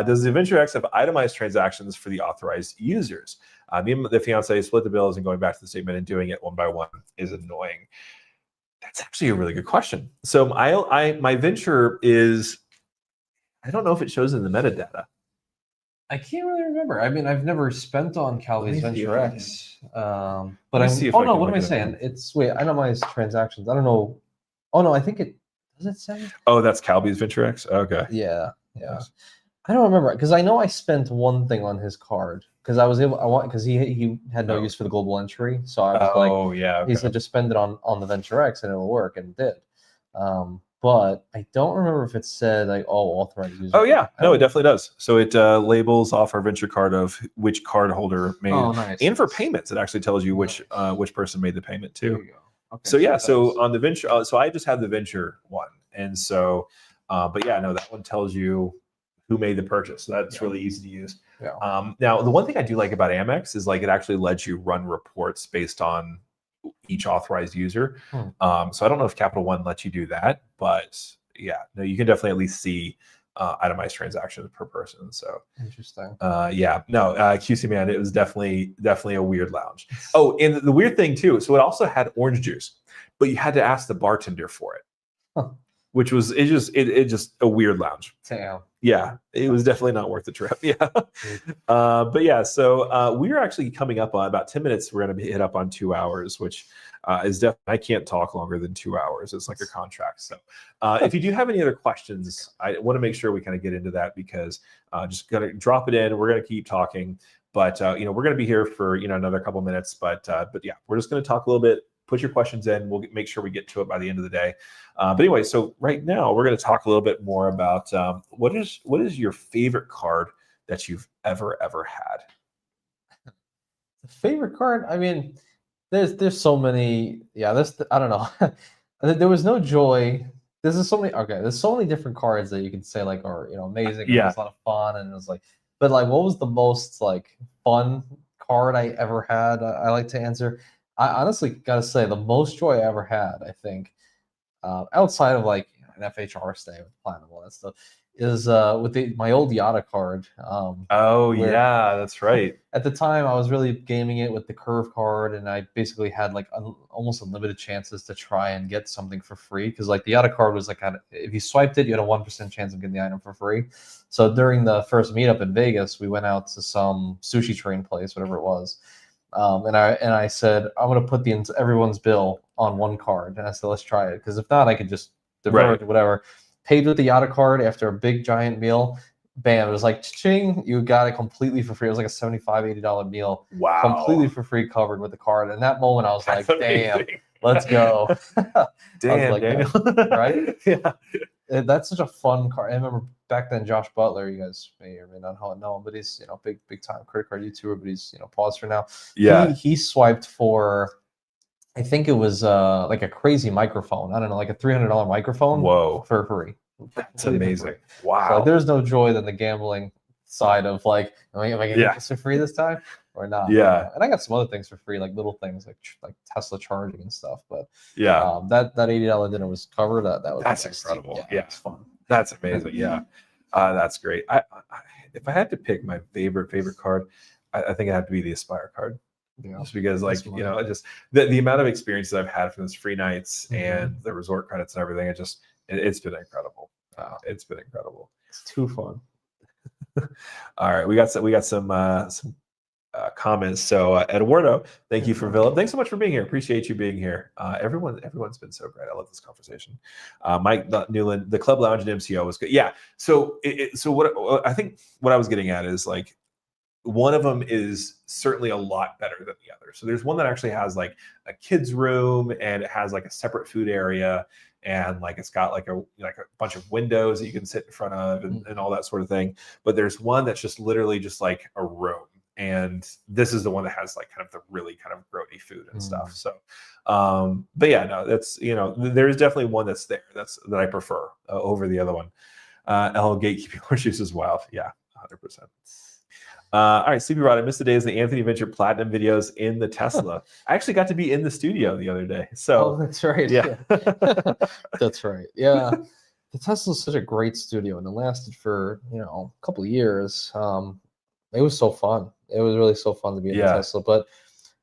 Does the Venture X have itemized transactions for the authorized users? Me and the fiance split the bills, and going back to the statement and doing it one by one is annoying. That's actually a really good question. So my venture is, I don't know if it shows in the metadata. I can't really remember. I mean, I've never spent on Calvi's Venture X, but see if oh I no, can what am look I it up. saying? It's wait, itemized transactions. I don't know. Oh no, I think it does it say? Oh, that's Calby's Venture X. Okay. Yeah, yeah. Nice. I don't remember because I know I spent one thing on his card because because he had no use for the global entry, so I was like, yeah. Okay. he said just spend it on the Venture X and it'll work, and it did. But I don't remember if it said like, oh, authorized user. Oh yeah, no, it definitely does. So it labels off our venture card of which card holder made. Oh, nice. And for payments, it actually tells you which person made the payment too. There you go. Okay, so yeah, so on the venture, so I just have the venture one, and so, but yeah, no, that one tells you who made the purchase. So that's really easy to use. Yeah. Now, the one thing I do like about Amex is like it actually lets you run reports based on each authorized user. So I don't know if Capital One lets you do that, but yeah, no, you can definitely at least see itemized transactions per person. So interesting. Yeah, no, QC man, it was definitely a weird lounge. Oh, and the weird thing too, so it also had orange juice, but you had to ask the bartender for it, which was it just a weird lounge. Damn. Yeah, it was definitely not worth the trip. Yeah, but yeah, so we're actually coming up on about 10 minutes. We're going to hit up on 2 hours, which is definitely, I can't talk longer than 2 hours. It's like a contract. So if you do have any other questions, I want to make sure we kind of get into that because just going to drop it in. We're going to keep talking, but we're going to be here for another couple minutes. But yeah, we're just going to talk a little bit. Put your questions in. We'll make sure we get to it by the end of the day. But anyway, so right now we're going to talk a little bit more about what is your favorite card that you've ever had? The favorite card? I mean, there's so many. Yeah, I don't know. There was no joy. There's so many different cards that you can say like are amazing. Yeah, it's a lot of fun, and it was like, but like, what was the most like fun card I ever had? I like to answer. I honestly gotta say the most joy I ever had, I think, outside of like an FHR stay with Platinum, all that stuff, is with my old Yada card. Oh yeah, that's right. At the time, I was really gaming it with the curve card, and I basically had like almost unlimited chances to try and get something for free because like the Yada card was like if you swiped it, you had a 1% chance of getting the item for free. So during the first meetup in Vegas, we went out to some sushi train place, whatever it was. And I said, I'm going to put everyone's bill on one card. And I said, let's try it. Because if not, I could just divert or whatever. Paid with the Yada card after a big giant meal. Bam. It was like, ching, you got it completely for free. It was like a $75, $80 meal. Wow. Completely for free, covered with the card. And that moment, I was like, damn, let's go. Damn, like, Daniel. Right? Yeah. That's such a fun card. I remember back then, Josh Butler, you guys may or may not know him, but he's big time credit card YouTuber, but he's paused for now. Yeah, he swiped for, I think it was like a crazy microphone. I don't know, like a $300 microphone. Whoa, for free. That's amazing. Wow. So, like, there's no joy than the gambling side of like, am I gonna get this for free this time or not? Yeah. And I got some other things for free, like little things like Tesla charging and stuff. But yeah, that $80 dinner was covered. That's incredible. Yeah, it's fun. That's amazing. Yeah, that's great. I if I had to pick my favorite card, I think it had to be the Aspire card. Yeah. Just because like just the amount of experiences I've had from those free nights and the resort credits and everything, it's been incredible. It's been incredible. It's too fun. All right, we got some comments. So Eduardo, thank you for Villa. Thanks so much for being here. Appreciate you being here. Everyone's been so great. I love this conversation. Mike Newland, the Club Lounge and MCO was good. Yeah. So so what I think what I was getting at is like one of them is certainly a lot better than the other. So there's one that actually has like a kids room and it has like a separate food area and like it's got like a bunch of windows that you can sit in front of and all that sort of thing. But there's one that's just literally just like a room. And this is the one that has like kind of the really kind of grody food and stuff. So, but yeah, no, that's, there's definitely one that's there. That I prefer over the other one. Gatekeeping Horseshoes is wild. Yeah, 100%. All right, Sleepy Rod, I missed the days of the Anthony Venture Platinum videos in the Tesla. I actually got to be in the studio the other day. So that's right. Yeah. That's right. Yeah. The Tesla is such a great studio and it lasted for, a couple of years. It was so fun. It was really so fun to be in the Tesla. But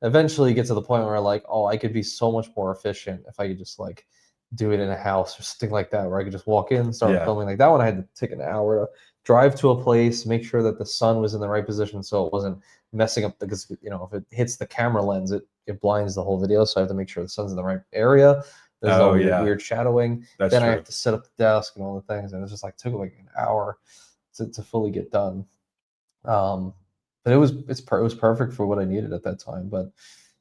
eventually get to the point where like, oh, I could be so much more efficient if I could just like do it in a house or something like that, where I could just walk in, start filming. Like that one, I had to take an hour to drive to a place, make sure that the sun was in the right position so it wasn't messing up, because if it hits the camera lens, it blinds the whole video. So I have to make sure the sun's in the right area. There's no weird shadowing. That's then true. I have to set up the desk and all the things, and it just like took like an hour to fully get done. But it was perfect for what I needed at that time. But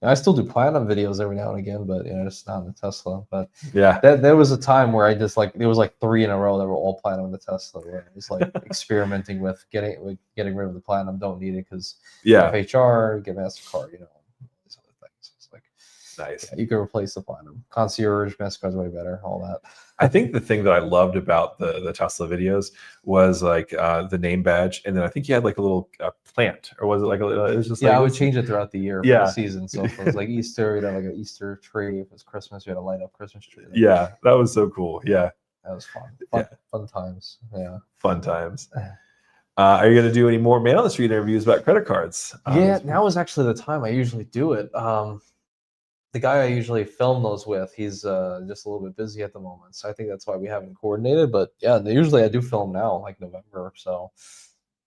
I still do platinum videos every now and again, but just not in the Tesla. But yeah, there was a time where I just like, there was like 3 in a row that were all platinum in the Tesla, where I was like experimenting with getting rid of the platinum. Don't need it because FHR, get MasterCard, these other things. It's like nice. You can replace the platinum. Concierge, MasterCard's way better. All that. I think the thing that I loved about the Tesla videos was like the name badge, and then I think you had like a little plant, or was it like it was just I would change it throughout the year for the season. So if it was like Easter, you'd have like an Easter tree. If it was Christmas, you had a light up Christmas tree. Yeah, that was so cool. Yeah, that was fun. Fun times. Yeah, fun times. Are you going to do any more man on the street interviews about credit cards? Now is actually the time I usually do it. The guy I usually film those with, he's just a little bit busy at the moment. So I think that's why we haven't coordinated. But yeah, usually I do film now, like November. So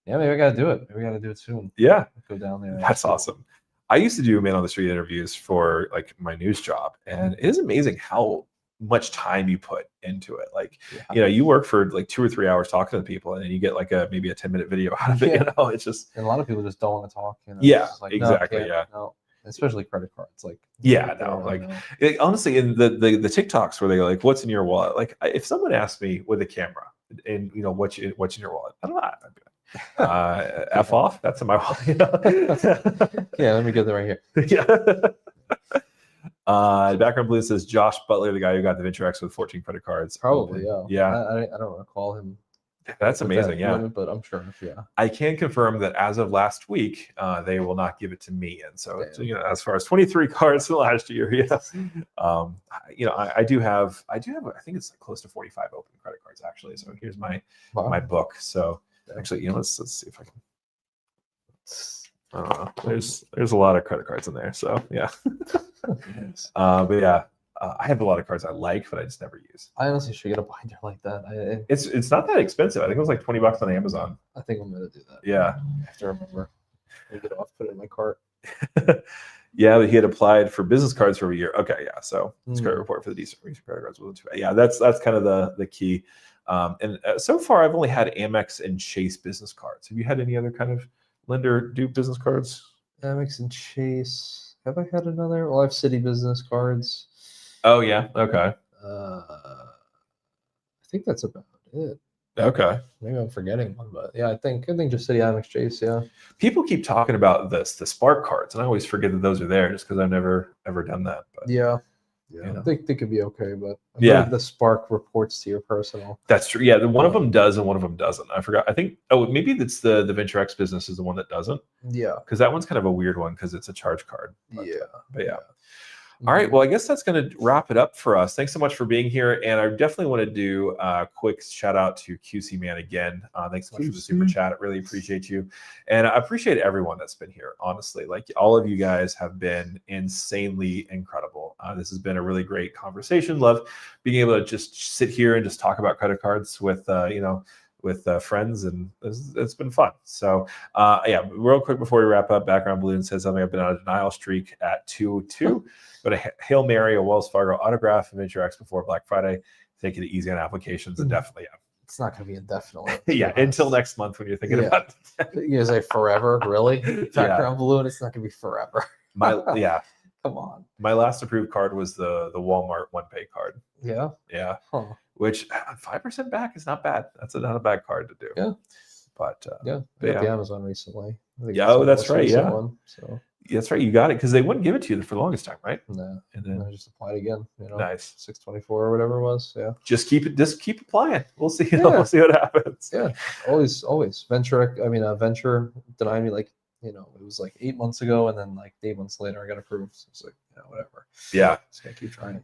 yeah, maybe I got to do it. Maybe I got to do it soon. Yeah. Go down there. That's awesome. I used to do man on the street interviews for like my news job. And it is amazing how much time you put into it. Like, you work for like 2 or 3 hours talking to people, and then you get like maybe a 10-minute video out of it. It's just, and a lot of people just don't want to talk. Like, exactly. No. Especially credit cards, like honestly, in the TikToks where they go like, "What's in your wallet?" Like, if someone asked me with a camera, and what's in your wallet, I don't know. I'd be like, F off. That's in my wallet. Yeah, let me get that right here. Background blue says Josh Butler, the guy who got the Venture X with 14 credit cards. Probably, yeah. I don't recall him. That's amazing, but I'm sure. I can confirm that as of last week, they will not give it to me, and so as far as 23 cards from last year, I do have. I think it's like close to 45 open credit cards actually. So here's my book. So actually, let's see if I can. I don't know. There's a lot of credit cards in there. So yeah, but yeah. I have a lot of cards I like, but I just never use. I honestly should get a binder like that. It's not that expensive. I think it was like $20 on Amazon. I think I'm gonna do that. Yeah, I have to remember. I get off, put it in my cart. Yeah, but he had applied for business cards for a year. Okay, yeah. So his credit report for the decent credit cards wasn't too bad. Yeah, that's kind of the key. And so far, I've only had Amex and Chase business cards. Have you had any other kind of lender do business cards? Amex and Chase. Have I had another? Well, I have Citi business cards. Oh yeah. Okay. I think that's about it. Okay. Maybe I'm forgetting one, but yeah, I think just Citi, Amex, Chase. Yeah. People keep talking about the Spark cards, and I always forget that those are there, just because I've never ever done that. But yeah. I think they could be okay, but I feel like the Spark reports to your personal. That's true. Yeah, one of them does, and one of them doesn't. I forgot. I think. Oh, maybe it's the Venture X business is the one that doesn't. Yeah. Because that one's kind of a weird one because it's a charge card. But yeah. Mm-hmm. All right. Well, I guess that's going to wrap it up for us. Thanks so much for being here. And I definitely want to do a quick shout out to QC Man again. Thanks so much for the super chat. I really appreciate you. And I appreciate everyone that's been here. Honestly, like all of you guys have been insanely incredible. This has been a really great conversation. Love being able to just sit here and just talk about credit cards with, with friends, and it's been fun. So real quick before we wrap up, Background Balloon says something. I've been on a denial streak at 2-2. But a Hail Mary, a Wells Fargo autograph, and Venture X before Black Friday. Take it easy on applications, and definitely, it's not going to be indefinitely. Until next month when you're thinking about it. You say forever, really? Background Balloon, it's not going to be forever. Come on. My last approved card was the Walmart OnePay card. Yeah. Yeah. Huh. Which 5% back is not bad. That's not a bad card to do. Yeah. But I got the Amazon recently. That's right. Yeah. One, so. That's right. You got it because they wouldn't give it to you for the longest time, right? No. And then I just applied again. Nice. 624 or whatever it was. Yeah. Just keep applying. We'll see. We'll see what happens. Yeah. Always. Venture denied me like, it was like 8 months ago, and then like 8 months later I got approved. So it's like, whatever. Yeah. Just gotta keep trying.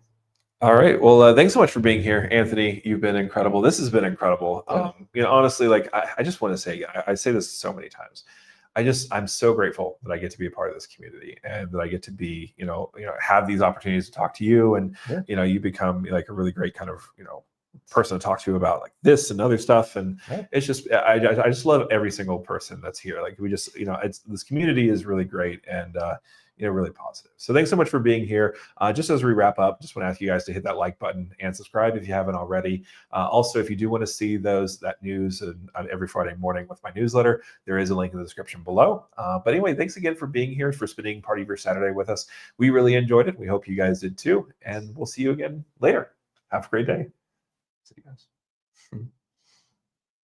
All right. Well, thanks so much for being here, Anthony. You've been incredible. This has been incredible. Honestly, like I just want to say, I say this so many times. I'm so grateful that I get to be a part of this community and that I get to be, have these opportunities to talk to you. And, you become like a really great kind of, person to talk to about like this and other stuff. And it's just, I just love every single person that's here. Like we just, this community is really great and, really positive. So thanks so much for being here. Just as we wrap up, just want to ask you guys to hit that like button and subscribe if you haven't already. Also, if you do want to see that news every Friday morning with my newsletter, there is a link in the description below. But anyway, thanks again for being here, for spending part of your Saturday with us. We really enjoyed it. We hope you guys did too. And we'll see you again later. Have a great day. See you guys.